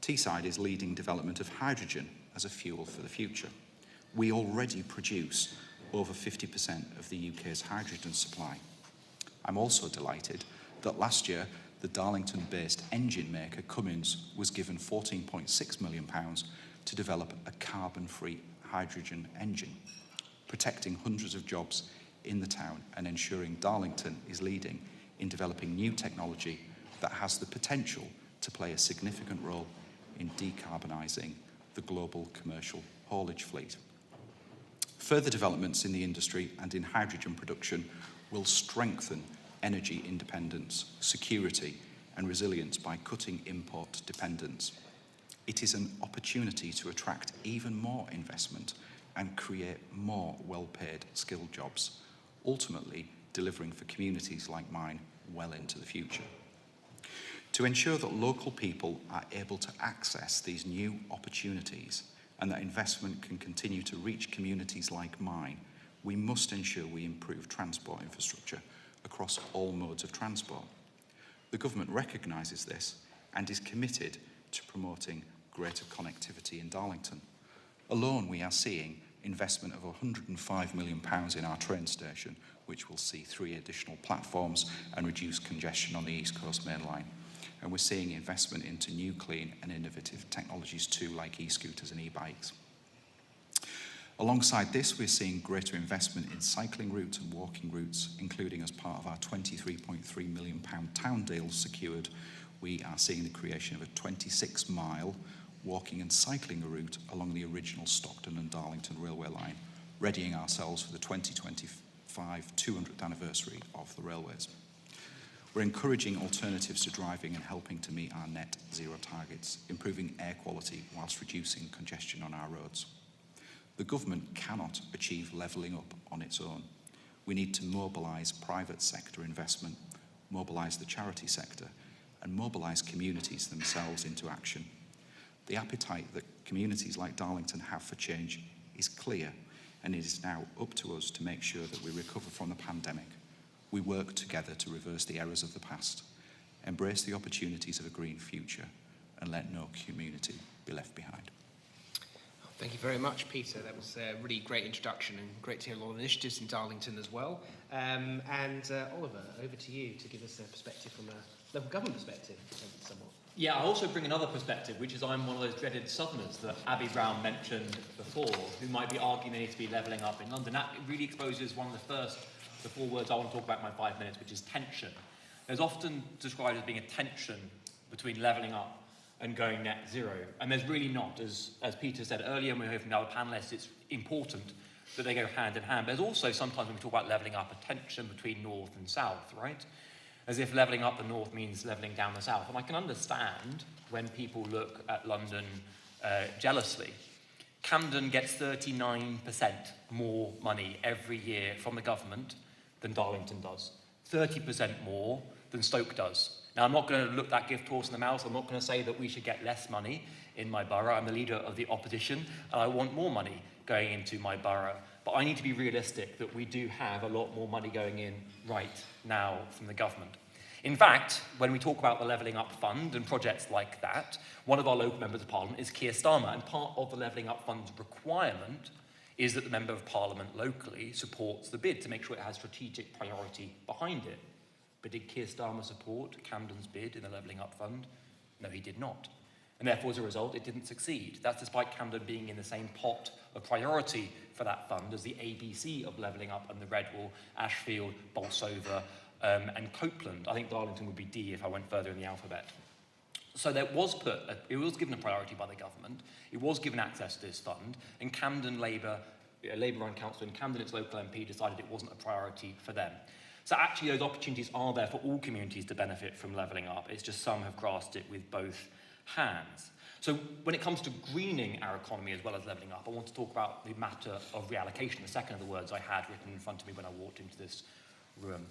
Teesside is leading development of hydrogen as a fuel for the future. We already produce over 50% of the UK's hydrogen supply. I'm also delighted that last year the Darlington-based engine maker Cummins was given £14.6 million to develop a carbon-free hydrogen engine, protecting hundreds of jobs in the town and ensuring Darlington is leading in developing new technology that has the potential to play a significant role in decarbonising the global commercial haulage fleet. Further developments in the industry and in hydrogen production will strengthen energy independence, security and resilience by cutting import dependence. It is an opportunity to attract even more investment and create more well-paid skilled jobs, ultimately delivering for communities like mine well into the future. To ensure that local people are able to access these new opportunities and that investment can continue to reach communities like mine, we must ensure we improve transport infrastructure across all modes of transport. The government recognises this and is committed to promoting greater connectivity in Darlington. Alone, we are seeing investment of £105 million in our train station, which will see 3 additional platforms and reduce congestion on the East Coast Main Line. And we're seeing investment into new, clean and innovative technologies too, like e-scooters and e-bikes. Alongside this, we're seeing greater investment in cycling routes and walking routes, including as part of our £23.3 million town deal secured. We are seeing the creation of a 26-mile walking and cycling route along the original Stockton and Darlington railway line, readying ourselves for the 2025 200th anniversary of the railways. We're encouraging alternatives to driving and helping to meet our net zero targets, improving air quality whilst reducing congestion on our roads. The government cannot achieve levelling up on its own. We need to mobilise private sector investment, mobilise the charity sector, and mobilise communities themselves into action. The appetite that communities like Darlington have for change is clear, and it is now up to us to make sure that we recover from the pandemic. We work together to reverse the errors of the past, embrace the opportunities of a green future, and let no community be left behind. Thank you very much, Peter. That was a really great introduction and great to hear a lot of initiatives in Darlington as well. Oliver, over to you to give us a perspective from a local government perspective, somewhat. Yeah, I also bring another perspective, which is I'm one of those dreaded Southerners that Abby Brown mentioned before, who might be arguing they need to be levelling up in London. That really exposes one of the 4 words I want to talk about in my 5 minutes, which is tension. There's often described as being a tension between levelling up and going net zero. And there's really not. As Peter said earlier, and we heard from the other panellists, it's important that they go hand in hand. There's also sometimes when we talk about levelling up, a tension between north and south, right? As if levelling up the north means levelling down the south. And I can understand when people look at London jealously. Camden gets 39% more money every year from the government than Darlington does. 30% more than Stoke does. Now, I'm not going to look that gift horse in the mouth. I'm not going to say that we should get less money in my borough. I'm the leader of the opposition, and I want more money going into my borough. But I need to be realistic that we do have a lot more money going in right now from the government. In fact, when we talk about the Levelling Up Fund and projects like that, one of our local members of Parliament is Keir Starmer, and part of the Levelling Up Fund's requirement is that the Member of Parliament locally supports the bid to make sure it has strategic priority behind it. But did Keir Starmer support Camden's bid in the Levelling Up Fund? No, he did not. And therefore, as a result, it didn't succeed. That's despite Camden being in the same pot of priority for that fund as the ABC of Levelling Up and the Redwall, Ashfield, Bolsover, and Copeland. I think Darlington would be D if I went further in the alphabet. So it was given a priority by the government. It was given access to this fund, and Camden Labour-run council in Camden, its local MP, decided it wasn't a priority for them. So actually those opportunities are there for all communities to benefit from levelling up. It's just some have grasped it with both hands. So when it comes to greening our economy as well as levelling up, I want to talk about the matter of reallocation, the second of the words I had written in front of me when I walked into this room,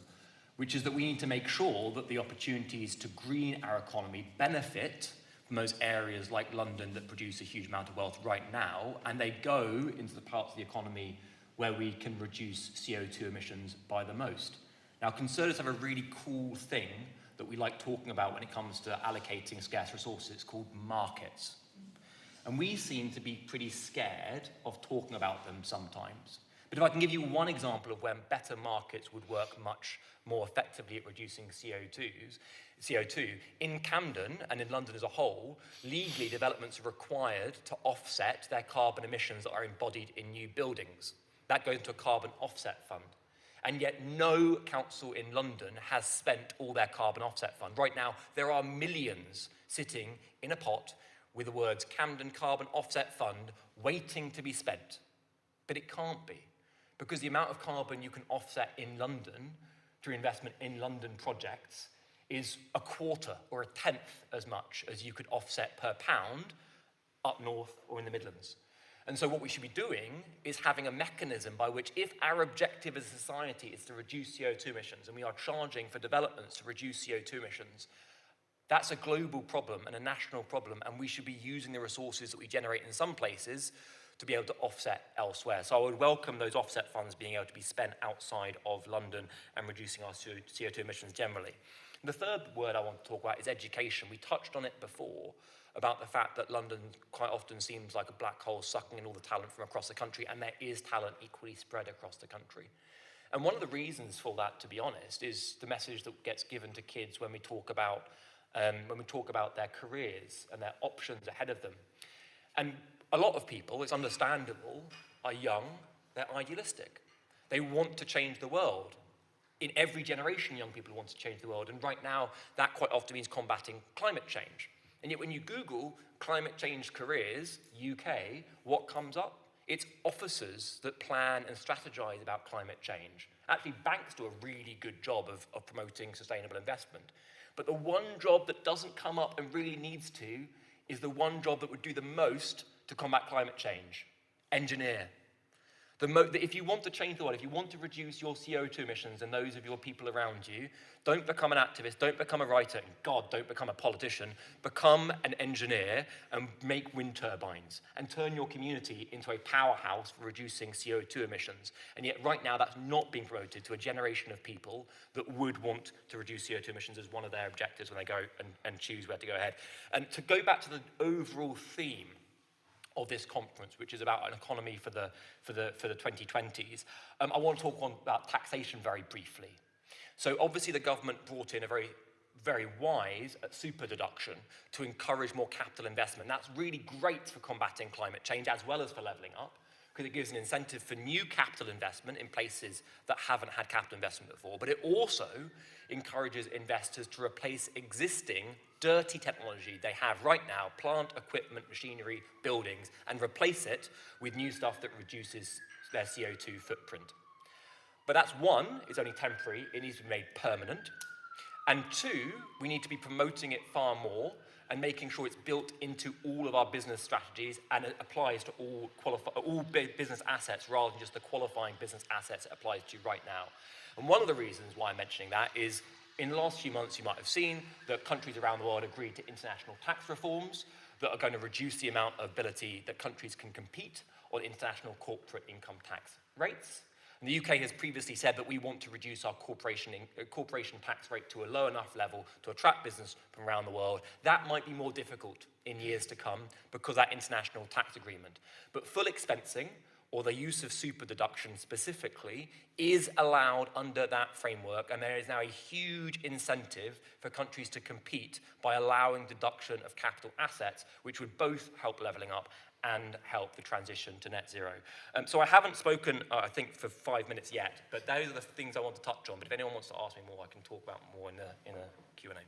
which is that we need to make sure that the opportunities to green our economy benefit from those areas like London that produce a huge amount of wealth right now, and they go into the parts of the economy where we can reduce CO2 emissions by the most. Now, Conservatives have a really cool thing that we like talking about when it comes to allocating scarce resources. It's called markets. And we seem to be pretty scared of talking about them sometimes. But if I can give you one example of when better markets would work much more effectively at reducing CO2, in Camden and in London as a whole, legally developments are required to offset their carbon emissions that are embodied in new buildings. That goes into a carbon offset fund. And yet no council in London has spent all their carbon offset fund. Right now, there are millions sitting in a pot with the words Camden Carbon Offset Fund waiting to be spent. But it can't be, because the amount of carbon you can offset in London through investment in London projects is a quarter or a tenth as much as you could offset per pound up north or in the Midlands. And so what we should be doing is having a mechanism by which, if our objective as a society is to reduce CO2 emissions, and we are charging for developments to reduce CO2 emissions, that's a global problem and a national problem, and we should be using the resources that we generate in some places to be able to offset elsewhere. So I would welcome those offset funds being able to be spent outside of London and reducing our CO2 emissions generally. The third word I want to talk about is education. We touched on it before about the fact that London quite often seems like a black hole sucking in all the talent from across the country, and there is talent equally spread across the country. And one of the reasons for that, to be honest, is the message that gets given to kids when we talk about their careers and their options ahead of them. And a lot of people, it's understandable, are young, they're idealistic. They want to change the world. In every generation, young people want to change the world, and right now, that quite often means combating climate change. And yet when you Google climate change careers, UK, what comes up? It's officers that plan and strategize about climate change. Actually, banks do a really good job of promoting sustainable investment. But the one job that doesn't come up and really needs to is the one job that would do the most to combat climate change: engineer. If you want to change the world, if you want to reduce your CO2 emissions and those of your people around you, don't become an activist, don't become a writer, and God, don't become a politician. Become an engineer and make wind turbines and turn your community into a powerhouse for reducing CO2 emissions. And yet right now that's not being promoted to a generation of people that would want to reduce CO2 emissions as one of their objectives when they go and choose where to go ahead. And to go back to the overall theme of this conference, which is about an economy for the 2020s, I want to talk about taxation very briefly. So obviously the government brought in a very, very wise super deduction to encourage more capital investment. That's really great for combating climate change as well as for levelling up, because it gives an incentive for new capital investment in places that haven't had capital investment before. But it also encourages investors to replace existing dirty technology they have right now, plant, equipment, machinery, buildings, and replace it with new stuff that reduces their CO2 footprint. But that's one, it's only temporary, it needs to be made permanent. And two, we need to be promoting it far more and making sure it's built into all of our business strategies and it applies to all business assets rather than just the qualifying business assets it applies to right now. And one of the reasons why I'm mentioning that is in the last few months you might have seen that countries around the world agreed to international tax reforms that are going to reduce the amount of ability that countries can compete on international corporate income tax rates. And the UK has previously said that we want to reduce our corporation tax rate to a low enough level to attract business from around the world. That might be more difficult in years to come because of that international tax agreement. But full expensing, or the use of super deduction specifically, is allowed under that framework, and there is now a huge incentive for countries to compete by allowing deduction of capital assets, which would both help levelling up and help the transition to net zero. So I haven't spoken, I think, for 5 minutes yet, but those are the things I want to touch on. But if anyone wants to ask me more, I can talk about more in a Q&A.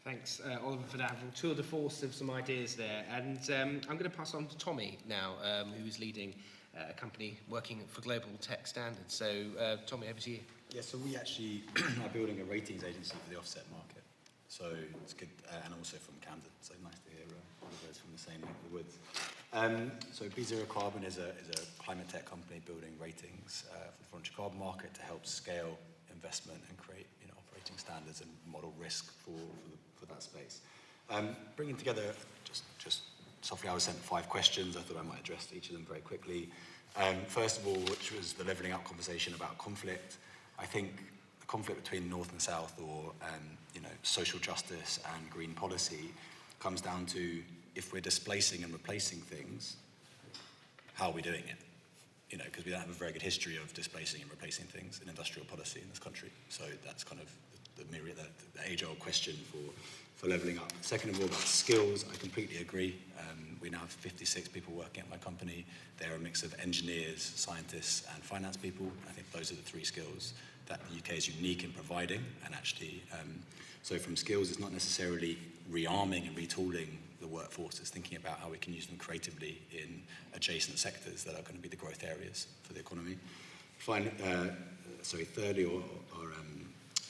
Thanks, Oliver, for that tour de force of some ideas there. And I'm going to pass on to Tommy now, who's leading a company working for global tech standards. So, Tommy, over to you. Yeah, so we actually are building a ratings agency for the offset market. So it's good, and also from Camden. So nice to hear Oliver's from the same neck of the woods. So B0 Carbon is a climate tech company building ratings for the frontier carbon market to help scale investment and create operating standards and model risk for that space. Bringing together, just softly, I was sent 5 questions. I thought I might address each of them very quickly. First of all, which was the levelling up conversation about conflict. I think the conflict between North and South, or social justice and green policy, comes down to if we're displacing and replacing things, how are we doing it? Because we don't have a very good history of displacing and replacing things in industrial policy in this country. So that's kind of the age-old question for levelling up. Second of all, about skills, I completely agree. We now have 56 people working at my company. They're a mix of engineers, scientists, and finance people. I think those are the 3 skills that the UK is unique in providing. And actually, so from skills, it's not necessarily rearming and retooling the workforce. It's thinking about how we can use them creatively in adjacent sectors that are going to be the growth areas for the economy. Thirdly,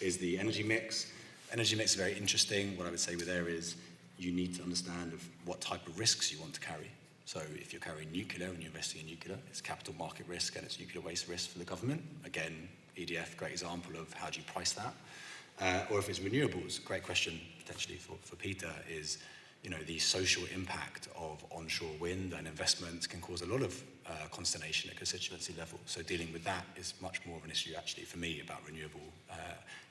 is the energy mix. Energy mix is very interesting. What I would say with there is you need to understand of what type of risks you want to carry. So if you're carrying nuclear and you're investing in nuclear, it's capital market risk and it's nuclear waste risk for the government. Again, EDF, great example of how do you price that. Or if it's renewables, great question potentially for Peter is, the social impact of onshore wind and investments can cause a lot of consternation at constituency level. So dealing with that is much more of an issue actually for me about renewable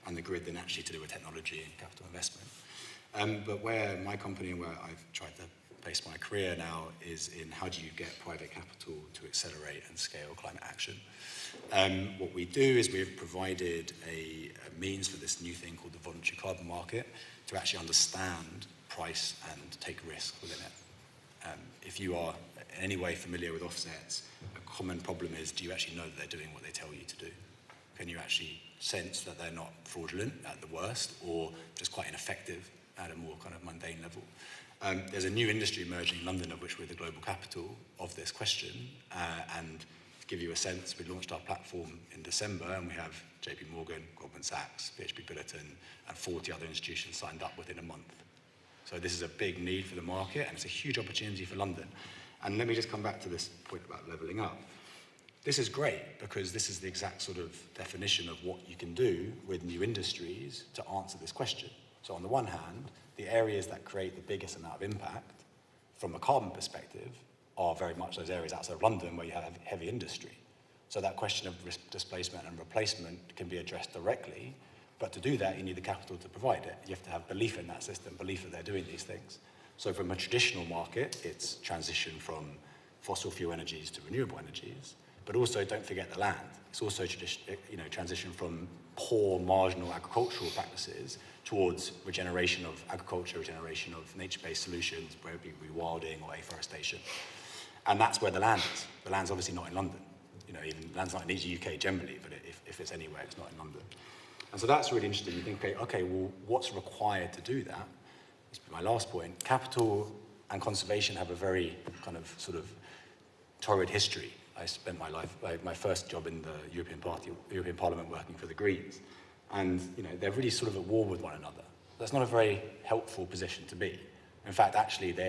and the grid than actually to do with technology and capital investment. But where my company and where I've tried to base my career now is in how do you get private capital to accelerate and scale climate action. What we do is we've provided a means for this new thing called the voluntary carbon market to actually understand price and take risk within it. If you are in any way familiar with offsets, a common problem is, do you actually know that they're doing what they tell you to do? Can you actually sense that they're not fraudulent at the worst or just quite ineffective at a more kind of mundane level? There's a new industry emerging in London, of which we're the global capital of this question. And to give you a sense, we launched our platform in December, and we have JP Morgan, Goldman Sachs, PHP Billiton, and 40 other institutions signed up within a month. So this is a big need for the market, and it's a huge opportunity for London. And let me just come back to this point about levelling up. This is great, because this is the exact sort of definition of what you can do with new industries to answer this question. So on the one hand, the areas that create the biggest amount of impact from a carbon perspective are very much those areas outside of London where you have heavy industry. So that question of risk displacement and replacement can be addressed directly, but to do that, you need the capital to provide it. You have to have belief in that system, belief that they're doing these things. So from a traditional market, it's transition from fossil fuel energies to renewable energies, but also don't forget the land. It's also transition from poor marginal agricultural practices towards regeneration of agriculture, regeneration of nature-based solutions, whether it be rewilding or afforestation. And that's where the land is. The land's obviously not in London. Even land's not in the UK generally, but if it's anywhere, it's not in London. And so that's really interesting. You think, okay, well, what's required to do that? This is my last point. Capital and conservation have a very kind of sort of torrid history. I spent my life, my first job in the European Parliament working for the Greens. And, they're really sort of at war with one another. That's not a very helpful position to be. In fact, they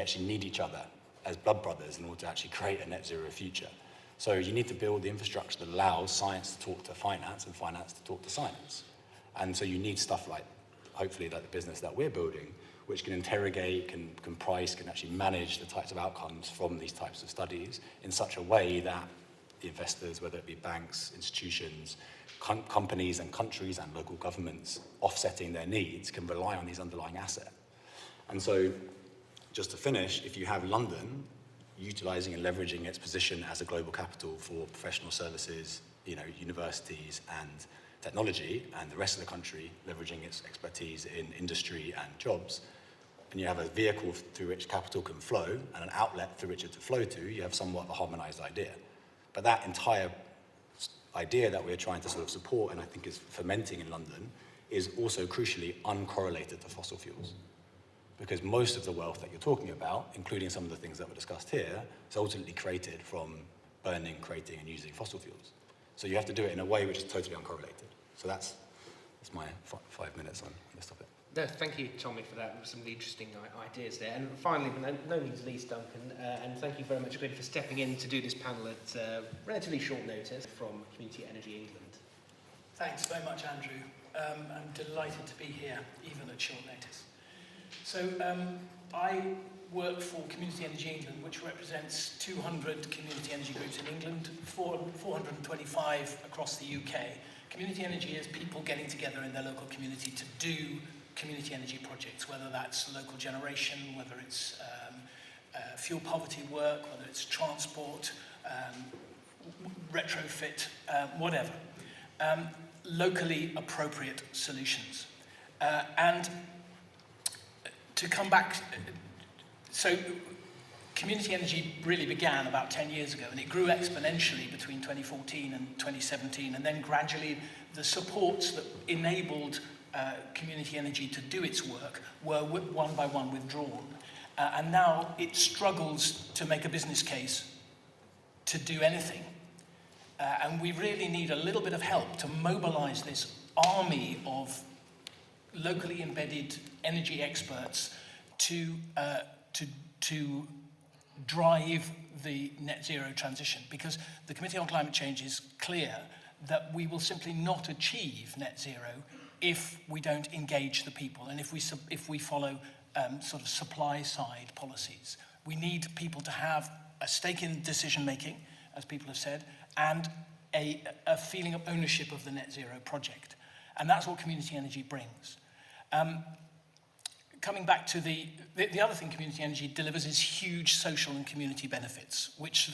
actually need each other as blood brothers in order to actually create a net zero future. So you need to build the infrastructure that allows science to talk to finance and finance to talk to science. And so you need stuff like, hopefully, like the business that we're building, which can interrogate, can price, can actually manage the types of outcomes from these types of studies in such a way that the investors, whether it be banks, institutions, companies and countries and local governments offsetting their needs, can rely on these underlying assets. And so, just to finish, if you have London utilising and leveraging its position as a global capital for professional services, universities and technology, and the rest of the country leveraging its expertise in industry and jobs, and you have a vehicle through which capital can flow and an outlet through which it to flow to, you have somewhat of a harmonised idea. But that entire idea that we're trying to sort of support, and I think is fermenting in London, is also crucially uncorrelated to fossil fuels. Because most of the wealth that you're talking about, including some of the things that were discussed here, is ultimately created from burning, creating, and using fossil fuels. So you have to do it in a way which is totally uncorrelated. So that's my 5 minutes on this topic. No, thank you, Tommy, for that. Some really interesting ideas there. And finally, but no means least, Duncan, and thank you very much again for stepping in to do this panel at relatively short notice from Community Energy England. Thanks very much, Andrew. I'm delighted to be here, even at short notice. So I work for Community Energy England, which represents 200 community energy groups in England, 425 across the UK. Community energy is people getting together in their local community to do community energy projects, whether that's local generation, whether it's fuel poverty work, whether it's transport, retrofit, whatever. Locally appropriate solutions. And to come back, so community energy really began about 10 years ago, and it grew exponentially between 2014 and 2017, and then gradually the supports that enabled community energy to do its work were one by one withdrawn. And now it struggles to make a business case to do anything. And we really need a little bit of help to mobilize this army of locally embedded energy experts to drive the net zero transition, because the Committee on Climate Change is clear that we will simply not achieve net zero if we don't engage the people and if we follow sort of supply-side policies. We need people to have a stake in decision-making, as people have said, and a feeling of ownership of the net zero project. And that's what community energy brings. Coming back to the other thing community energy delivers is huge social and community benefits, which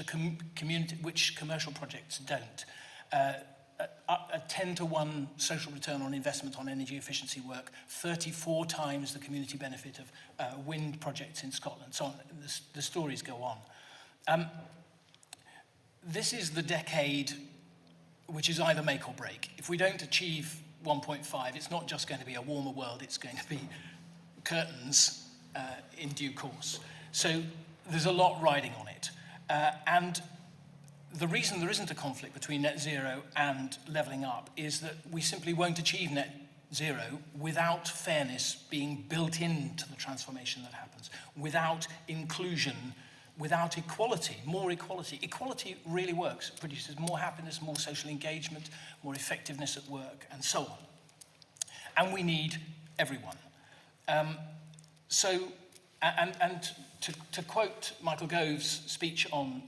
which commercial projects don't. A 10-to-1 social return on investment on energy efficiency work, 34 times the community benefit of wind projects in Scotland, so on. The stories go on. This is the decade which is either make or break. If we don't achieve 1.5, it's not just going to be a warmer world, it's going to be curtains in due course. So there's a lot riding on it. And the reason there isn't a conflict between net zero and levelling up is that we simply won't achieve net zero without fairness being built into the transformation that happens, without inclusion, without equality, more equality. Equality really works. It produces more happiness, more social engagement, more effectiveness at work, and so on. And we need everyone. To quote Michael Gove's speech on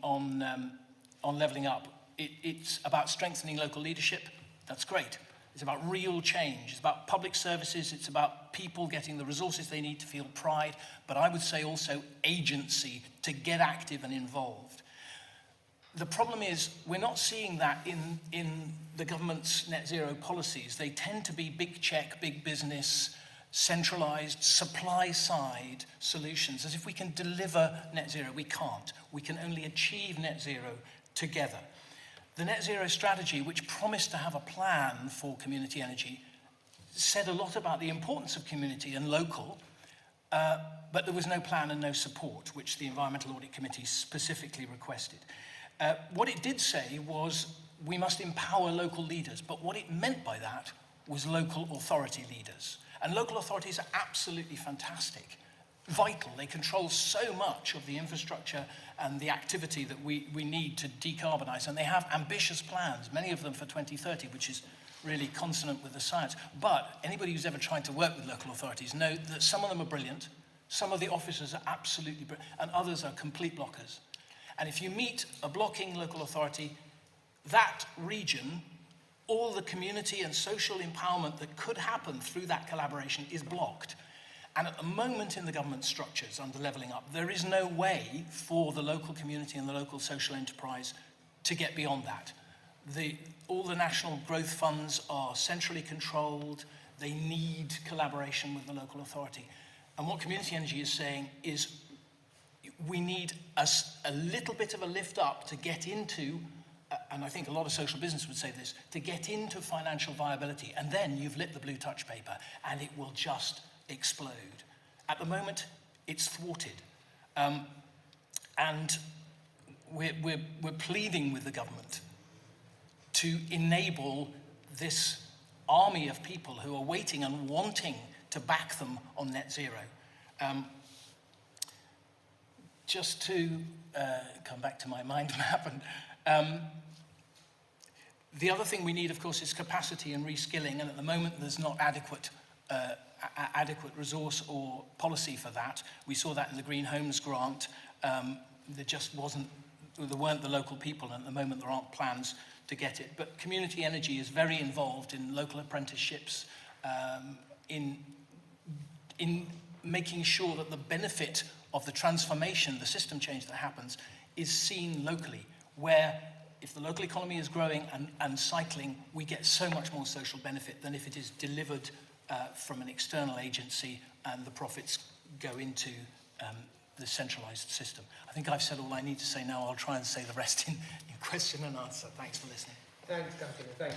levelling up, it's about strengthening local leadership. That's great. It's about real change. It's about public services. It's about people getting the resources they need to feel pride, but I would say also agency to get active and involved. The problem is we're not seeing that in the government's net zero policies. They tend to be big check, big business, centralised, supply-side solutions, as if we can deliver net zero. We can't. We can only achieve net zero together. The net zero strategy, which promised to have a plan for community energy, said a lot about the importance of community and local, but there was no plan and no support, which the Environmental Audit Committee specifically requested. What it did say was we must empower local leaders, but what it meant by that was local authority leaders. And local authorities are absolutely fantastic, vital. They control so much of the infrastructure and the activity that we need to decarbonise, and they have ambitious plans, many of them for 2030, which is really consonant with the science. But anybody who's ever tried to work with local authorities know that some of them are brilliant, some of the officers are absolutely brilliant, and others are complete blockers. And if you meet a blocking local authority, that region, all the community and social empowerment that could happen through that collaboration is blocked. And at the moment in the government structures under levelling up, there is no way for the local community and the local social enterprise to get beyond that. All the national growth funds are centrally controlled. They need collaboration with the local authority. And what community energy is saying is we need a little bit of a lift up to get into, and I think a lot of social business would say this, to get into financial viability. And then you've lit the blue touch paper and it will just explode. At the moment, it's thwarted. And we're pleading with the government to enable this army of people who are waiting and wanting to back them on net zero. Just to come back to my mind map, and the other thing we need, of course, is capacity and reskilling, and at the moment there's not adequate resource or policy for that. We saw that in the Green Homes grant. There weren't the local people, and at the moment there aren't plans to get it. But community energy is very involved in local apprenticeships, in making sure that the benefit of the transformation, the system change that happens, is seen locally, where if the local economy is growing and cycling, we get so much more social benefit than if it is delivered from an external agency and the profits go into the centralised system. I think I've said all I need to say now. I'll try and say the rest in question and answer. Thanks for listening. Thanks, Duncan. Thanks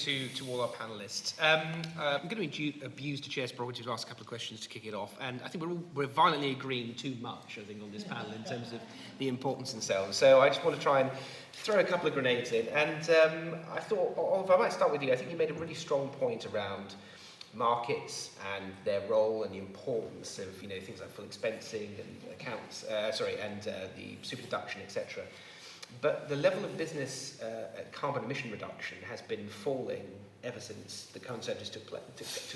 to all our panellists. I'm going to abuse the chair's prerogative to ask a couple of questions to kick it off. And I think we're violently agreeing too much, I think, on this panel in terms of the importance themselves. So I just want to try and throw a couple of grenades in. And I thought, Oliver, I might start with you. I think you made a really strong point around markets and their role and the importance of things like full expensing and accounts, and the super deduction, etc. But the level of business carbon emission reduction has been falling ever since the Conservatives took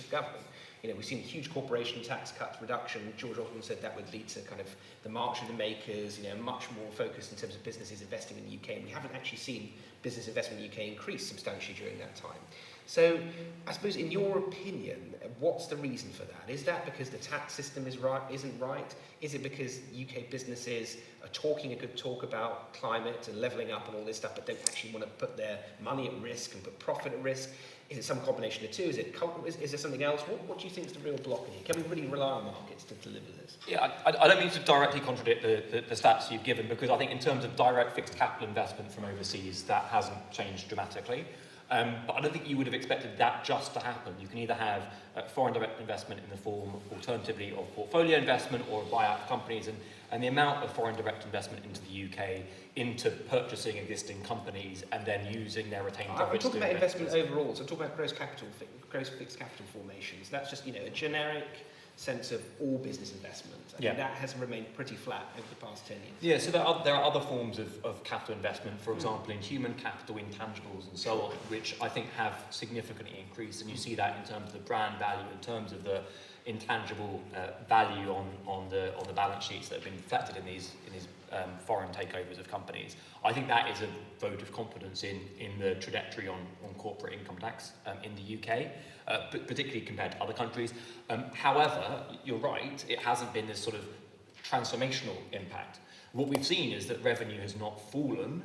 government. You know, we've seen huge corporation tax cuts, reduction. George Osborne said that would lead to kind of the march of the makers, you know, much more focus in terms of businesses investing in the UK. And we haven't actually seen business investment in the UK increase substantially during that time. So I suppose, in your opinion, what's the reason for that? Is that because the tax system isn't right? Is it because UK businesses are talking a good talk about climate and levelling up and all this stuff, but don't actually want to put their money at risk and put profit at risk? Is it some combination of two? Is there something else? What do you think is the real block in here? Can we really rely on markets to deliver this? Yeah, I don't mean to directly contradict the stats you've given, because I think in terms of direct fixed capital investment from overseas, that hasn't changed dramatically. But I don't think you would have expected that just to happen. You can either have foreign direct investment in the form, alternatively, of portfolio investment or buyout of companies, and the amount of foreign direct investment into the UK, into purchasing existing companies and then using their retained profits. I'm talking about investment overall, so I'm talking about gross fixed capital formations. That's just, you know, a generic sense of all business investment. I mean, that has remained pretty flat over the past 10 years. Yeah, so there are other forms of capital investment, for example, in human capital, intangibles and so on, which I think have significantly increased, and you see that in terms of the brand value, in terms of the intangible value on the balance sheets that have been reflected in these foreign takeovers of companies. I think that is a vote of confidence in the trajectory on corporate income tax in the UK, particularly compared to other countries. However, you're right, it hasn't been this sort of transformational impact. What we've seen is that revenue has not fallen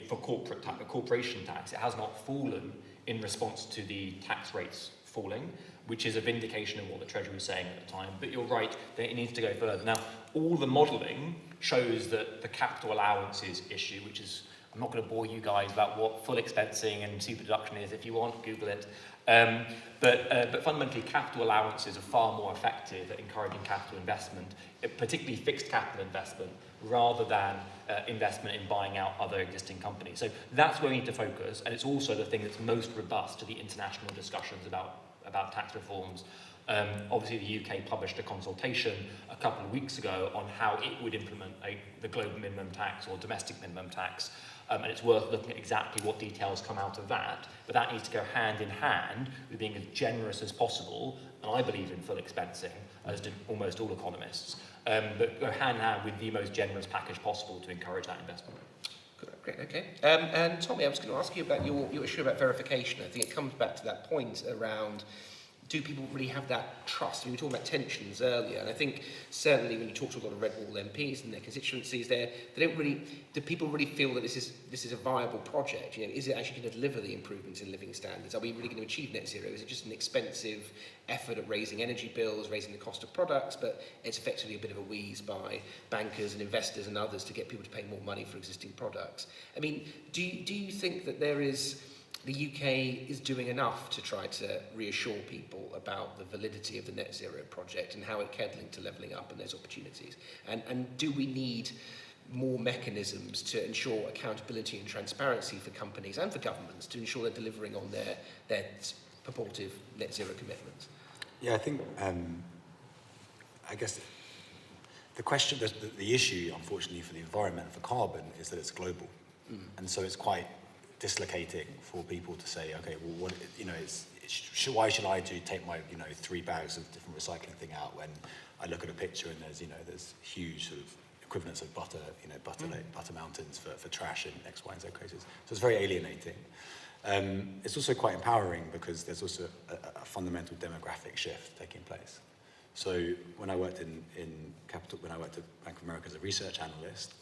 for corporation tax. It has not fallen in response to the tax rates falling, which is a vindication of what the Treasury was saying at the time. But you're right, that it needs to go further. Now, all the modelling shows that the capital allowances issue, which is, I'm not going to bore you guys about what full expensing and super deduction is. If you want, Google it. But fundamentally, capital allowances are far more effective at encouraging capital investment, particularly fixed capital investment, rather than investment in buying out other existing companies. So that's where we need to focus, and it's also the thing that's most robust to the international discussions about tax reforms. Obviously, the UK published a consultation a couple of weeks ago on how it would implement the global minimum tax or domestic minimum tax. And it's worth looking at exactly what details come out of that. But that needs to go hand in hand with being as generous as possible, and I believe in full expensing, as do almost all economists, but go hand in hand with the most generous package possible to encourage that investment. Great, okay. And Tommy, I was going to ask you about your issue about verification. I think it comes back to that point around, do people really have that trust? We were talking about tensions earlier, and I think certainly when you talk to a lot of Red Wall MPs and their constituencies there, they don't really, do people really feel that this is a viable project? You know, is it actually going to deliver the improvements in living standards? Are we really going to achieve net zero? Is it just an expensive effort at raising energy bills, raising the cost of products, but it's effectively a bit of a wheeze by bankers and investors and others to get people to pay more money for existing products? I mean, do you think that the UK is doing enough to try to reassure people about the validity of the net zero project and how it can link to levelling up and those opportunities? And do we need more mechanisms to ensure accountability and transparency for companies and for governments to ensure they're delivering on their purported net zero commitments? Yeah, I think, I guess the question, the issue, unfortunately, for the environment and for carbon is that it's global. And so it's quite dislocating for people to say, okay, well, what, you know, why should I take my, 3 bags of different recycling thing out when I look at a picture and there's huge sort of equivalents of butter, butter mountains for trash in X, Y, and Z cases. So it's very alienating. It's also quite empowering because there's also a fundamental demographic shift taking place. So when I worked in Bank of America as a research analyst,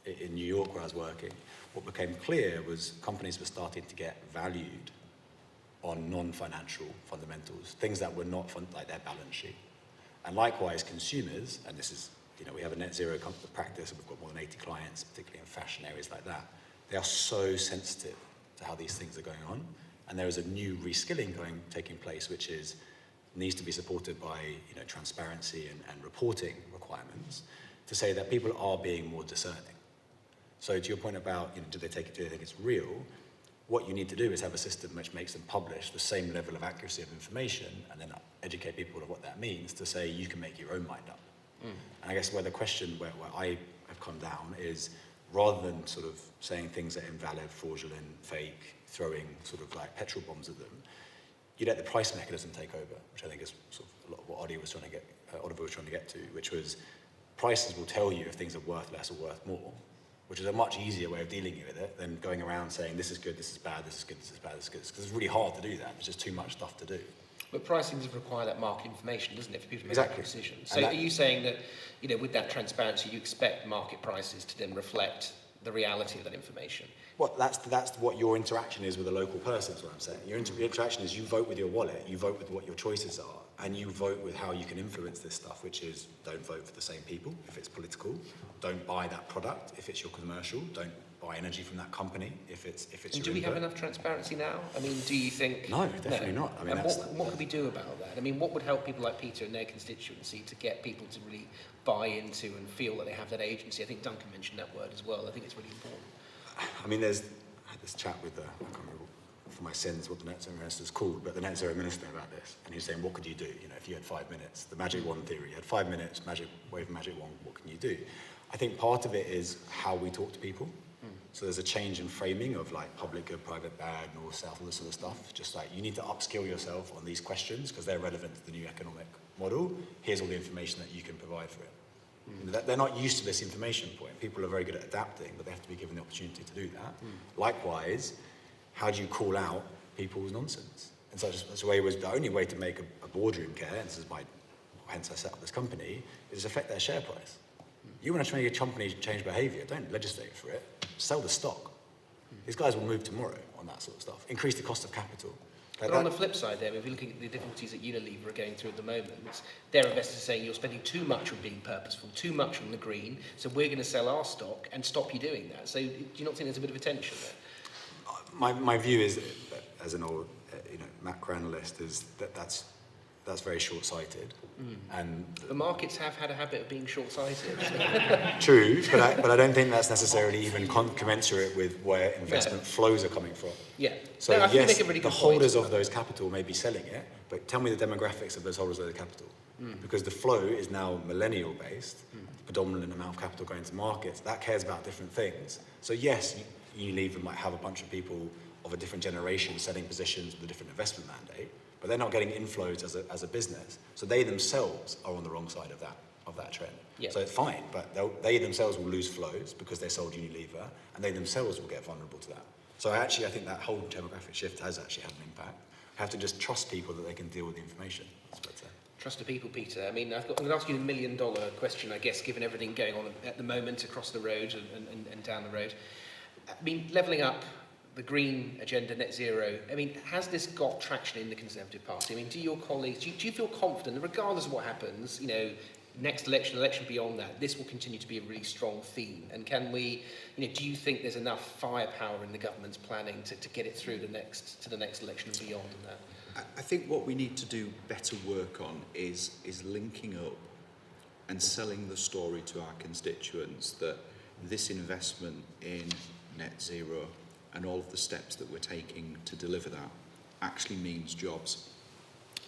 in New York where I was working, what became clear was companies were starting to get valued on non-financial fundamentals, things that were not like their balance sheet. And likewise, consumers, and this is, we have a net zero practice, and we've got more than 80 clients, particularly in fashion areas like that. They are so sensitive to how these things are going on, and there is a new reskilling taking place, which needs to be supported by transparency and reporting requirements to say that people are being more discerning. So to your point about, do they think it's real? What you need to do is have a system which makes them publish the same level of accuracy of information and then educate people of what that means to say you can make your own mind up. And I guess where the question where I have come down is, rather than sort of saying things that are invalid, fraudulent, fake, throwing sort of like petrol bombs at them, you let the price mechanism take over, which I think is sort of a lot of what Oliver was trying to get to, which was prices will tell you if things are worth less or worth more, which is a much easier way of dealing with it than going around saying this is good, this is bad, this is good, this is bad, this is good, because it's really hard to do that. There's just too much stuff to do. But pricing does require that market information, doesn't it, for people to make Exactly. decisions? So are you saying that, you know, with that transparency, you expect market prices to then reflect the reality of that information? Well, that's what your interaction is with a local person, is what I'm saying. Your interaction is you vote with your wallet, you vote with what your choices are, and you vote with how you can influence this stuff, which is don't vote for the same people if it's political, don't buy that product if it's your commercial, don't buy energy from that company if it's And your do we have input. enough transparency now? I mean, do you think... No, definitely not. I mean, and that's, what could we do about that? I mean, what would help people like Peter and their constituency to get people to really buy into and feel that they have that agency? I think Duncan mentioned that word as well. I think it's really important. I mean, I had this chat with I can't remember for my sins what the net zero minister is called, but the net zero minister about this, and he was saying, what could you do? You know, if you had 5 minutes, the magic wand theory, you had 5 minutes, wave a magic wand, what can you do? I think part of it is how we talk to people. So there's a change in framing of like public good, private bad, north, south, all this sort of stuff. Just like you need to upskill yourself on these questions because they're relevant to the new economic model. Here's all the information that you can provide for it. They're not used to this information point. People are very good at adapting, but they have to be given the opportunity to do that. Likewise, how do you call out people's nonsense? And so that's the only way to make a boardroom care, and this is hence I set up this company, is affect their share price. You want to try to make a company change behaviour, don't legislate for it, sell the stock. These guys will move tomorrow on that sort of stuff. Increase the cost of capital. But on the flip side there, if you're looking at the difficulties that Unilever are going through at the moment, their investors are saying you're spending too much on being purposeful, too much on the green, so we're going to sell our stock and stop you doing that. So do you not think there's a bit of a tension there? My view is, as an old macro analyst, is that's very short-sighted. And the markets have had a habit of being short-sighted. True, but I don't think that's necessarily even commensurate with where investment flows are coming from. Yeah. So no, I think yes, you make a really the good holders point. of those capital may be selling it, but tell me the demographics of those holders of the capital. Because the flow is now millennial-based, predominant amount of capital going to markets. That cares about different things. So yes, Unilever might have a bunch of people of a different generation selling positions with a different investment mandate, but they're not getting inflows as a business. So they themselves are on the wrong side of that trend. Yeah. So it's fine, but they themselves will lose flows because they sold Unilever, and they themselves will get vulnerable to that. So I think that whole demographic shift has actually had an impact. We have to just trust people that they can deal with the information. Trust the people, Peter. I mean, I'm going to ask you the $1 million question, I guess, given everything going on at the moment across the road and down the road. I mean, levelling up, the green agenda, net zero, I mean, has this got traction in the Conservative Party? I mean, do your colleagues, do you feel confident that regardless of what happens, next election beyond that, this will continue to be a really strong theme? And can we, do you think there's enough firepower in the government's planning to get it through to the next election and beyond that? I think what we need to do better work on is linking up and selling the story to our constituents that this investment in net zero and all of the steps that we're taking to deliver that actually means jobs.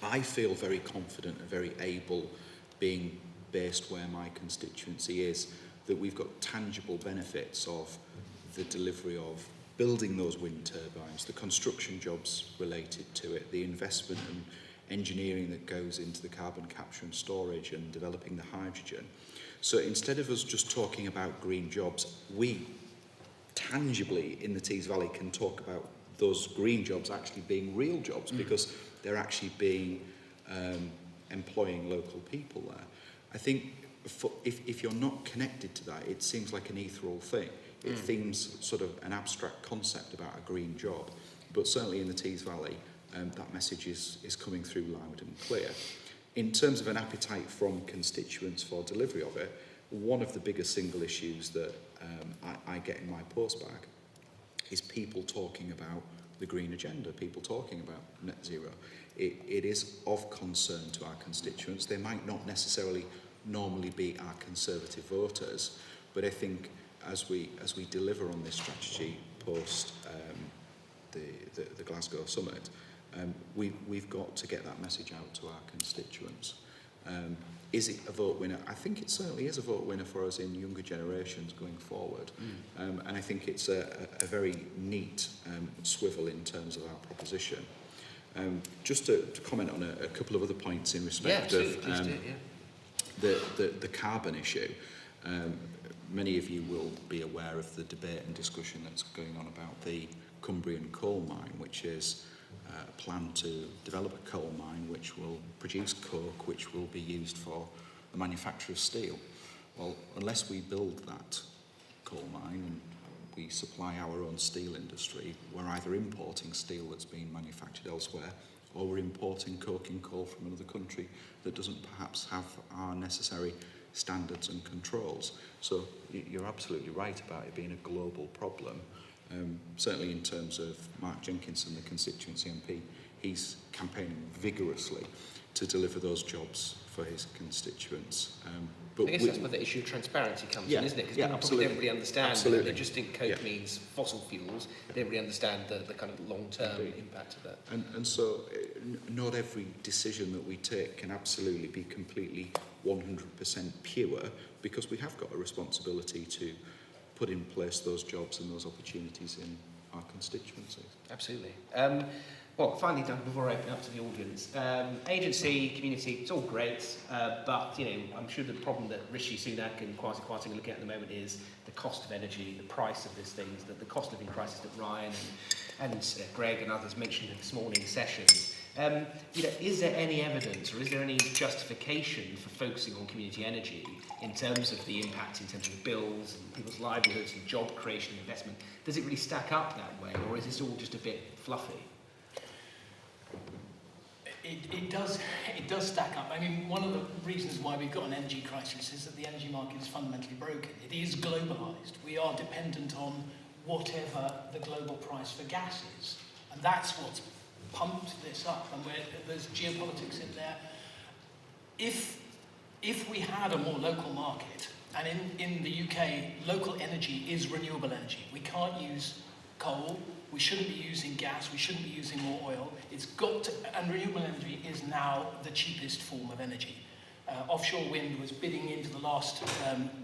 I feel very confident and very able, being based where my constituency is, that we've got tangible benefits of the delivery of building those wind turbines, the construction jobs related to it, the investment and engineering that goes into the carbon capture and storage and developing the hydrogen. So instead of us just talking about green jobs, we tangibly in the Tees Valley can talk about those green jobs actually being real jobs because they're actually being employing local people there. I think if you're not connected to that, it seems like an ethereal thing. It seems sort of an abstract concept about a green job, but certainly in the Tees Valley, that message is coming through loud and clear. In terms of an appetite from constituents for delivery of it, one of the biggest single issues that I get in my postbag is people talking about the green agenda, people talking about net zero. It is of concern to our constituents. They might not necessarily normally be our Conservative voters, but I think as we deliver on this strategy post the Glasgow summit, we've got to get that message out to our constituents. Is it a vote winner? I think it certainly is a vote winner for us in younger generations going forward. And I think it's a very neat swivel in terms of our proposition. Just to comment on a couple of other points in respect of the carbon issue. Many of you will be aware of the debate and discussion that's going on about the Cumbrian coal mine, which is a plan to develop a coal mine which will produce coke, which will be used for the manufacture of steel. Well, unless we build that coal mine and we supply our own steel industry, we're either importing steel that's being manufactured elsewhere, or we're importing coke and coal from another country that doesn't perhaps have our necessary standards and controls. So you're absolutely right about it being a global problem. Certainly in terms of Mark Jenkinson, the constituency MP, he's campaigning vigorously to deliver those jobs for his constituents. But I guess that's where the issue of transparency comes in, isn't it? Because people probably don't really understand that they just think coke means fossil fuels. They don't really understand the kind of long-term impact of that. And so not every decision that we take can absolutely be completely 100% pure, because we have got a responsibility to put in place those jobs and those opportunities in our constituencies. Absolutely. Well, finally, Doug, before I open up to the audience, agency, community, it's all great, but I'm sure the problem that Rishi Sunak and Kwasi Kwarteng are looking at the moment is the cost of energy, the price of this thing, the cost of living crisis that Ryan and Greg and others mentioned in this morning's sessions. Is there any evidence or is there any justification for focusing on community energy in terms of the impact in terms of bills and people's livelihoods and job creation and investment? Does it really stack up that way, or is this all just a bit fluffy? It does stack up. I mean, one of the reasons why we've got an energy crisis is that the energy market is fundamentally broken. It is globalised. We are dependent on whatever the global price for gas is. And that's what's pumped this up. And there's geopolitics in there. If we had a more local market, and in the UK, local energy is renewable energy. We can't use coal. We shouldn't be using gas, we shouldn't be using more oil. It's got to, and renewable energy is now the cheapest form of energy. Offshore wind was bidding into the last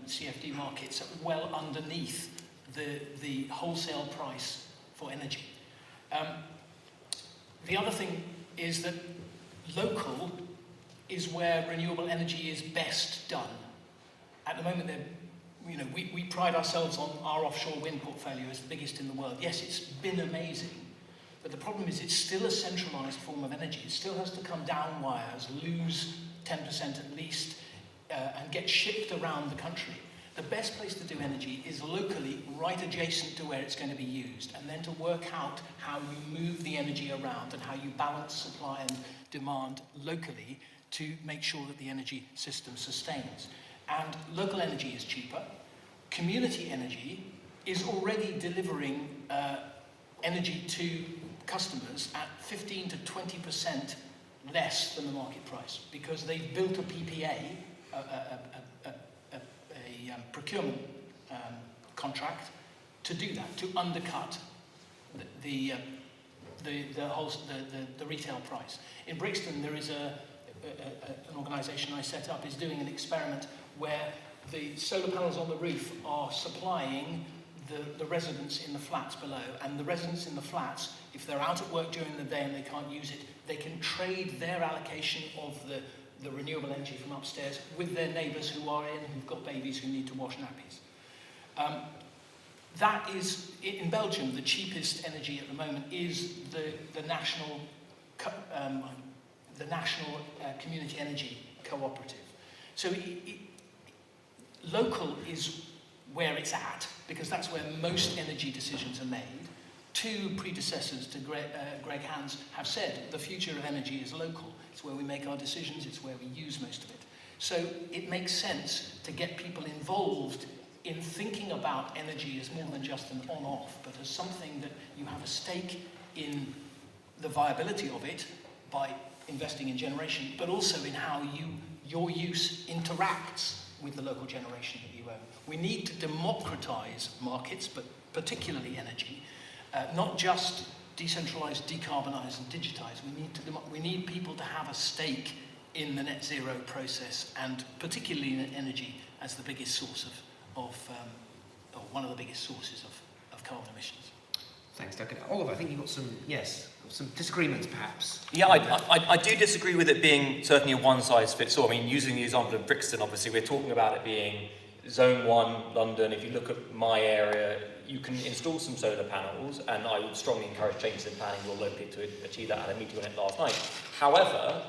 CFD markets well underneath the wholesale price for energy. The other thing is that local is where renewable energy is best done. At the moment, we pride ourselves on our offshore wind portfolio as the biggest in the world. Yes, it's been amazing, but the problem is it's still a centralised form of energy. It still has to come down wires, lose 10% at least, and get shipped around the country. The best place to do energy is locally, right adjacent to where it's going to be used, and then to work out how you move the energy around and how you balance supply and demand locally to make sure that the energy system sustains. And local energy is cheaper. Community energy is already delivering energy to customers at 15 to 20% less than the market price, because they've built a PPA, a procurement contract to do that, to undercut the retail price. In Brixton, there is an organisation I set up is doing an experiment where the solar panels on the roof are supplying the residents in the flats below, and the residents in the flats, if they're out at work during the day and they can't use it, they can trade their allocation of the renewable energy from upstairs with their neighbours who are who've got babies who need to wash nappies. That is, in Belgium, the cheapest energy at the moment is the national community energy cooperative. So local is where it's at, because that's where most energy decisions are made. Two predecessors to Greg Hans have said the future of energy is local. It's where we make our decisions, it's where we use most of it. So it makes sense to get people involved in thinking about energy as more than just an on-off, but as something that you have a stake in the viability of it by investing in generation, but also in how your use interacts with the local generation that you own. We need to democratise markets, but particularly energy, not just decentralise, decarbonise and digitise. We need people to have a stake in the net zero process, and particularly in energy as the biggest source or one of the biggest sources of carbon emissions. Thanks, Duncan. Oliver, I think you've got some disagreements perhaps. Yeah, I do disagree with it being certainly a one-size-fits-all. I mean, using the example of Brixton, obviously, we're talking about it being Zone 1, London. If you look at my area, you can install some solar panels, and I would strongly encourage changes in planning law locally to achieve that. I had a meeting on it last night. However,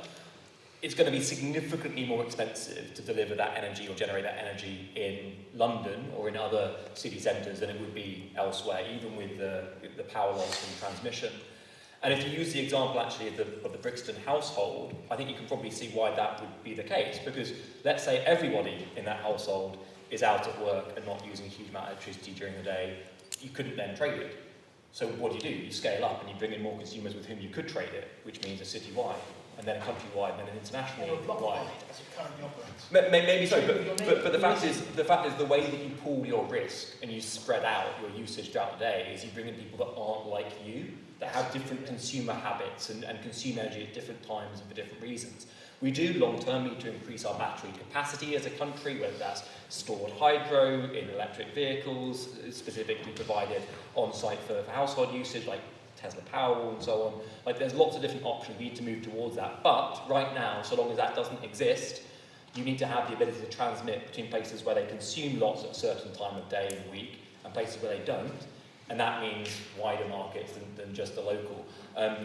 it's going to be significantly more expensive to deliver that energy or generate that energy in London or in other city centres than it would be elsewhere, even with the power loss from transmission. And if you use the example actually of the Brixton household, I think you can probably see why that would be the case, because let's say everybody in that household is out at work and not using a huge amount of electricity during the day, you couldn't then trade it. So what do? You scale up and you bring in more consumers with whom you could trade it, which means a citywide, and then a countrywide, and then an internationally wide. As it currently operates. Maybe so, but the fact is the way that you pool your risk and you spread out your usage throughout the day is you bring in people that aren't like you, that have different consumer habits and consume energy at different times and for different reasons. We do long-term need to increase our battery capacity as a country, whether that's stored hydro in electric vehicles, specifically provided on-site for household usage, like Tesla Powerwall and so on. Like, there's lots of different options. We need to move towards that. But right now, so long as that doesn't exist, you need to have the ability to transmit between places where they consume lots at a certain time of day and week and places where they don't. And that means wider markets than just the local.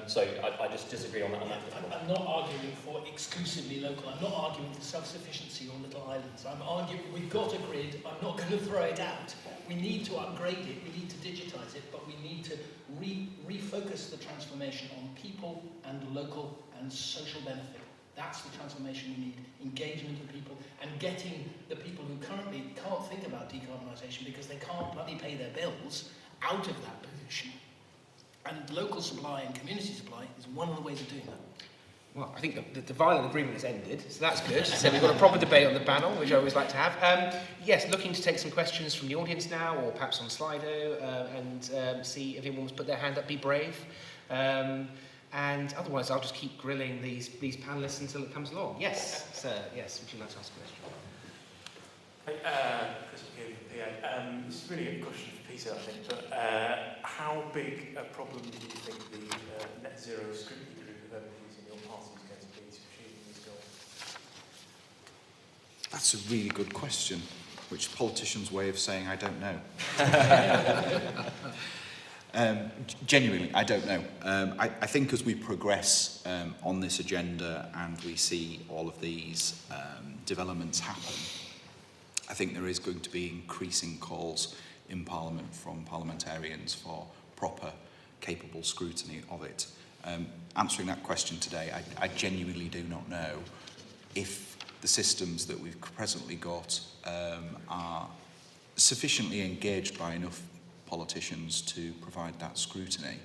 So I just disagree on that. I'm not arguing for exclusively local. I'm not arguing for self-sufficiency or little islands. I'm arguing we've got a grid. I'm not going to throw it out. We need to upgrade it. We need to digitise it. But we need to refocus the transformation on people and local and social benefit. That's the transformation we need. Engagement of people and getting the people who currently can't think about decarbonisation because they can't bloody pay their bills out of that position. And local supply and community supply is one of the ways of doing that. Well, I think the violent agreement has ended, so that's good. So we've got a proper debate on the panel, which I always like to have. Yes, looking to take some questions from the audience now, or perhaps on Slido, and see if anyone wants to put their hand up, be brave. And otherwise, I'll just keep grilling these panellists until it comes along. Yes, sir, yes, would you like to ask a question? Chris McGee, PA. This is really a question for Peter, I think, but how big a problem do you think the net zero scrutiny group of MPs in your party is going to be to achieving these goals? That's a really good question, which is a politician's way of saying I don't know. Genuinely, I don't know. I think as we progress on this agenda and we see all of these developments happen, I think there is going to be increasing calls in Parliament from parliamentarians for proper, capable scrutiny of it. Answering that question today, I genuinely do not know if the systems that we've presently got are sufficiently engaged by enough politicians to provide that scrutiny.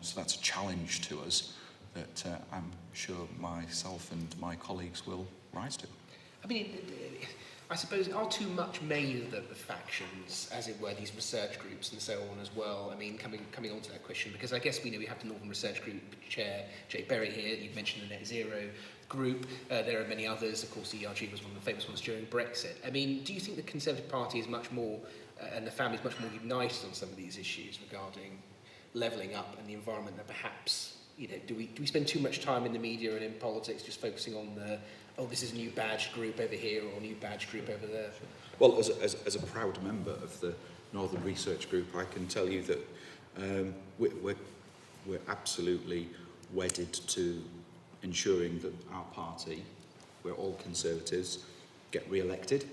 So that's a challenge to us that I'm sure myself and my colleagues will rise to. I mean, I suppose, are too much made of the factions, as it were, these research groups and so on as well? I mean, coming on to that question, because I guess we know we have the Northern Research Group Chair, Jay Berry here. You've mentioned the Net Zero group. There are many others. Of course, the ERG was one of the famous ones during Brexit. I mean, do you think the Conservative Party is much more, and the family is much more united on some of these issues regarding levelling up and the environment, that perhaps, you know, do we spend too much time in the media and in politics just focusing on the, oh, this is a new badge group over here or a new badge group over there? Well, as a proud member of the Northern Research Group, I can tell you that we're absolutely wedded to ensuring that our party, we're all Conservatives, get re-elected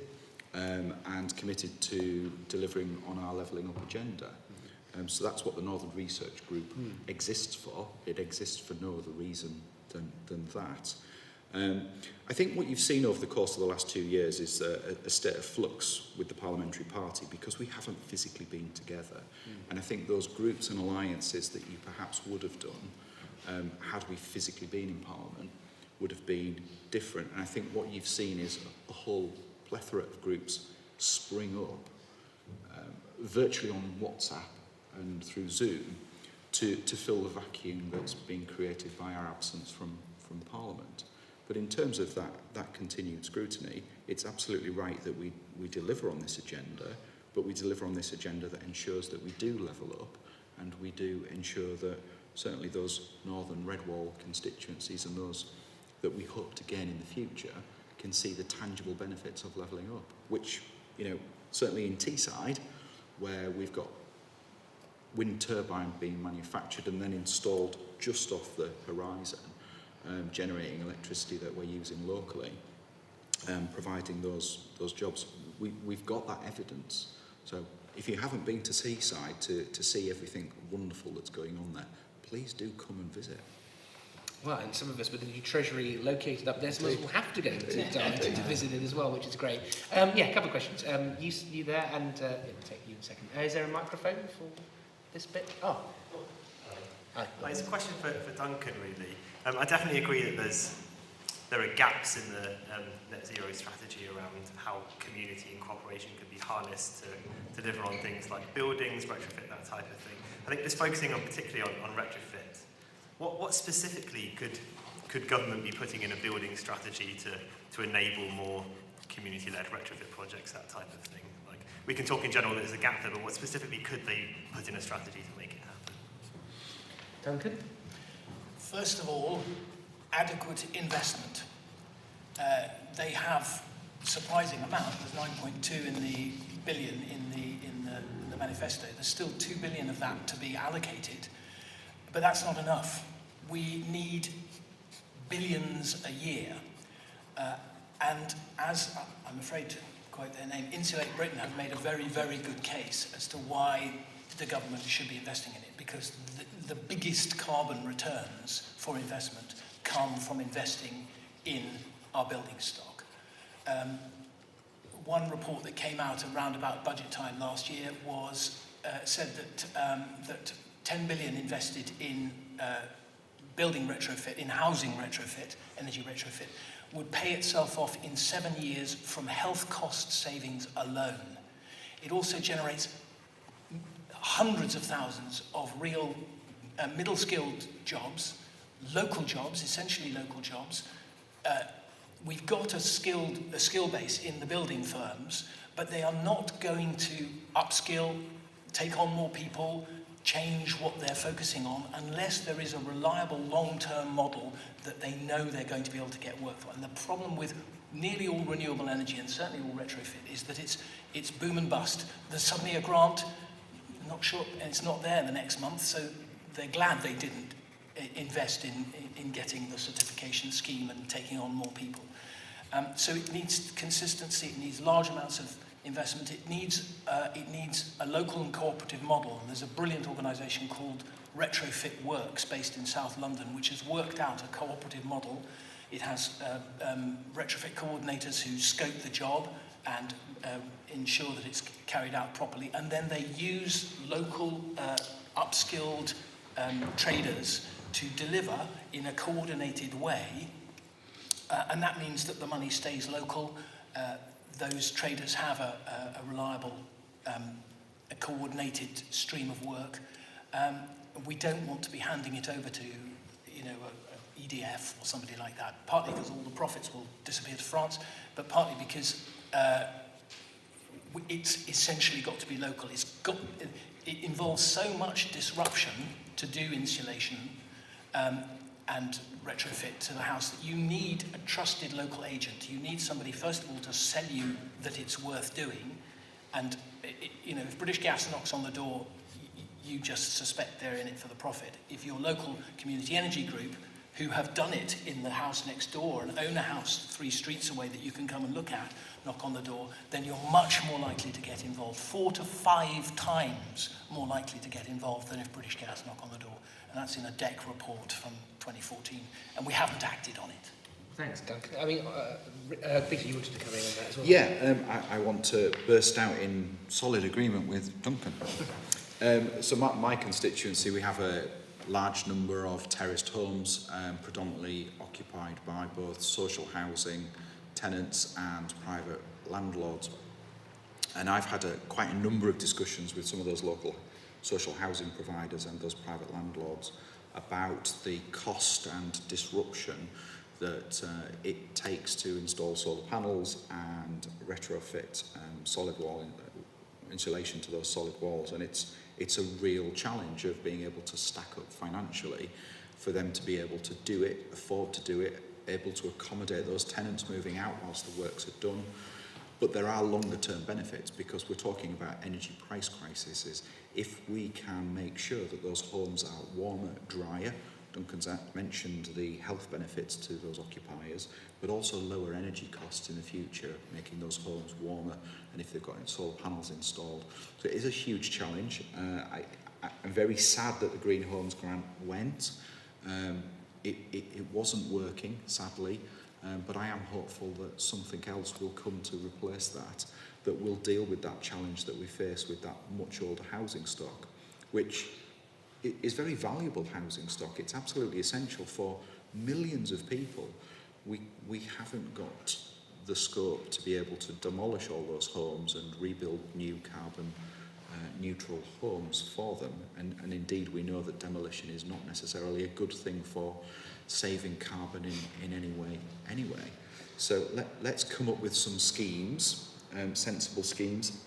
and committed to delivering on our levelling up agenda. So that's what the Northern Research Group exists for. It exists for no other reason than that. I think what you've seen over the course of the last 2 years is a state of flux with the parliamentary party because we haven't physically been together. And I think those groups and alliances that you perhaps would have done had we physically been in Parliament would have been different. And I think what you've seen is a whole plethora of groups spring up virtually on WhatsApp and through Zoom to fill the vacuum that's been created by our absence from Parliament. But in terms of that continued scrutiny, it's absolutely right that we deliver on this agenda, but we deliver on this agenda that ensures that we do level up, and we do ensure that certainly those northern red wall constituencies and those that we hope to gain in the future can see the tangible benefits of levelling up, which, you know, certainly in Teesside, where we've got wind turbine being manufactured and then installed just off the horizon, generating electricity that we're using locally, providing those jobs. We've got that evidence. So if you haven't been to Teesside to see everything wonderful that's going on there, please do come and visit. Well, and some of us with the new treasury located up there, some of us will have to go to visit it as well, which is great. Yeah, a couple of questions. You there, and it'll take you a second. Is there a microphone for this bit? Oh. Hi. Well, it's a question for Duncan, really. I definitely agree that there are gaps in the net zero strategy around how community and cooperation can be harnessed to deliver on things like buildings, retrofit, that type of thing. I think just focusing particularly on retrofit, what specifically could government be putting in a building strategy to enable more community-led retrofit projects, that type of thing? Like, we can talk in general that there's a gap there, but what specifically could they put in a strategy to make it happen? Duncan? First of all, adequate investment. They have surprising amount. There's 9.2 billion in the manifesto. There's still 2 billion of that to be allocated, but that's not enough. We need billions a year, and as I'm afraid to quote their name, Insulate Britain have made a very, very good case as to why the government should be investing in it, because the biggest carbon returns for investment come from investing in our building stock. One report that came out around about budget time last year said that 10 billion invested in building retrofit, in housing retrofit, energy retrofit, would pay itself off in 7 years from health cost savings alone. It also generates hundreds of thousands of real middle-skilled jobs, local jobs, essentially local jobs. We've got a skill base in the building firms, but they are not going to upskill, take on more people, change what they're focusing on, unless there is a reliable long-term model that they know they're going to be able to get work for. And the problem with nearly all renewable energy, and certainly all retrofit, is that it's boom and bust. There's suddenly a grant, not sure, and it's not there the next month, so they're glad they didn't invest in getting the certification scheme and taking on more people. So it needs consistency, it needs large amounts of investment, it needs a local and cooperative model. And there's a brilliant organisation called Retrofit Works based in South London, which has worked out a cooperative model. It has retrofit coordinators who scope the job and ensure that it's carried out properly, and then they use local upskilled traders to deliver in a coordinated way, and that means that the money stays local. Those traders have a reliable, a coordinated stream of work. We don't want to be handing it over to, a EDF or somebody like that, partly because all the profits will disappear to France, but partly because it's essentially got to be local. It involves so much disruption to do insulation and retrofit to the house that you need a trusted local agent. You need somebody, first of all, to sell you that it's worth doing. And, if British Gas knocks on the door, you just suspect they're in it for the profit. If your local community energy group, who have done it in the house next door and own a house 3 streets away that you can come and look at, knock on the door, then you're much more likely to get involved, 4 to 5 times more likely to get involved than if British Gas knock on the door. And that's in a DEC report from 2014, and we haven't acted on it. Thanks, Duncan. Peter, you wanted to come in on that as well? Yeah, I want to burst out in solid agreement with Duncan. So my constituency, we have a large number of terraced homes, predominantly occupied by both social housing tenants and private landlords. And I've had quite a number of discussions with some of those local social housing providers and those private landlords about the cost and disruption that it takes to install solar panels and retrofit solid wall insulation to those solid walls, and it's a real challenge of being able to stack up financially for them to be able to do it, afford to do it, able to accommodate those tenants moving out whilst the works are done. But there are longer term benefits, because we're talking about energy price crises. If we can make sure that those homes are warmer, drier, Duncan's mentioned the health benefits to those occupiers, but also lower energy costs in the future, making those homes warmer, and if they've got solar panels installed. So it is a huge challenge. I'm very sad that the Green Homes Grant went. It wasn't working, sadly, but I am hopeful that something else will come to replace that will deal with that challenge that we face with that much older housing stock, which is very valuable housing stock. It's absolutely essential for millions of people. We haven't got the scope to be able to demolish all those homes and rebuild new carbon neutral homes for them, and indeed we know that demolition is not necessarily a good thing for saving carbon in any way anyway. So let's come up with some schemes, sensible schemes.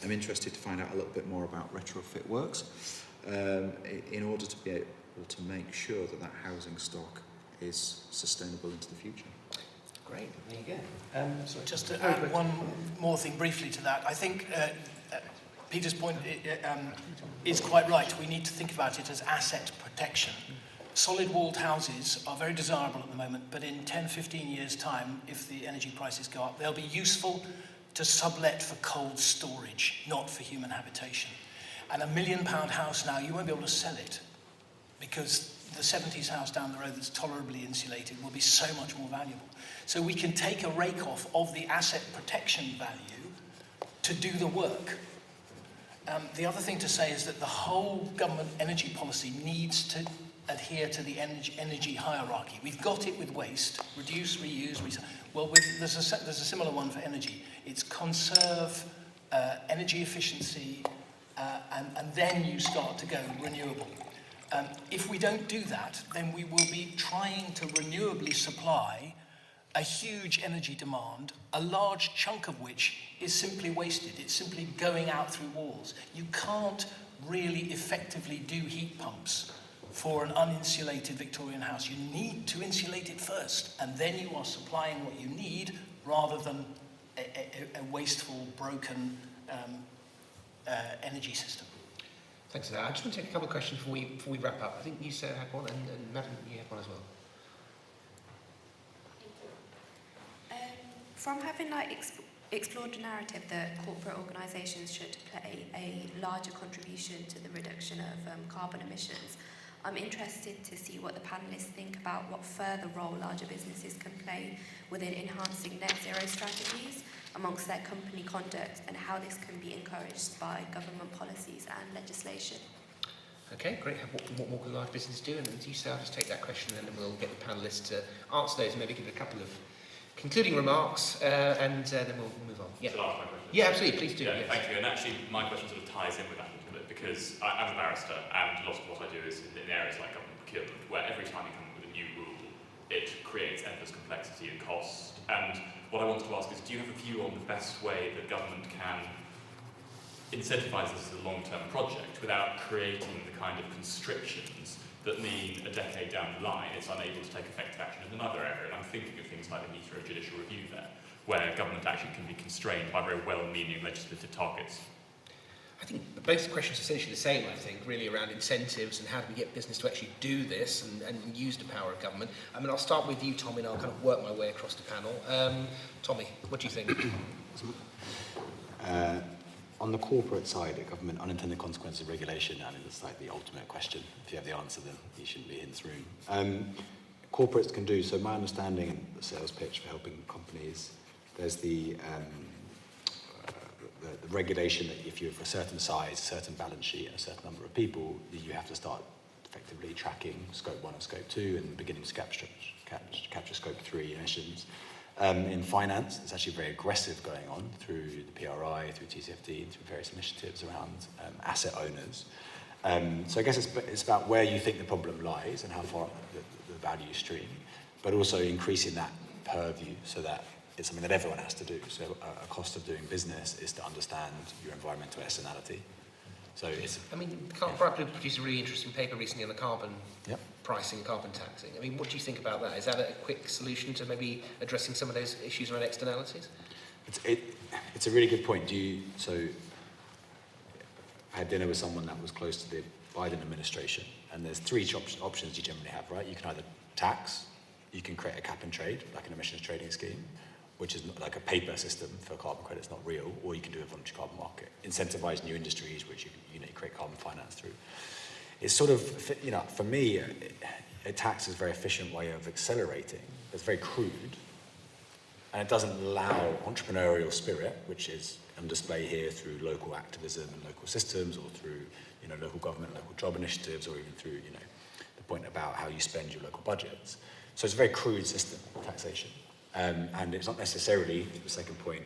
I'm interested to find out a little bit more about retrofit works in order to be able to make sure that housing stock is sustainable into the future. Great, there you go. So just to add one more thing briefly to that, I think Peter's point is quite right. We need to think about it as asset protection. Solid-walled houses are very desirable at the moment, but in 10, 15 years' time, if the energy prices go up, they'll be useful to sublet for cold storage, not for human habitation. And £1 million house now, you won't be able to sell it, because the 70s house down the road that's tolerably insulated will be so much more valuable. So we can take a rake off of the asset protection value to do the work. The other thing to say is that the whole government energy policy needs to adhere to the energy hierarchy. We've got it with waste, reduce, reuse, recycle. Well, there's a similar one for energy. It's conserve, energy efficiency, and then you start to go renewable. If we don't do that, then we will be trying to renewably supply a huge energy demand, a large chunk of which is simply wasted. It's simply going out through walls. You can't really effectively do heat pumps for an uninsulated Victorian house. You need to insulate it first, and then you are supplying what you need rather than a wasteful, broken energy system. Thanks for that. I just want to take a couple of questions before we wrap up. I think you said had one, and Madam, you have one as well. From having explored the narrative that corporate organisations should play a larger contribution to the reduction of carbon emissions, I'm interested to see what the panellists think about what further role larger businesses can play within enhancing net zero strategies amongst their company conduct, and how this can be encouraged by government policies and legislation. Okay, great. What more can large businesses do? And as you say, I'll just take that question and then we'll get the panellists to answer those and maybe give a couple of concluding remarks, and then we'll move on. Yeah. Shall I ask my question? Yeah, absolutely. Please do. Yeah, yes. thank you. And actually, my question sort of ties in with that a little bit, because I'm a barrister, and a lot of what I do is in areas like government procurement, where every time you come up with a new rule, it creates endless complexity and cost. And what I wanted to ask is, do you have a view on the best way that government can incentivise this as a long-term project without creating the kind of constrictions that mean a decade down the line it's unable to take effective action in another area? And I'm thinking of things like the meter of judicial review there, where government action can be constrained by very well-meaning legislative targets. I think both questions are essentially the same, I think, really around incentives and how do we get business to actually do this and use the power of government. I mean, I'll start with you, Tommy, and I'll kind of work my way across the panel. Tommy, what do you think? On the corporate side of government, unintended consequences of regulation, I mean, it's like the ultimate question. If you have the answer, then you shouldn't be in this room. Corporates can do, so my understanding and the sales pitch for helping companies, there's the regulation that if you're of a certain size, a certain balance sheet, and a certain number of people, you have to start effectively tracking Scope 1 and Scope 2 and beginning to capture Scope 3 emissions. In finance, it's actually very aggressive going on through the PRI, through TCFD, and through various initiatives around asset owners. So I guess it's about where you think the problem lies and how far the value stream. but also increasing that purview so that it's something that everyone has to do. So a cost of doing business is to understand your environmental externality. So it's... I mean, Brightblue produced a really interesting paper recently on the carbon pricing, carbon taxing. I mean, what do you think about that? Is that a quick solution to maybe addressing some of those issues around externalities? It's a really good point. So I had dinner with someone that was close to the Biden administration, and there's three options you generally have, right? You can either tax, you can create a cap and trade, like an emissions trading scheme, which is like a paper system for carbon credits, not real, or you can do a voluntary carbon market, incentivize new industries, which you can create carbon finance through. It's sort of, for me, a tax is a very efficient way of accelerating. It's very crude, and it doesn't allow entrepreneurial spirit, which is on display here through local activism and local systems, or through local government, local job initiatives, or even through the point about how you spend your local budgets. So it's a very crude system, taxation. And it's not necessarily, the second point,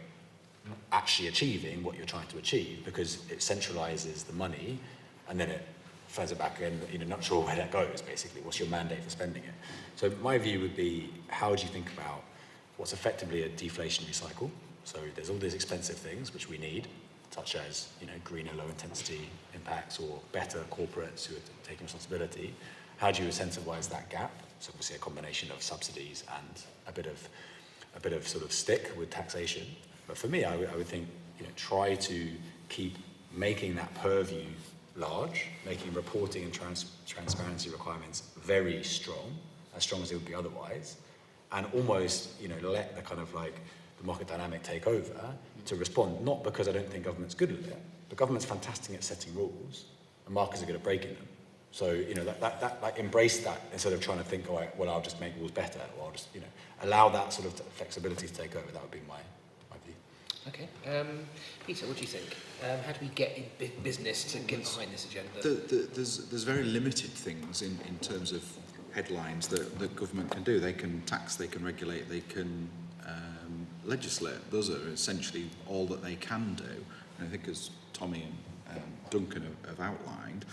actually achieving what you're trying to achieve, because it centralizes the money and then it throws it back in, not sure where that goes, basically. What's your mandate for spending it? So my view would be, how do you think about what's effectively a deflationary cycle? So there's all these expensive things which we need, such as greener, low intensity impacts, or better corporates who are taking responsibility. How do you incentivize that gap? So obviously a combination of subsidies and a bit of sort of stick with taxation. But for me, I would think, try to keep making that purview large, making reporting and transparency requirements very strong, as strong as they would be otherwise, and almost, let the kind of like the market dynamic take over to respond, not because I don't think government's good at it, but government's fantastic at setting rules, and markets are good at breaking them. So, that embrace that instead of trying to think, all right, well, I'll just make rules better, or I'll just, allow that sort of flexibility to take over. That would be my view. Okay. Peter, what do you think? How do we get in business to get behind this agenda? There's very limited things in terms of headlines that the government can do. They can tax, they can regulate, they can legislate. Those are essentially all that they can do. And I think, as Tommy and Duncan have outlined,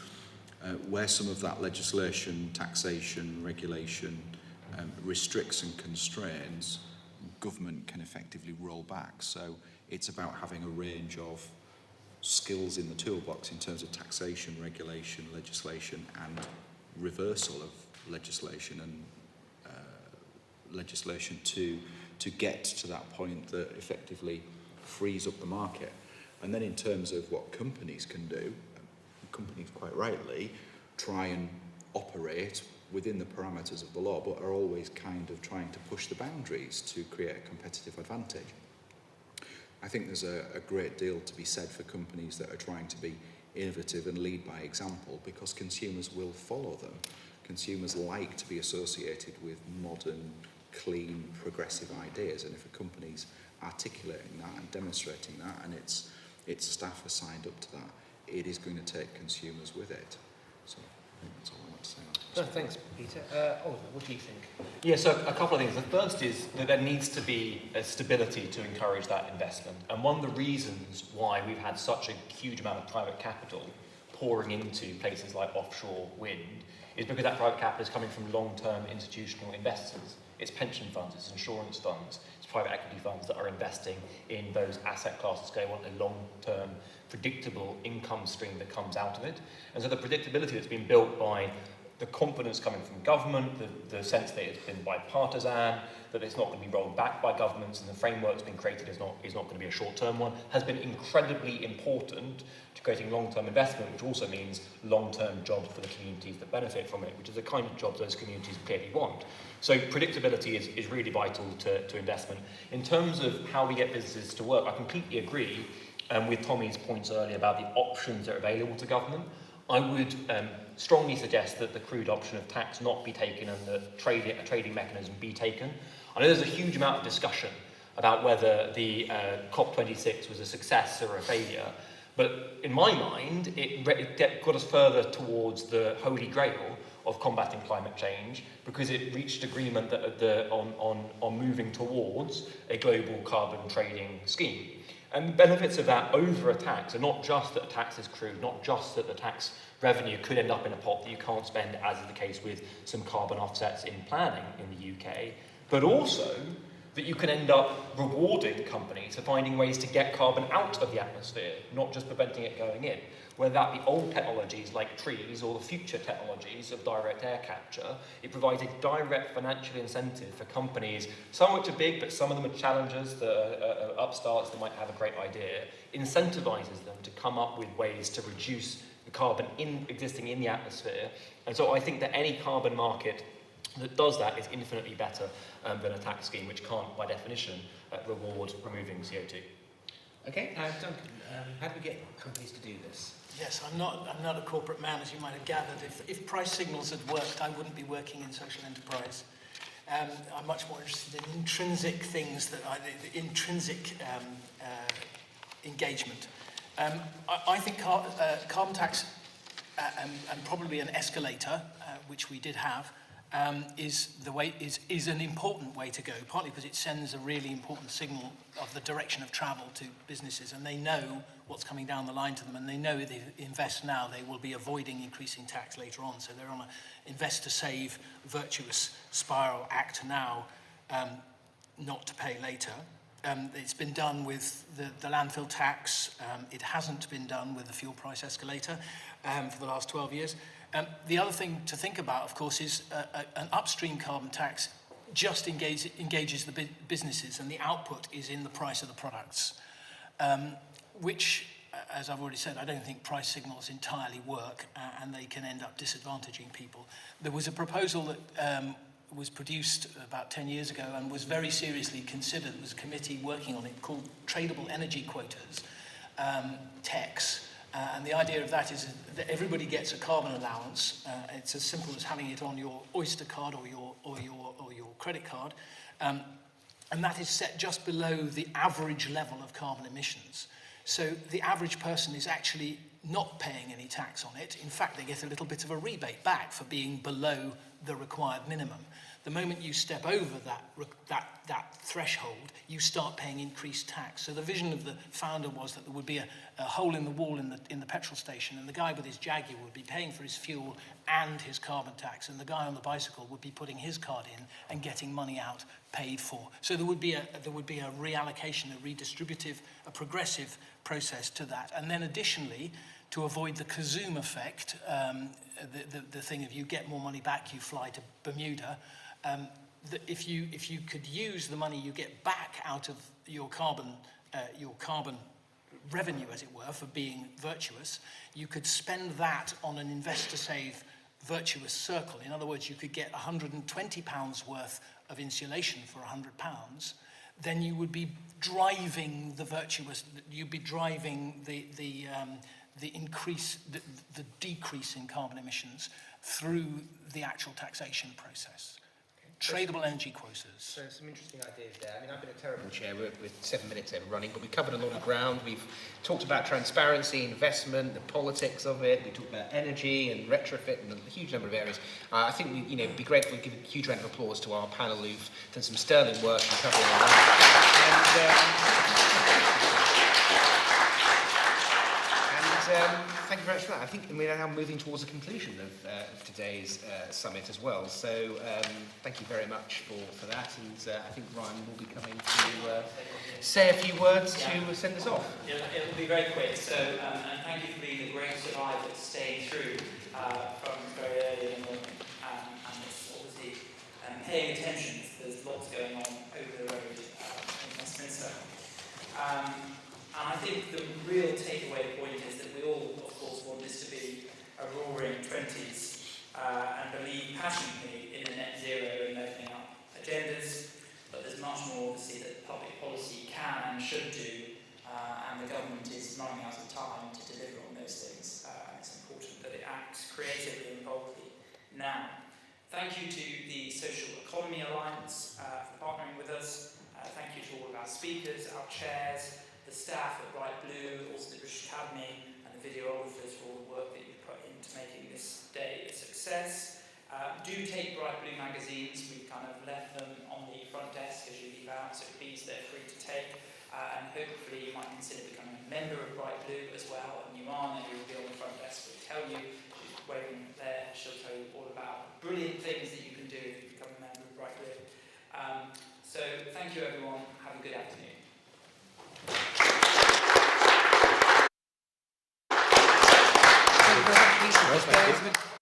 where some of that legislation, taxation, regulation restricts and constrains, government can effectively roll back. So it's about having a range of skills in the toolbox in terms of taxation, regulation, legislation, and reversal of legislation and legislation to get to that point that effectively frees up the market. And then in terms of what companies can do, companies quite rightly try and operate within the parameters of the law, but are always kind of trying to push the boundaries to create a competitive advantage. I think there's a great deal to be said for companies that are trying to be innovative and lead by example, because consumers will follow them. Consumers like to be associated with modern, clean, progressive ideas, and if a company's articulating that and demonstrating that, and its staff are signed up to that, it is going to take consumers with it. So I think that's all I want to say. Thanks, Peter. Oliver, what do you think? Yeah, so a couple of things. The first is that there needs to be a stability to encourage that investment. And one of the reasons why we've had such a huge amount of private capital pouring into places like offshore wind is because that private capital is coming from long-term institutional investors. It's pension funds, it's insurance funds, it's private equity funds that are investing in those asset classes. They want a long-term, predictable income stream that comes out of it. And so the predictability that's been built by the confidence coming from government, the sense that it's been bipartisan, that it's not going to be rolled back by governments, and the framework that's been created is not going to be a short-term one, has been incredibly important to creating long-term investment, which also means long-term jobs for the communities that benefit from it, which is the kind of jobs those communities clearly want. So predictability is really vital to investment. In terms of how we get businesses to work, I completely agree with Tommy's points earlier about the options that are available to government. I would strongly suggest that the crude option of tax not be taken and the trading mechanism be taken. I know there's a huge amount of discussion about whether the COP26 was a success or a failure, but in my mind, it got us further towards the holy grail of combating climate change because it reached agreement that on moving towards a global carbon trading scheme. And the benefits of that over a tax are not just that a tax is accrued, not just that the tax revenue could end up in a pot that you can't spend, as is the case with some carbon offsets in planning in the UK, but also that you can end up rewarding companies for finding ways to get carbon out of the atmosphere, not just preventing it going in. Whether that be old technologies like trees or the future technologies of direct air capture, it provides a direct financial incentive for companies, some which are big, but some of them are challengers, that are upstarts that might have a great idea, incentivizes them to come up with ways to reduce the carbon existing in the atmosphere. And so I think that any carbon market that does that is infinitely better than a tax scheme, which can't, by definition, reward removing CO2. Okay, Duncan, how do we get companies to do this? Yes, I'm not a corporate man, as you might have gathered. If price signals had worked, I wouldn't be working in social enterprise. I'm much more interested in intrinsic things, the intrinsic engagement. I think carbon tax and probably an escalator, which we did have, is an important way to go, partly because it sends a really important signal of the direction of travel to businesses, and they know what's coming down the line to them, and they know if they invest now, they will be avoiding increasing tax later on. So they're on an invest to save, virtuous spiral, act now, not to pay later. It's been done with the landfill tax. It hasn't been done with the fuel price escalator for the last 12 years. The other thing to think about, of course, is an upstream carbon tax just engages the businesses, and the output is in the price of the products, which, as I've already said, I don't think price signals entirely work, and they can end up disadvantaging people. There was a proposal that was produced about 10 years ago and was very seriously considered. There was a committee working on it called Tradable Energy Quotas, TEX. And the idea of that is that everybody gets a carbon allowance. It's as simple as having it on your Oyster card or your credit card. And that is set just below the average level of carbon emissions. So the average person is actually not paying any tax on it. In fact, they get a little bit of a rebate back for being below the required minimum. The moment you step over that threshold, you start paying increased tax. So the vision of the founder was that there would be a hole in the wall in the petrol station, and the guy with his Jaguar would be paying for his fuel and his carbon tax, and the guy on the bicycle would be putting his card in and getting money out paid for. So there would be a reallocation, a redistributive, a progressive process to that. And then additionally, to avoid the Kazoo effect, the thing of you get more money back, you fly to Bermuda. If you could use the money you get back out of your carbon revenue, as it were, for being virtuous, you could spend that on an invest to save virtuous circle. In other words, you could get £120 worth of insulation for £100. Then you would be driving the virtuous. You'd be driving the decrease in carbon emissions through the actual taxation process. Tradable energy quotas. So some interesting ideas there. I mean, I've been a terrible chair with 7 minutes over running, but we covered a lot of ground. We've talked about transparency, investment, the politics of it. We talked about energy and retrofit and a huge number of areas. I think it'd be great if we give a huge round of applause to our panel who've done some sterling work in covering all that. Thank you very much for that. I think we're now moving towards the conclusion of today's summit as well. So thank you very much for that. And I think Ryan will be coming to say a few words to send us off. It'll be very quick. So and thank you for being the great survivor, staying through from very early in the morning. And it's obviously paying attention. There's lots going on over the road in Westminster. And I think the real takeaway point is that we all, of course, want this to be a roaring 20s and believe passionately in the net zero and opening up agendas, but there's much more, obviously, that public policy can and should do, and the government is running out of time to deliver on those things. It's important that it acts creatively and boldly now. Thank you to the Social Economy Alliance for partnering with us. Thank you to all of our speakers, our chairs, the staff at Bright Blue, also the British Academy, and the videographers for all the work that you've put into making this day a success. Do take Bright Blue magazines. We've kind of left them on the front desk as you leave out, so please, they're free to take. And hopefully you might consider becoming a member of Bright Blue as well. And you are, and you'll be on the front desk. We'll tell you, she's waiting there, she'll tell you all about brilliant things that you can do if you become a member of Bright Blue. So thank you everyone, have a good afternoon. Thank you very much, Peter.